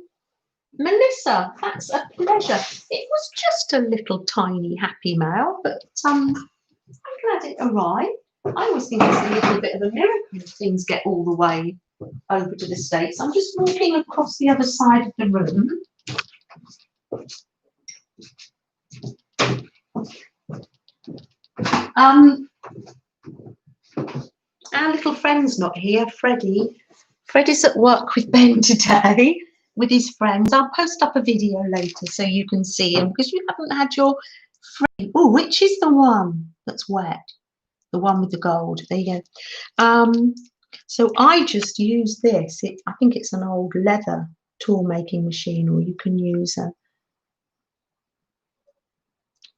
Melissa, that's a pleasure. It was just a little tiny happy mail, but I'm glad it arrived. I always think it's a little bit of a miracle if things get all the way over to the States. I'm just walking across the other side of the room. Our little friend's not here, Freddie. Freddie's at work with Ben today with his friends. I'll post up a video later so you can see him because you haven't had your Freddie. Oh, which is the one that's wet? The one with the gold. There you go. So I just use this. I think it's an old leather tool making machine, or you can use a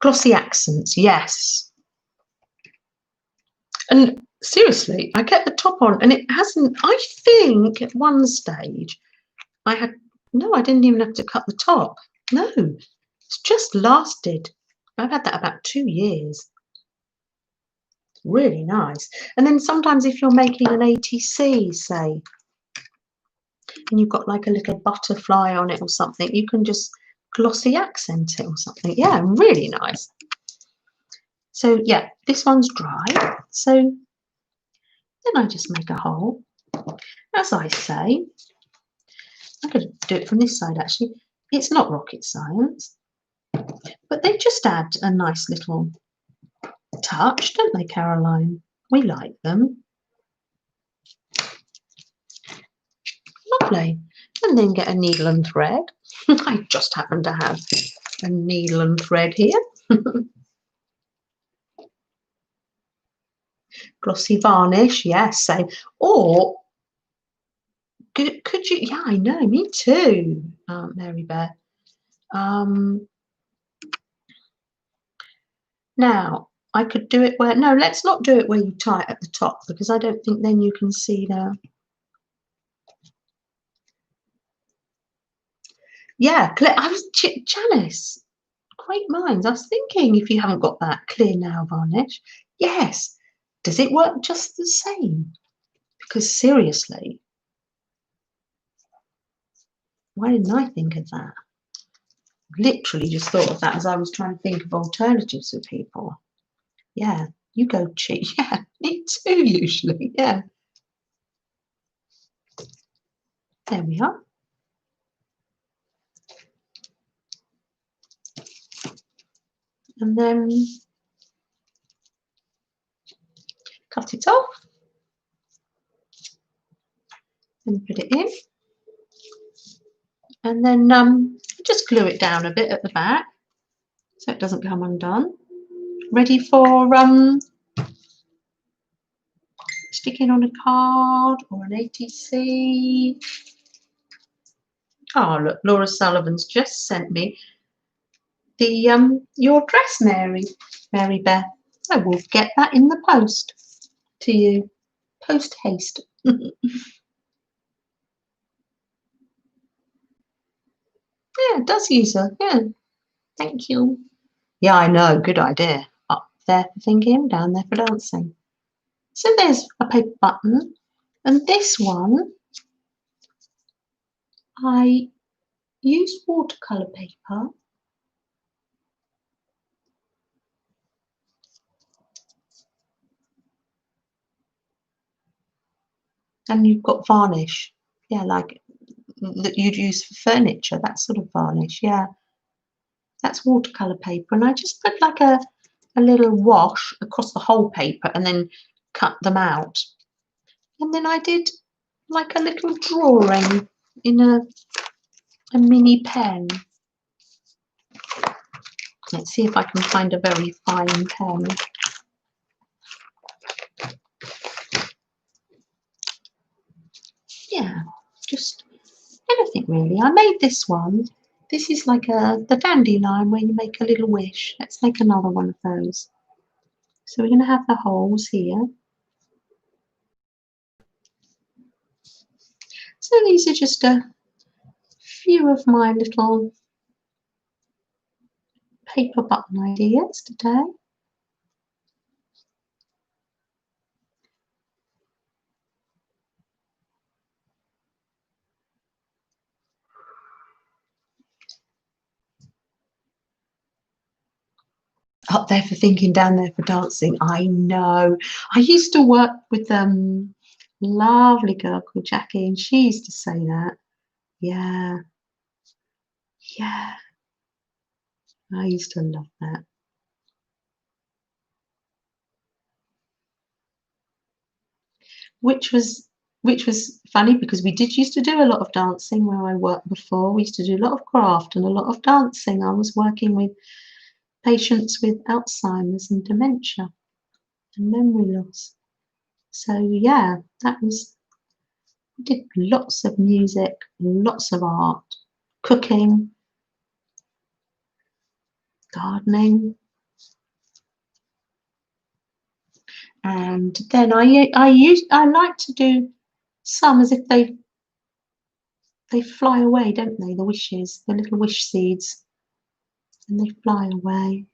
glossy accents. Yes. And seriously, I get the top on, and it hasn't. I think at one stage I didn't even have to cut the top. No, it's just lasted. I've had that about 2 years. Really nice. And then sometimes if you're making an ATC, say, and you've got like a little butterfly on it or something, you can just glossy accent it or something. Yeah, really nice. So yeah, this one's dry. So then I just make a hole. As I say, I'm going to do it from this side actually. It's not rocket science, but they just add a nice little touch, don't they, Caroline? We like them. Lovely. And then get a needle and thread. I just happen to have a needle and thread here. Glossy varnish, yes, same. Or could you? Yeah, I know, me too, Mary Beth. Now I could do it where. No, let's not do it where you tie it at the top because I don't think then you can see the. Yeah, I was Janice. Great minds. I was thinking if you haven't got that clear nail varnish, yes. Does it work just the same? Because seriously, why didn't I think of that? Literally just thought of that as I was trying to think of alternatives for people. Yeah, you go cheat. Yeah, me too, usually. Yeah. There we are. And then cut it off and put it in. And then just glue it down a bit at the back so it doesn't come undone. Ready for sticking on a card or an ATC. Oh, look, Laura Sullivan's just sent me the your dress, Mary Beth. I will get that in the post to you, post haste. Yeah, it does use her. Yeah, thank you. Yeah, I know. Good idea. Up there for thinking, down there for dancing. So there's a paper button, and this one I used watercolour paper. And you've got varnish. Yeah, like that you'd use for furniture, that sort of varnish. Yeah, that's watercolour paper. And I just put like a little wash across the whole paper and then cut them out. And then I did like a little drawing in a mini pen. Let's see if I can find a very fine pen. Yeah, just anything really. I made this one. This is like the dandelion where you make a little wish. Let's make another one of those. So we're going to have the holes here. So these are just a few of my little paper button ideas today. Up there for thinking, down there for dancing. I know. I used to work with lovely girl called Jackie, and she used to say that. Yeah. Yeah. I used to love that. Which was funny because we did used to do a lot of dancing where I worked before. We used to do a lot of craft and a lot of dancing. I was working with patients with Alzheimer's and dementia and memory loss. So yeah, we did lots of music, lots of art, cooking, gardening. And then I like to do some as if they fly away, don't they? The wishes, the little wish seeds, and they fly away.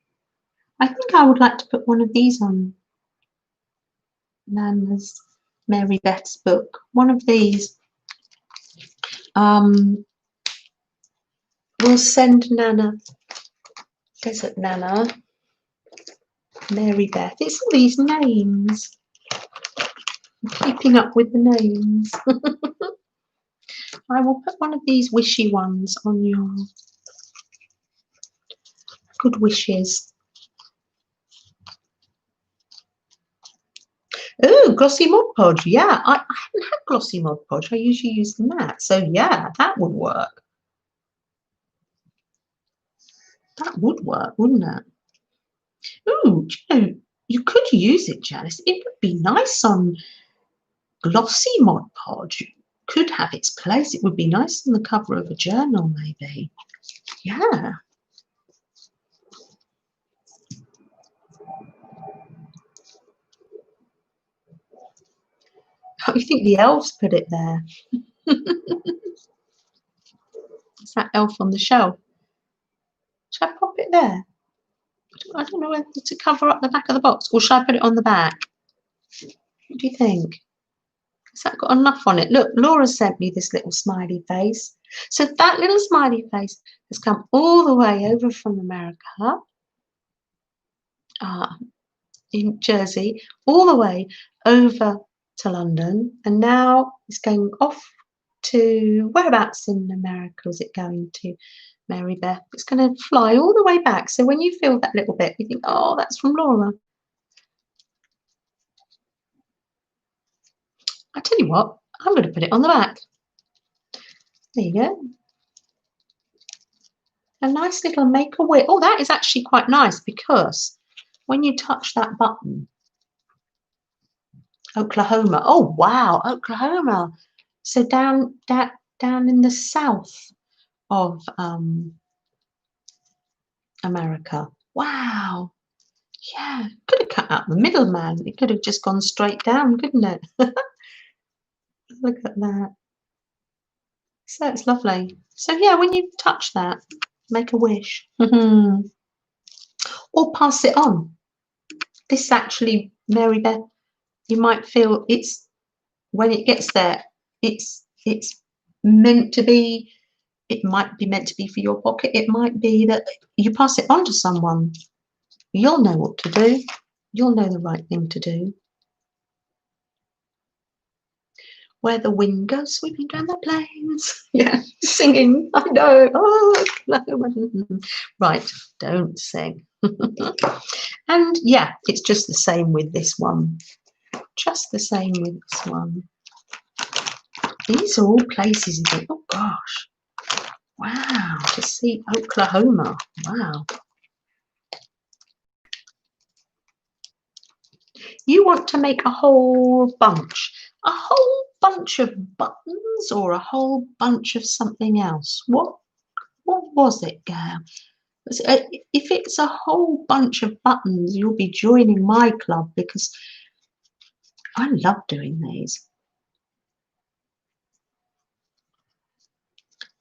I think I would like to put one of these on Nana's Mary Beth's book. One of these. We'll send Nana, Desert Nana, Mary Beth. It's all these names. I'm keeping up with the names. I will put one of these wishy ones on your good wishes. Oh, glossy Mod Podge. Yeah, I haven't had glossy Mod Podge. I usually use the matte. So yeah, that would work. That would work, wouldn't it? Ooh, you could use it, Janice. It would be nice on glossy Mod Podge. Could have its place. It would be nice on the cover of a journal, maybe. Yeah. Oh, you think the elves put it there? It's that elf on the shelf. Should I pop it there? I don't know whether to cover up the back of the box, or should I put it on the back? What do you think? Has that got enough on it? Look, Laura sent me this little smiley face. So that little smiley face has come all the way over from America, in Jersey, all the way over to London, and now it's going off to whereabouts in America is it going to, Mary Beth? It's going to fly all the way back. So when you feel that little bit, you think, oh, that's from Laura. I tell you what, I'm going to put it on the back. There you go. A nice little make-a-wish. Oh, that is actually quite nice because when you touch that button, Oklahoma. Oh, wow, Oklahoma. So down in the south of America. Wow. Yeah, could have cut out the middleman. It could have just gone straight down, couldn't it? Look at that. So it's lovely. So yeah, when you touch that, make a wish. Or pass it on. This actually, Mary Beth, you might feel it's, when it gets there, it's meant to be, it might be meant to be for your pocket. It might be that you pass it on to someone. You'll know what to do. You'll know the right thing to do. Where the wind goes sweeping down the plains. Yeah, singing. I know. Oh, right, don't sing. And yeah, it's just the same with this one. Just the same with this one. These are all places you think, oh gosh, wow, to see Oklahoma. Wow. You want to make a whole bunch of buttons, or a whole bunch of something else. What was it, Gail? If it's a whole bunch of buttons, you'll be joining my club, because I love doing these.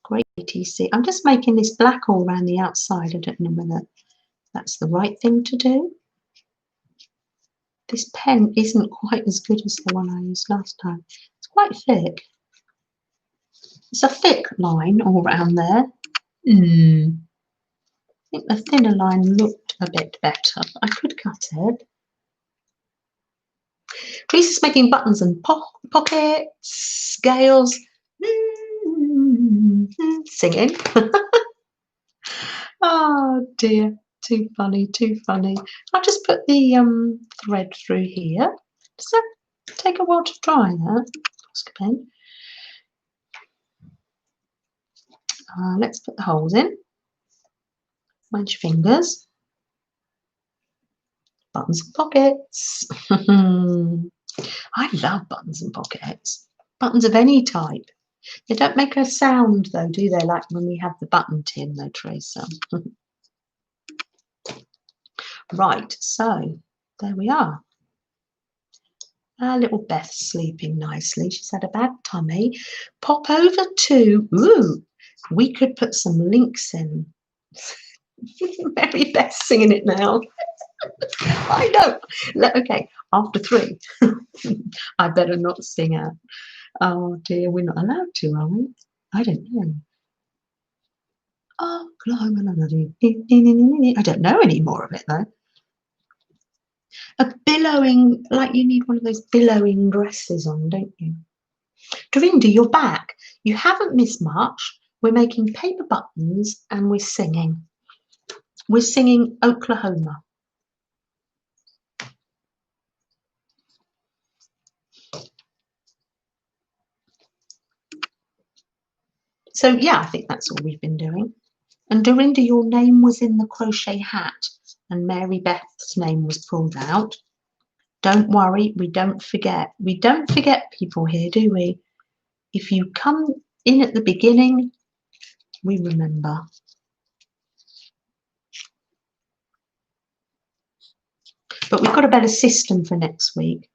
Great ATC. I'm just making this black all around the outside. I don't know whether that's the right thing to do. This pen isn't quite as good as the one I used last time. It's quite thick. It's a thick line all around there. I think the thinner line looked a bit better. I could cut it. Grease is making buttons and pockets, scales, singing. Oh dear, too funny, too funny. I'll just put the thread through here. Does that take a while to dry that? Let's put the holes in. Mind your fingers. Buttons and pockets. I love buttons and pockets. Buttons of any type. They don't make a sound though, do they? Like when we have the button tin though, Teresa. Right, so there we are. Our little Beth's sleeping nicely. She's had a bad tummy. Pop over to, we could put some links in. Mary Beth's singing it now. I know. Okay, after 3. I better not sing out. Oh dear, we're not allowed to, are we? I don't know. Oh, I don't know any more of it though. A billowing, like you need one of those billowing dresses on, don't you? Dorinda, you're back. You haven't missed much. We're making paper buttons and we're singing. We're singing Oklahoma. So yeah, I think that's all we've been doing. And Dorinda, your name was in the crochet hat and Mary Beth's name was pulled out. Don't worry, we don't forget. We don't forget people here, do we? If you come in at the beginning, we remember. But we've got a better system for next week.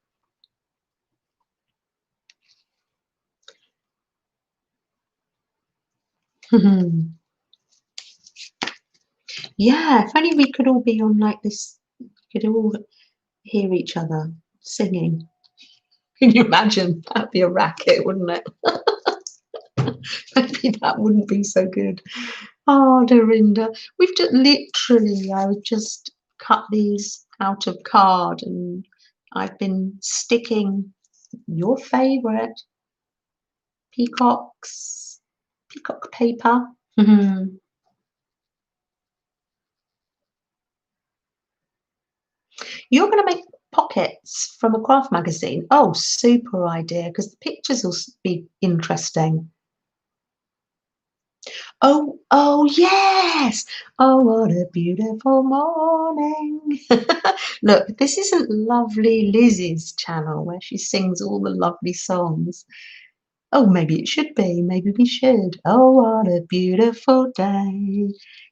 Yeah, if only we could all be on like this, we could all hear each other singing. Can you imagine? That'd be a racket, wouldn't it? Maybe that wouldn't be so good. Oh, Dorinda, we've just literally, I would just cut these out of card and I've been sticking your favourite peacock paper. You're going to make pockets from a craft magazine. Oh, super idea, because the pictures will be interesting. Oh yes. Oh, what a beautiful morning. Look, this isn't lovely Lizzie's channel where she sings all the lovely songs. Oh, maybe it should be. Maybe we should. Oh, what a beautiful day.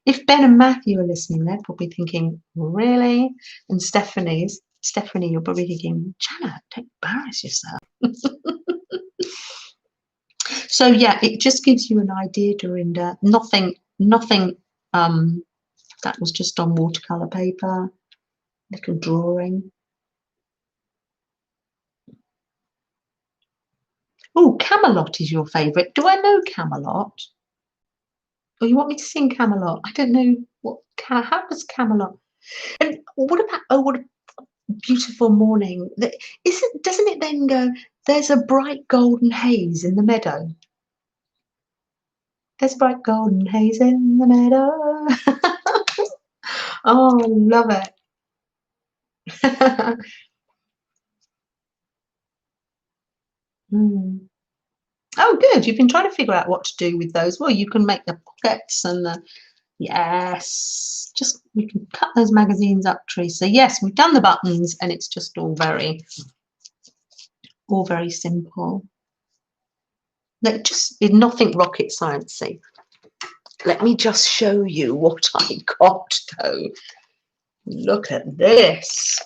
If Ben and Matthew are listening, they're probably thinking, really? And Stephanie, you're probably thinking, Janet, don't embarrass yourself. So yeah, it just gives you an idea, Dorinda. Nothing. That was just on watercolor paper. Little drawing. Oh, Camelot is your favourite. Do I know Camelot? Oh, you want me to sing Camelot? I don't know what. How does Camelot? And what about? Oh, what a beautiful morning! Doesn't it then go? There's a bright golden haze in the meadow. There's bright golden haze in the meadow. Oh, I love it. Mm. Oh, good. You've been trying to figure out what to do with those. Well, you can make the pockets and the, yes, just we can cut those magazines up, Teresa. Yes, we've done the buttons and it's just all very simple. Like just nothing rocket sciencey. Let me just show you what I got though. Look at this.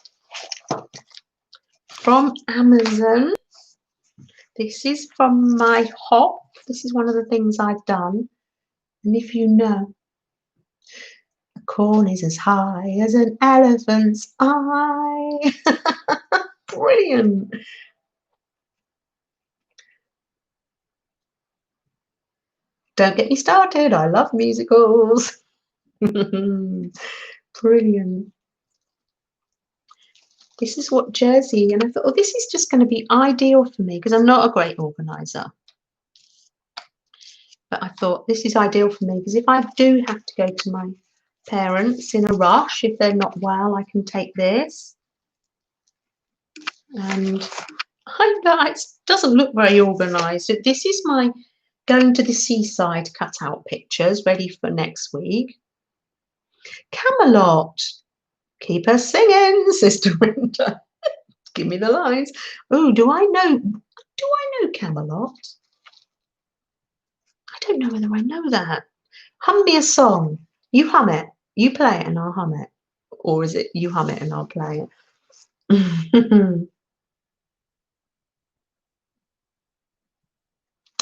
From Amazon. This is from my hop. This is one of the things I've done. And if you know, a corn is as high as an elephant's eye. Brilliant. Don't get me started. I love musicals. Brilliant. This is what Jersey, and I thought, oh, this is just going to be ideal for me because I'm not a great organizer. But I thought this is ideal for me because if I do have to go to my parents in a rush, if they're not well, I can take this. And I know it doesn't look very organized. This is my going to the seaside cutout pictures ready for next week. Camelot. Keep us singing, Sister Winter. Give me the lines. Oh, do I know Camelot? I don't know whether I know that. Hum me a song. You hum it. You play it and I'll hum it. Or is it you hum it and I'll play it?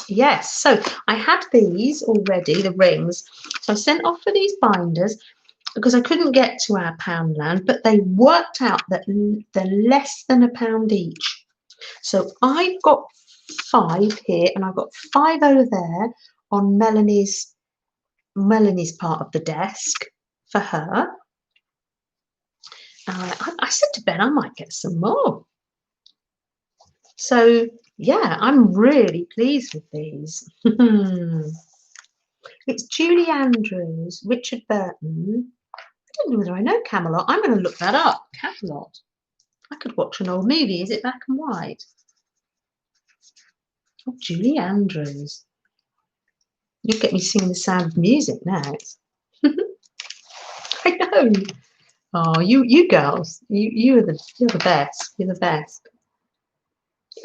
Yes, so I had these already, the rings. So I sent off for these binders because I couldn't get to our Poundland, but they worked out that they're less than £1 each. So I've got 5 here and I've got 5 over there on Melanie's part of the desk for her. I said to Ben I might get some more. So yeah, I'm really pleased with these. It's Julie Andrews, Richard Burton. I don't know whether I know Camelot. I'm going to look that up. Camelot. I could watch an old movie. Is it black and white? Oh, Julie Andrews. You get me singing The Sound of Music now. I know. Oh, you girls, you're the best. You're the best.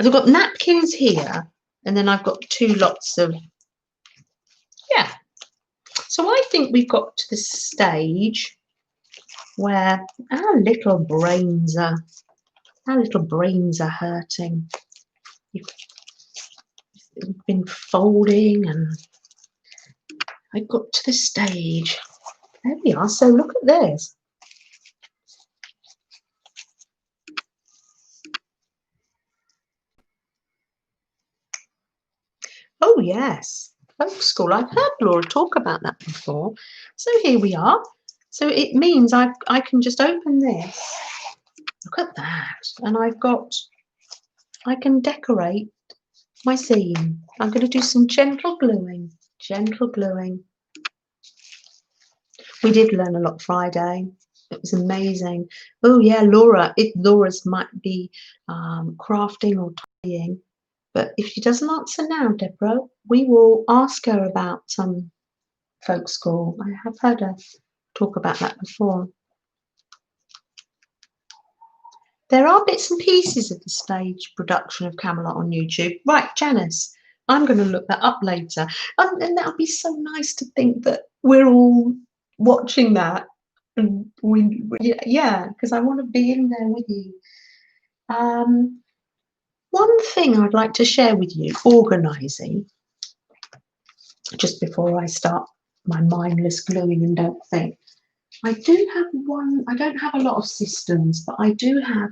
I've got napkins here, and then I've got 2 lots of, yeah. So I think we've got to the stage where our little brains are hurting. We've been folding, and I got to the stage. There we are. So look at this. Oh yes, folk school. I've heard Laura talk about that before. So here we are. So it means I can just open this. Look at that. And I can decorate my zine. I'm going to do some gentle gluing. Gentle gluing. We did learn a lot Friday. It was amazing. Oh yeah, Laura's might be crafting or tying. But if she doesn't answer now, Deborah, we will ask her about folk school. I have heard her talk about that before. There are bits and pieces of the stage production of Camelot on YouTube. Right, Janice, I'm going to look that up later. And that would be so nice to think that we're all watching that. And yeah, because I want to be in there with you. One thing I'd like to share with you, organising, just before I start my mindless gluing and don't think. I do have one, I don't have a lot of systems, but I do have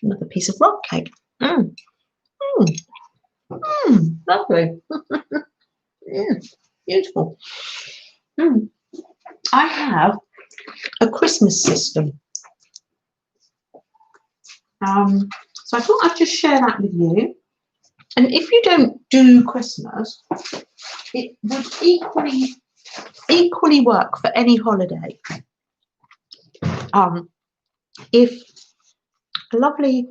another piece of rock cake. Lovely. Yeah, beautiful. I have a Christmas system. So I thought I'd just share that with you. And if you don't do Christmas, it would equally work for any holiday. If a lovely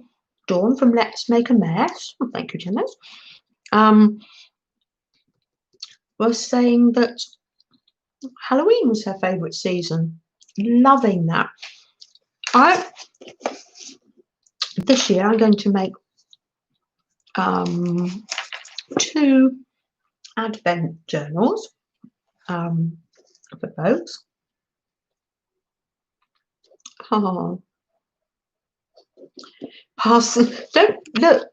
Dawn from Let's Make a Mess, thank you, Janice, was saying that Halloween was her favourite season. Loving that. This year I'm going to make 2 advent journals for folks. Oh,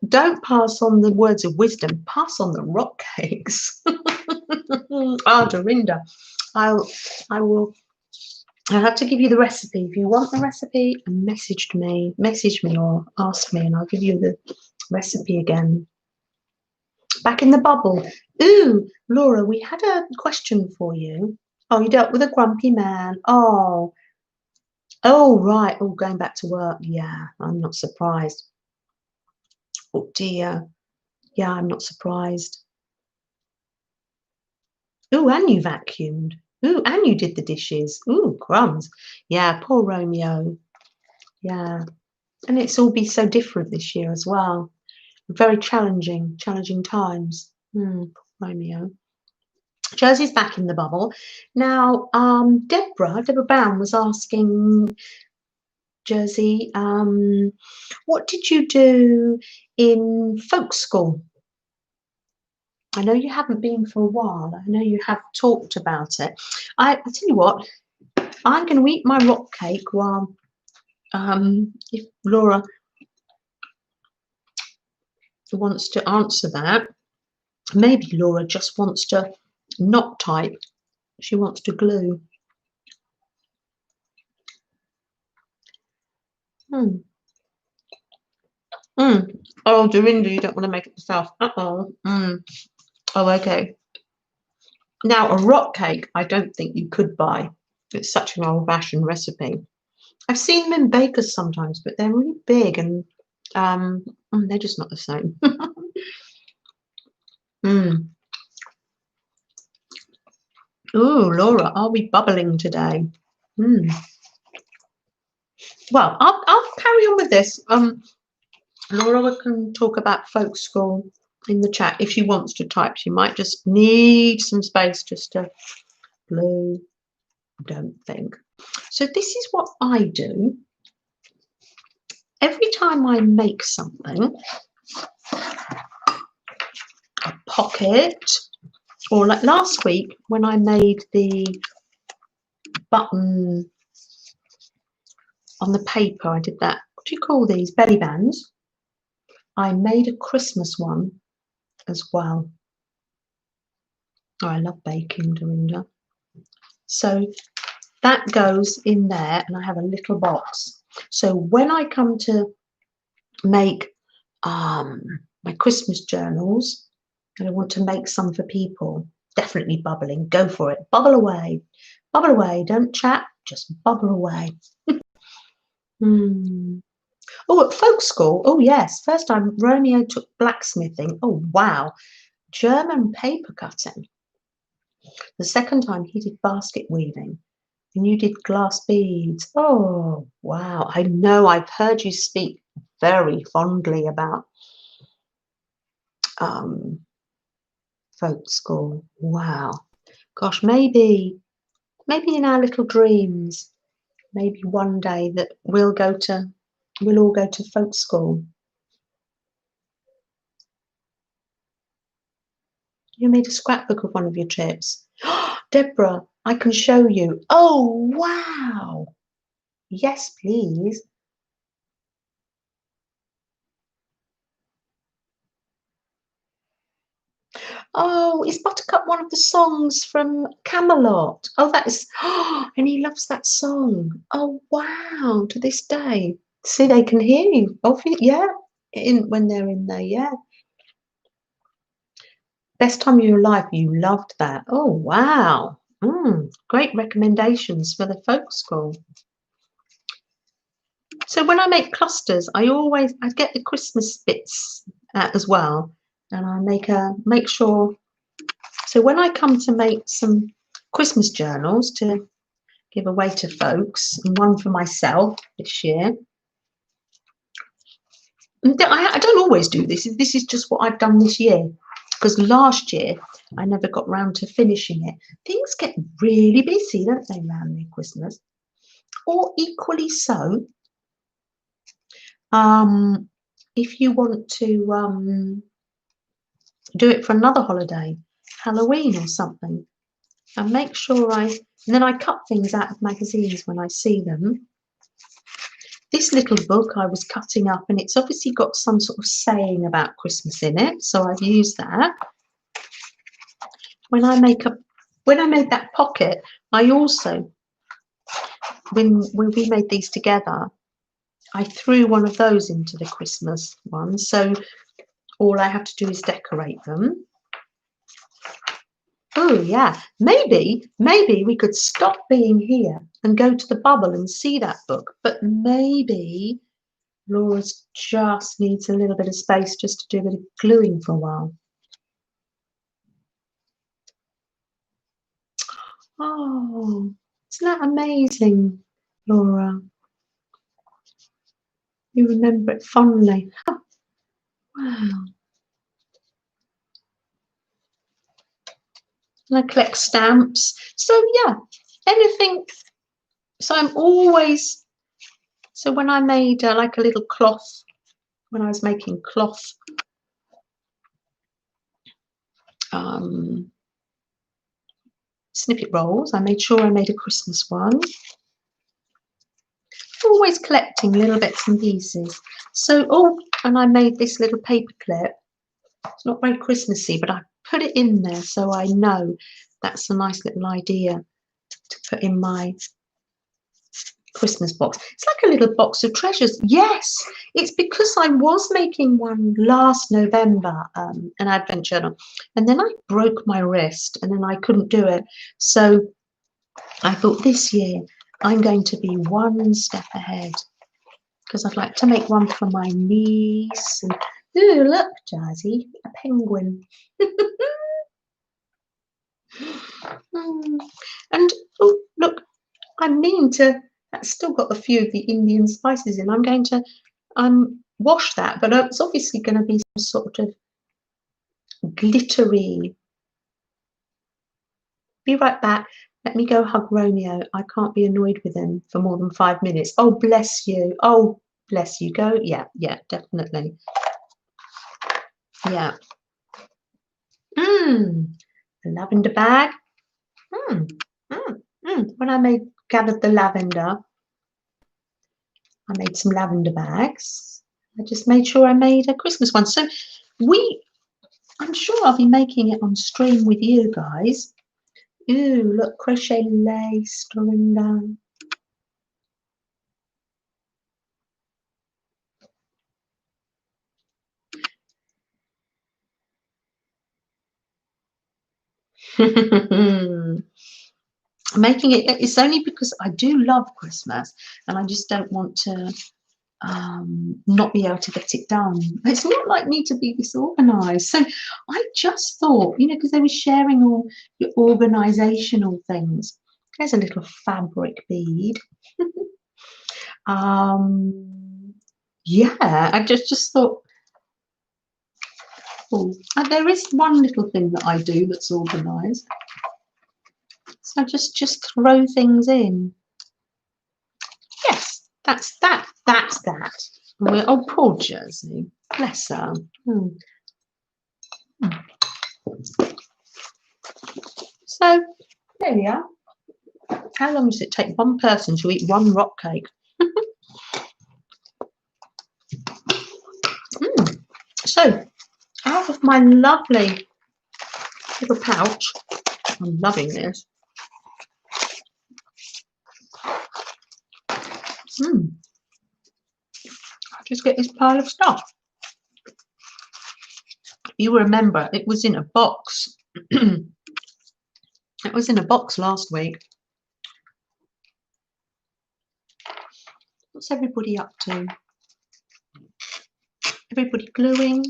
don't pass on the words of wisdom, pass on the rock cakes. Dorinda, I'll have to give you the recipe. If you want the recipe, message me or ask me and I'll give you the recipe again. Back in the bubble. Ooh, Laura, we had a question for you. Oh, you dealt with a grumpy man. Oh, right. Oh, going back to work. Yeah, I'm not surprised. Oh, dear. Yeah, I'm not surprised. Ooh, and you vacuumed. Ooh, and you did the dishes. Ooh, crumbs. Yeah, poor Romeo. Yeah. And it's all been so different this year as well. Very challenging times. Poor Romeo. Jersey's back in the bubble. Now, Deborah Brown was asking Jersey, what did you do in folk school? I know you haven't been for a while. I know you have talked about it. I tell you what, I'm going to eat my rock cake while if Laura wants to answer that. Maybe Laura just wants to not type. She wants to glue. Oh, Dorinda, you don't want to make it yourself. Oh, okay. Now, a rock cake, I don't think you could buy. It's such an old-fashioned recipe. I've seen them in bakers sometimes, but they're really big and they're just not the same. Ooh, Laura, are we bubbling today? Well, I'll carry on with this. Laura can talk about folk school in the chat if she wants to type. She might just need some space just to glue. Don't think. So this is what I do. Every time I make something, a pocket, or like last week when I made the button on the paper, I did that. What do you call these? Belly bands. I made a Christmas one as well. Oh, I love baking, Dorinda. So that goes in there, and I have a little box. So when I come to make my Christmas journals, and I want to make some for people, definitely bubbling. Go for it. Bubble away. Bubble away. Don't chat. Just bubble away. Oh, at folk school. Oh, yes. First time Romeo took blacksmithing. Oh, wow. German paper cutting. The second time he did basket weaving. And you did glass beads. Oh, wow. I know I've heard you speak very fondly about folk school. Wow. Gosh, maybe in our little dreams, maybe one day that we'll all go to folk school. You made a scrapbook of one of your trips. Deborah, I can show you. Oh, wow. Yes, please. Oh, is Buttercup one of the songs from Camelot? Oh, that is, and he loves that song. Oh, wow, to this day. See, they can hear you. Oh, yeah, when they're in there, yeah. Best time of your life, you loved that. Oh, wow. Great recommendations for the folk school. So when I make clusters, I get the Christmas bits as well, and I make sure. So when I come to make some Christmas journals to give away to folks, and one for myself this year. And I don't always do this. This is just what I've done this year, because last year I never got round to finishing it. Things get really busy, don't they, around near Christmas? Or equally so, if you want to do it for another holiday, Halloween or something, and make sure and then I cut things out of magazines when I see them. This little book I was cutting up, and it's obviously got some sort of saying about Christmas in it, so I've used that. When I made that pocket, I also, when we made these together, I threw one of those into the Christmas one, so all I have to do is decorate them. Oh yeah, maybe we could stop being here and go to the bubble and see that book, but maybe Laura's just needs a little bit of space just to do a bit of gluing for a while. Oh, isn't that amazing, Laura? You remember it fondly. Oh, wow. And I collect stamps. So yeah, anything. So I'm always, so when I made like a little cloth, when I was making cloth snippet rolls, I made sure I made a Christmas one. Always collecting little bits and pieces. So, and I made this little paper clip. It's not very Christmassy, but I put it in there so I know that's a nice little idea to put in my Christmas box. It's like a little box of treasures. Yes, it's because I was making one last November, an advent journal, and then I broke my wrist and then I couldn't do it. So I thought this year I'm going to be one step ahead, because I'd like to make one for my niece. And ooh, look, Jazzy, a penguin. And oh, look, I mean to. That's still got a few of the Indian spices in. I'm going to wash that, but it's obviously going to be some sort of glittery. Be right back. Let me go hug Romeo. I can't be annoyed with him for more than 5 minutes. Oh, bless you. Oh, bless you. Go. Yeah, definitely. Yeah. The lavender bag. When I gathered the lavender, I made some lavender bags. I just made sure I made a Christmas one. So I'm sure I'll be making it on stream with you guys. Ooh, look, crochet lace going down. Making it's only because I do love Christmas and I just don't want to not be able to get it done. It's not like me to be disorganized. So I just thought, because they were sharing all your organizational things. There's a little fabric bead. Yeah, I just thought, there is one little thing that I do that's organized. So I just throw things in. Yes, that's that. Oh, poor Jersey. Bless her. So there we are. How long does it take one person to eat one rock cake? So out of my lovely little pouch, I'm loving this. I just get this pile of stuff. You remember it was in a box. It was in a box last week. What's everybody up to? Everybody gluing,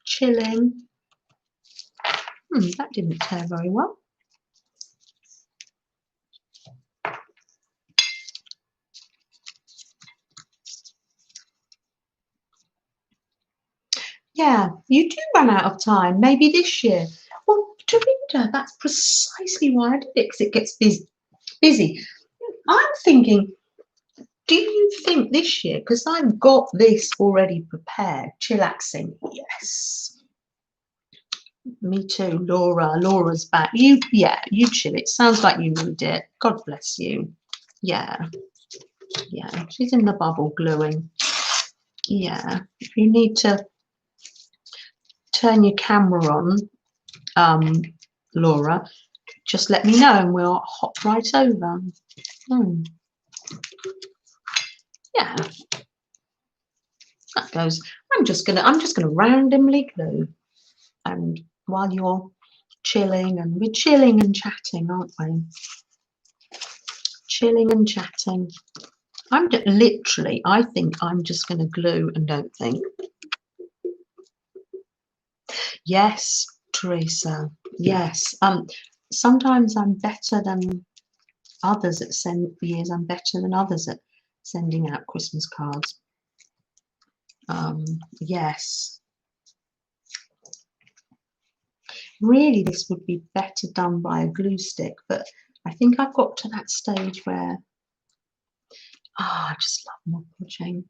chilling. That didn't tear very well. Yeah, you do run out of time. Maybe this year. Well, Dorinda, that's precisely why I did it, because it gets busy. I'm thinking, do you think this year, because I've got this already prepared, chillaxing? Yes. Me too, Laura. Laura's back. You chill. It sounds like you need it. God bless you. Yeah. She's in the bubble gluing. Yeah. If you need to turn your camera on, Laura, just let me know and we'll hop right over. Yeah. That goes. I'm just gonna randomly glue, and while you're chilling, and we're chilling and chatting, aren't we? Chilling and chatting. Literally, I think I'm just going to glue and don't think. Yes, Teresa. Yes. Sometimes I'm better than others at I'm better than others at sending out Christmas cards. Yes. Really, this would be better done by a glue stick, but I think I've got to that stage where I just love mod podging.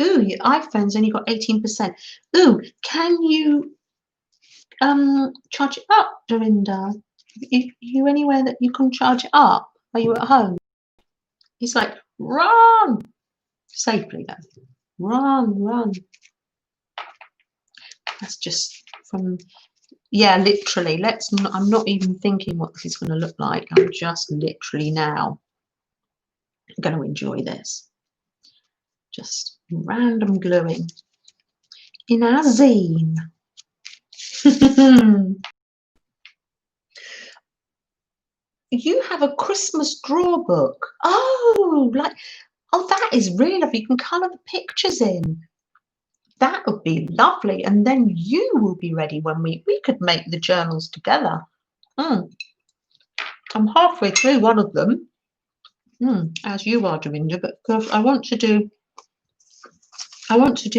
Ooh, your iPhone's only got 18%. Ooh, can you charge it up, Dorinda? You anywhere that you can charge it up? Are you at home? He's like, run! Safely though. Run. That's just from, yeah, literally. I'm not even thinking what this is going to look like. I'm just literally now going to enjoy this. Just random gluing in our zine. You have a Christmas draw book. Oh, that is really lovely. You can colour the pictures in. That would be lovely. And then you will be ready when we could make the journals together. I'm halfway through one of them, as you are, Dorinda, but because I want to do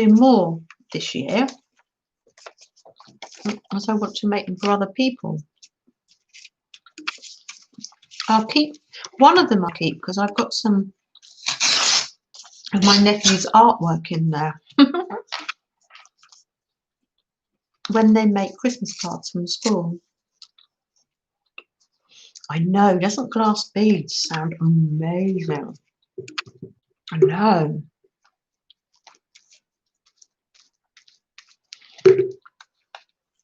more this year, as I want to make them for other people. I'll keep one of them. I'll keep because I've got some of my nephew's artwork in there. When they make Christmas cards from school. I know, doesn't glass beads sound amazing? I know.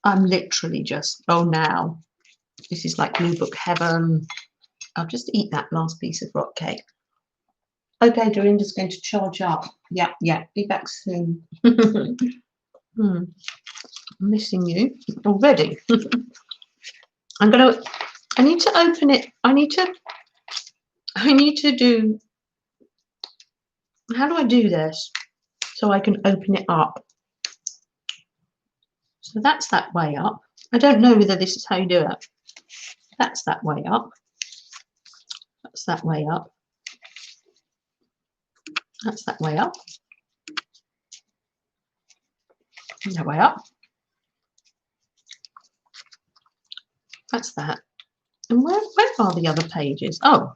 I'm literally just, now. This is like glue book heaven. I'll just eat that last piece of rock cake. Okay, Dorinda's going to charge up. Yeah, be back soon. I'm missing you already. I need to open it. I need to do, how do I do this so I can open it up? So that's that way up. I don't know whether this is how you do it. That's that way up. That's that way up. That's that way up. That way up. That's that. And where are the other pages? Oh.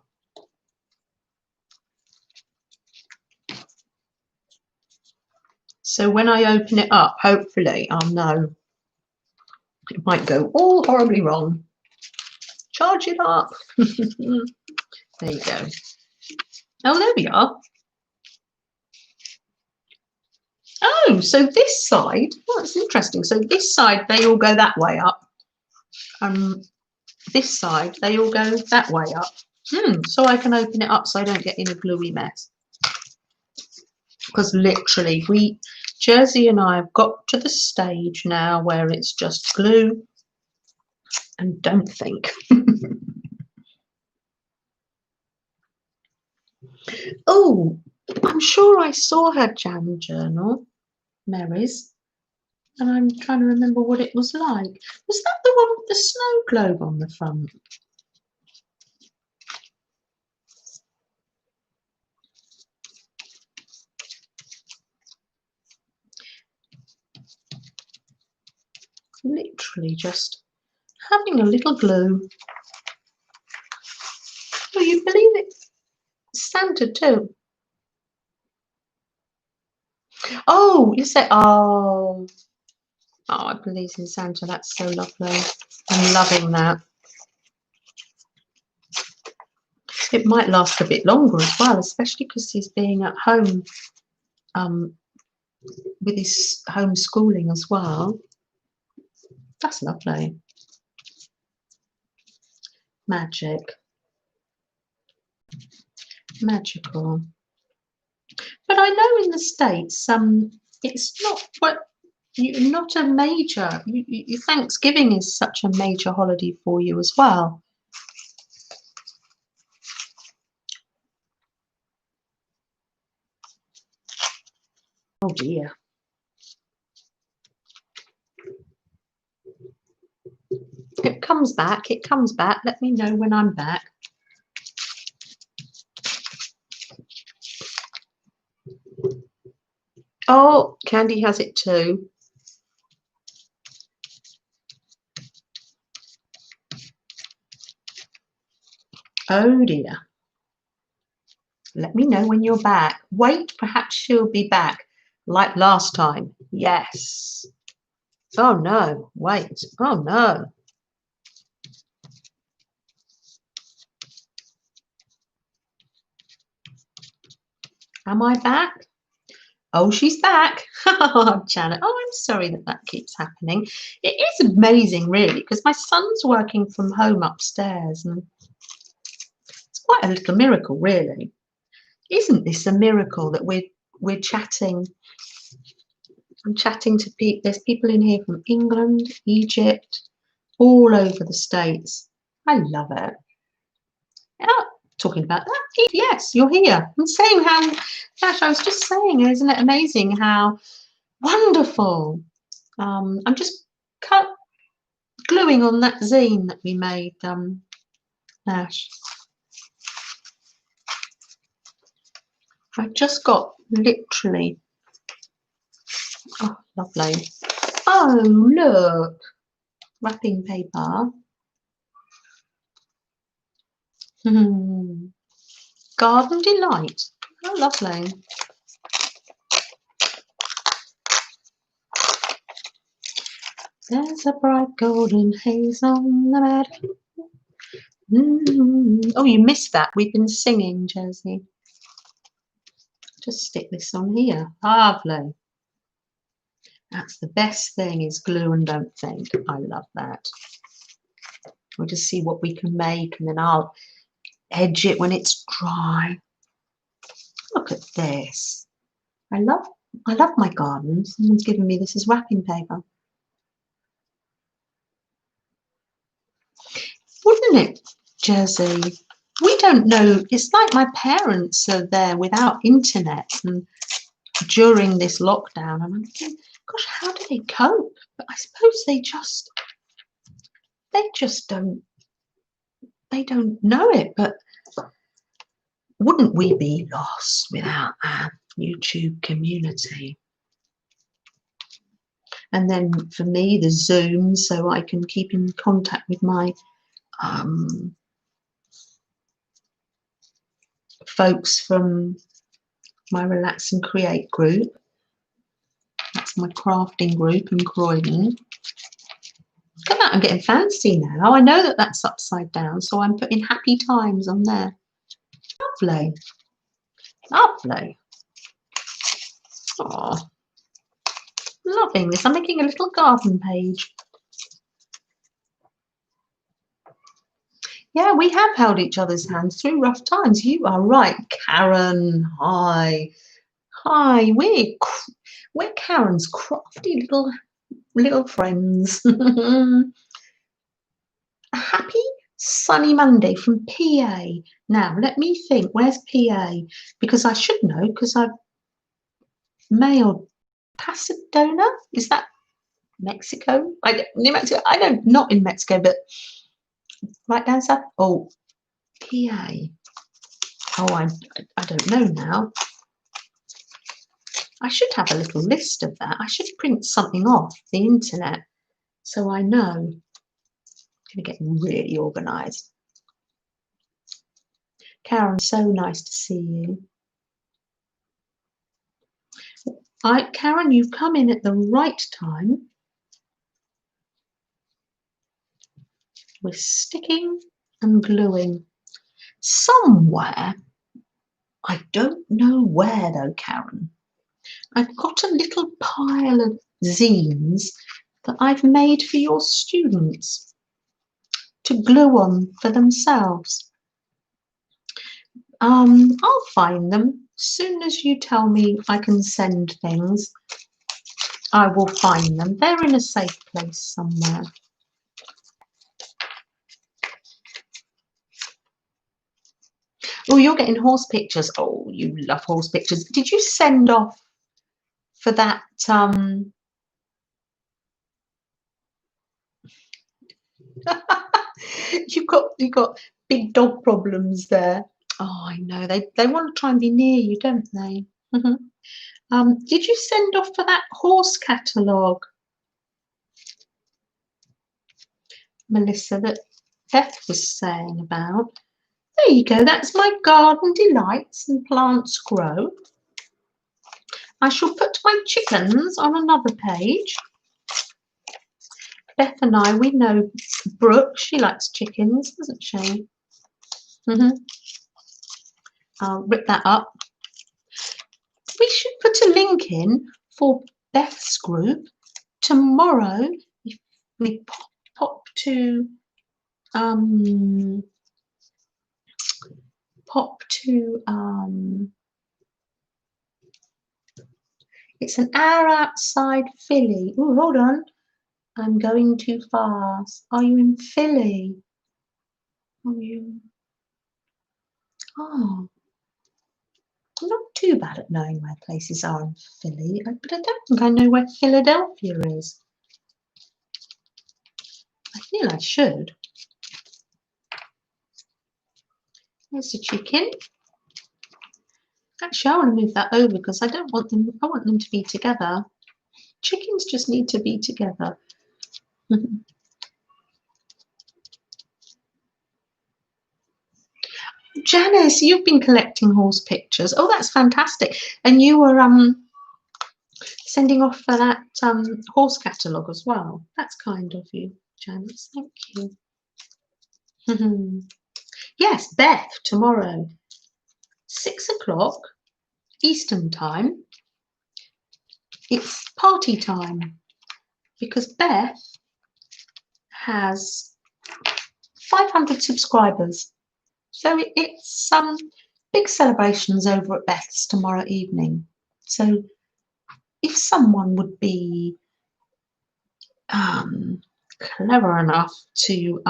So when I open it up, hopefully I'll know It might go all horribly wrong. Charge it up. There you go. Oh, there we are. Oh, so this side, oh, that's interesting. So this side, they all go that way up. This side, they all go that way up. So I can open it up so I don't get in a gluey mess. Because literally, Jersey and I have got to the stage now where it's just glue and don't think. Oh, I'm sure I saw her jam journal, Mary's, and I'm trying to remember what it was like. Was that the one with the snow globe on the front? Literally just having a little glue. Oh, you believe it? Santa too. Oh, you say, oh, I believe in Santa. That's so lovely. I'm loving that. It might last a bit longer as well, especially because he's being at home with his homeschooling as well. That's lovely. Magic. Magical. But I know in the States, it's not a major. Thanksgiving is such a major holiday for you as well. Oh dear. It comes back. It comes back. Let me know when I'm back. Oh, Candy has it too. Oh dear. Let me know when you're back. Wait, perhaps she'll be back like last time. Yes. Oh no, wait. Oh no. Am I back? Oh, she's back. Janet. Oh, I'm sorry that keeps happening. It is amazing, really, because my son's working from home upstairs, and it's quite a little miracle, really. Isn't this a miracle that we're chatting? I'm chatting to people. There's people in here from England, Egypt, all over the States. I love it. Yeah, talking about that. Yes, you're here. I'm saying how, gosh, I was just saying, isn't it amazing how wonderful. I'm just gluing on that zine that we made, Nash. I've just got literally, oh, lovely. Oh, look, wrapping paper. Garden Delight. Oh, lovely. There's a bright golden haze on the bed. Oh, you missed that. We've been singing, Jersey. Just stick this on here. Lovely. That's the best thing, is glue and don't think. I love that. We'll just see what we can make, and then I'll edge it when it's dry. Look at this. I love my garden. Someone's given me this as wrapping paper. Wouldn't it, Jersey? We don't know. It's like my parents are there without internet and during this lockdown, and I'm thinking, gosh, how do they cope? But I suppose they just don't know it. But wouldn't we be lost without our YouTube community? And then for me, the Zoom, so I can keep in contact with my folks from my Relax and Create group. That's my crafting group in Croydon. Look at that, I'm getting fancy now. I know that that's upside down, so I'm putting happy times on there. Lovely. Lovely. Oh, loving this. I'm making a little garden page. Yeah, we have held each other's hands through rough times. You are right, Karen. Hi. Hi. We're Karen's crafty little friends. A happy sunny Monday from PA. Now, let me think. Where's PA? Because I should know, because I've mailed Pasadena. Is that Mexico? New Mexico. I know, not in Mexico, but right down south. Oh, PA. Oh, I don't know now. I should have a little list of that. I should print something off the internet so I know. I'm going to get really organised. Karen, so nice to see you. Karen, you've come in at the right time. We're sticking and gluing somewhere. I don't know where though, Karen. I've got a little pile of zines that I've made for your students to glue on for themselves. I'll find them. As soon as you tell me I can send things, I will find them. They're in a safe place somewhere. Oh, you're getting horse pictures. Oh, you love horse pictures. Did you send off for that? You've got big dog problems there. Oh, I know. They want to try and be near you, don't they? Did you send off for that horse catalogue, Melissa, that Beth was saying about? There you go. That's my garden delights and plants grow. I shall put my chickens on another page. Beth and I, we know Brooke. She likes chickens, doesn't she? I'll rip that up. We should put a link in for Beth's group tomorrow. If we pop to it's an hour outside Philly. Oh, hold on. I'm going too fast. Are you in Philly? Are you? Oh, I'm not too bad at knowing where places are in Philly, but I don't think I know where Philadelphia is. I feel I should. There's a chicken. Actually, I want to move that over because I don't want them. I want them to be together. Chickens just need to be together. Janice, you've been collecting horse pictures. Oh, that's fantastic. And you were sending off for that horse catalogue as well. That's kind of you, Janice. Thank you. Yes, Beth, tomorrow, 6 o'clock Eastern time. It's party time because Beth has 500 subscribers. So it's big celebrations over at Beth's tomorrow evening. So if someone would be clever enough to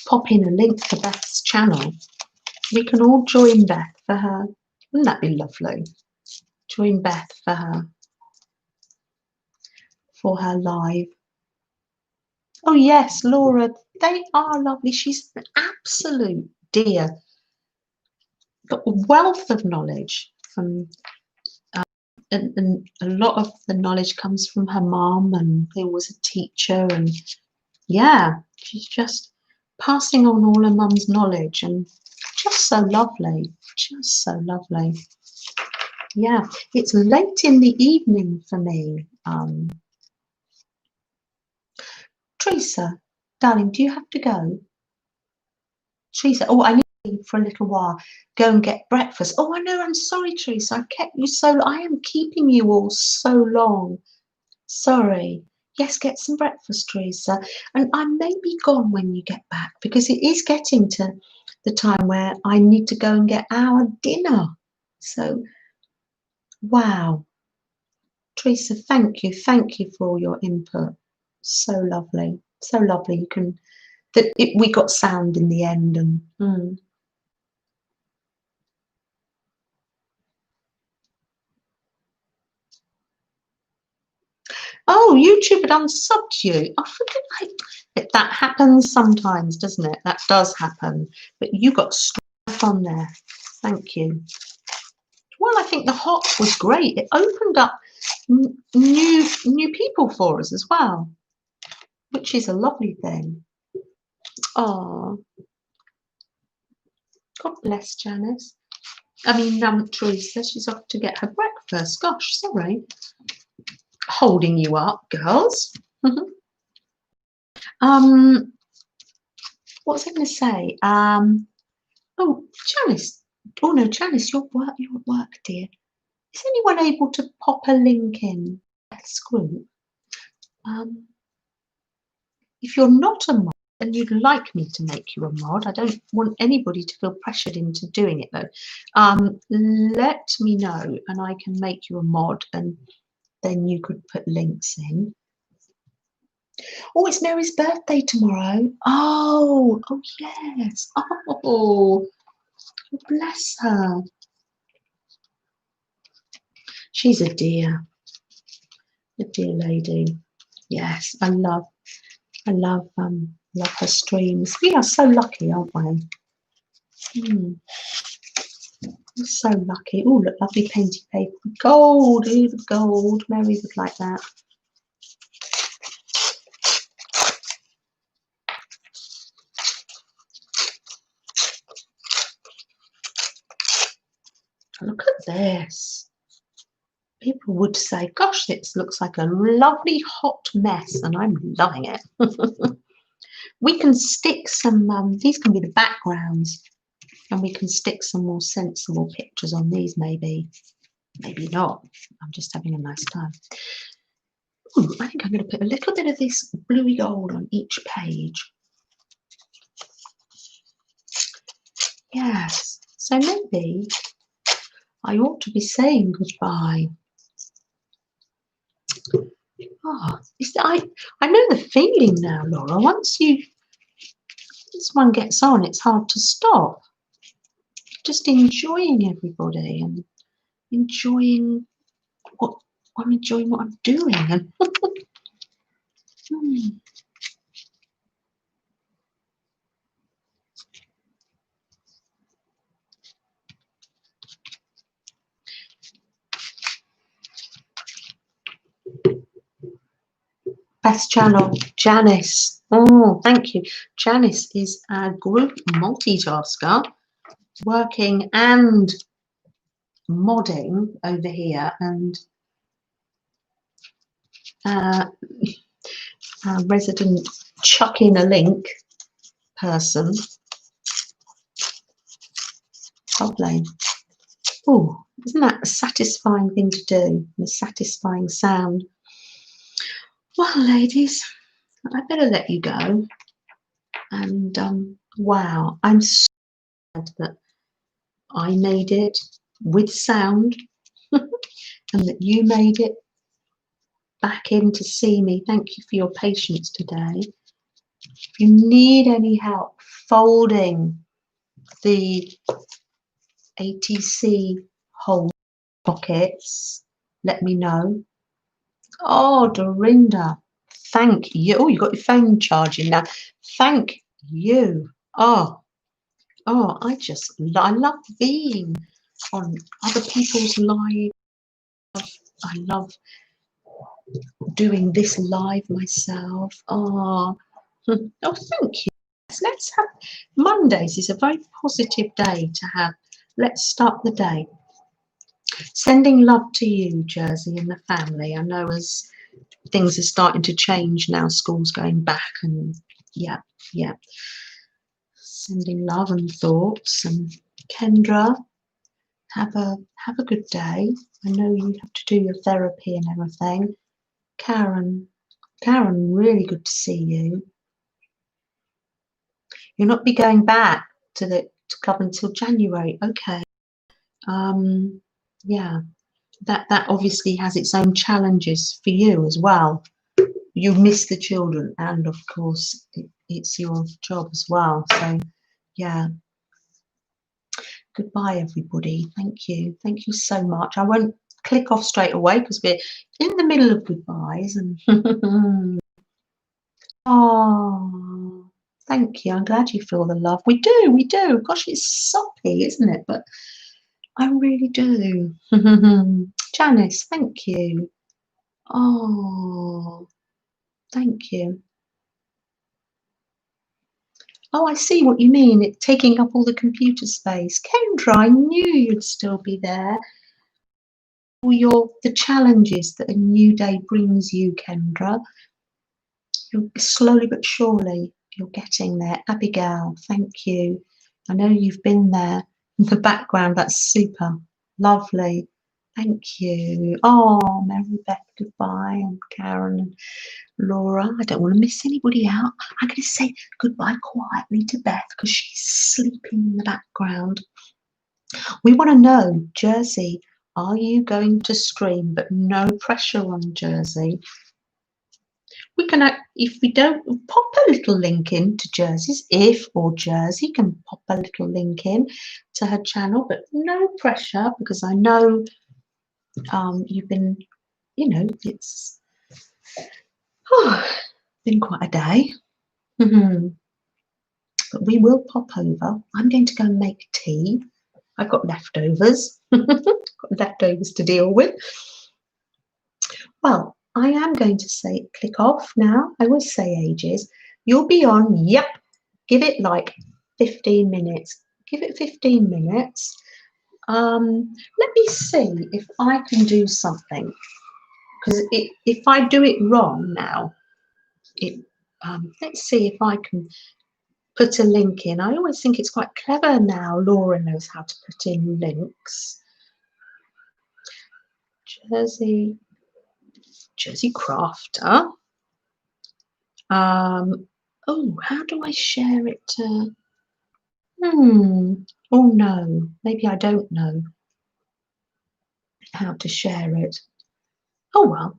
pop in a link to Beth's channel, we can all join Beth for her. Wouldn't that be lovely? Join Beth for her live. Oh yes, Laura, they are lovely. She's an absolute dear. Got a wealth of knowledge from, and a lot of the knowledge comes from her mum, and who was a teacher, and yeah, she's just passing on all her mum's knowledge, and just so lovely, just so lovely. Yeah, it's late in the evening for me. Teresa, darling, do you have to go? Teresa, oh, I need to leave for a little while. Go and get breakfast. Oh, I know, I'm sorry, Teresa. I've kept you so long. I am keeping you all so long. Sorry. Yes, get some breakfast, Teresa. And I may be gone when you get back because it is getting to the time where I need to go and get our dinner. So, wow. Teresa, thank you. Thank you for all your input. So lovely. So lovely. You can we got sound in the end and oh, YouTube had unsubbed you. I forget that happens sometimes, doesn't it? That does happen. But you got stuff on there. Thank you. Well, I think the hop was great. It opened up new people for us as well, which is a lovely thing. Oh, God bless Janice. I mean, Teresa, she's off to get her breakfast. Gosh, sorry. Holding you up, girls. What was I going to say? Oh, Janice. Oh no, Janice, you're at work, dear. Is anyone able to pop a link in Beth's group? If you're not a mod and you'd like me to make you a mod, I don't want anybody to feel pressured into doing it though. Let me know and I can make you a mod and then you could put links in. Oh, it's Mary's birthday tomorrow. Oh yes. Oh, bless her. She's a dear lady. Yes, I love her streams. We are so lucky, aren't we? We're so lucky. Oh, look, lovely painted paper. Gold, ooh, the gold. Mary would like that. Look at this. People would say, gosh, this looks like a lovely hot mess, and I'm loving it. We can stick some, these can be the backgrounds, and we can stick some more sensible pictures on these, maybe. Maybe not. I'm just having a nice time. Ooh, I think I'm going to put a little bit of this bluey gold on each page. Yes, so maybe I ought to be saying goodbye. Oh, I know the feeling now, Laura. Once one gets on, it's hard to stop. Just enjoying everybody and enjoying what I'm doing. And Best channel, Janice. Oh, thank you. Janice is a group multitasker, working and modding over here, and resident chuck in a link person. Lovely. Oh, isn't that a satisfying thing to do? A satisfying sound. Well, ladies, I better let you go. And wow, I'm so glad that I made it with sound and that you made it back in to see me. Thank you for your patience today. If you need any help folding the ATC hole pockets, let me know. Oh, Dorinda, thank you. Oh, you got your phone charging now. Thank you. Oh, I love being on other people's lives. I love doing this live myself. Oh, thank you. Let's have Mondays is a very positive day to have. Let's start the day. Sending love to you, Jersey, and the family. I know as things are starting to change now. School's going back, and yeah. Sending love and thoughts. And Kendra, have a good day. I know you have to do your therapy and everything. Karen, really good to see you. You'll not be going back to the club until January. Okay. Yeah, that obviously has its own challenges for you as well. You miss the children, and of course it's your job as well. So yeah. Goodbye, everybody. Thank you so much. I won't click off straight away because we're in the middle of goodbyes. And oh, thank you. I'm glad you feel the love. We do. Gosh, it's soppy, isn't it? But I really do. Janice, thank you. Oh, thank you. Oh, I see what you mean. It's taking up all the computer space. Kendra, I knew you'd still be there. The challenges that a new day brings you, Kendra. You're slowly but surely you're getting there. Abigail, thank you. I know you've been there in the background. That's super lovely. Thank you. Oh, Mary Beth, goodbye. And Karen and Laura. I don't want to miss anybody out. I'm going to say goodbye quietly to Beth because she's sleeping in the background. We want to know, Jersey, are you going to stream? But no pressure on Jersey. We can, if we don't, pop a little link in to Jersey's, or Jersey can pop a little link in to her channel, but no pressure because I know you've been, it's been quite a day. But we will pop over. I'm going to go and make tea. I've got leftovers. Got leftovers to deal with. Well, I am going to say click off now. I always say ages. You'll be on, yep. Give it like 15 minutes. Give it 15 minutes. Let me see if I can do something. Because if I do it wrong now, let's see if I can put a link in. I always think it's quite clever now. Laura knows how to put in links. Jersey Crafter. Oh, how do I share it to? Oh no, maybe I don't know how to share it. Oh well,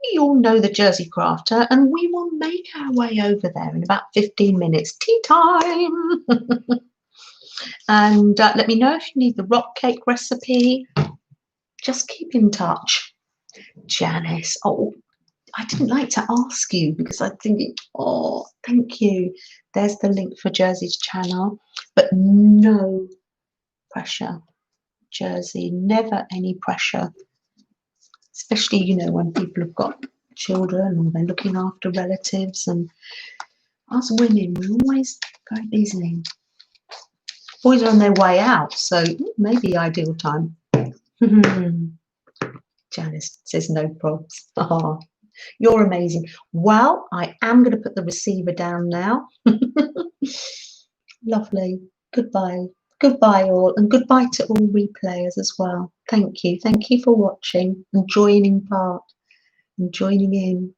we all know the Jersey Crafter, and we will make our way over there in about 15 minutes. Tea time. And let me know if you need the rock cake recipe. Just keep in touch. Janice, oh, I didn't like to ask you because I think oh, thank you. There's the link for Jersey's channel, but no pressure, Jersey, never any pressure, especially, when people have got children or they're looking after relatives, and us women, we're always very busy. Boys are on their way out, so maybe ideal time. Janice says no probs. Oh, you're amazing. Well, I am going to put the receiver down now. Lovely. Goodbye. Goodbye all, and goodbye to all replayers as well. Thank you. Thank you for watching and joining part and joining in.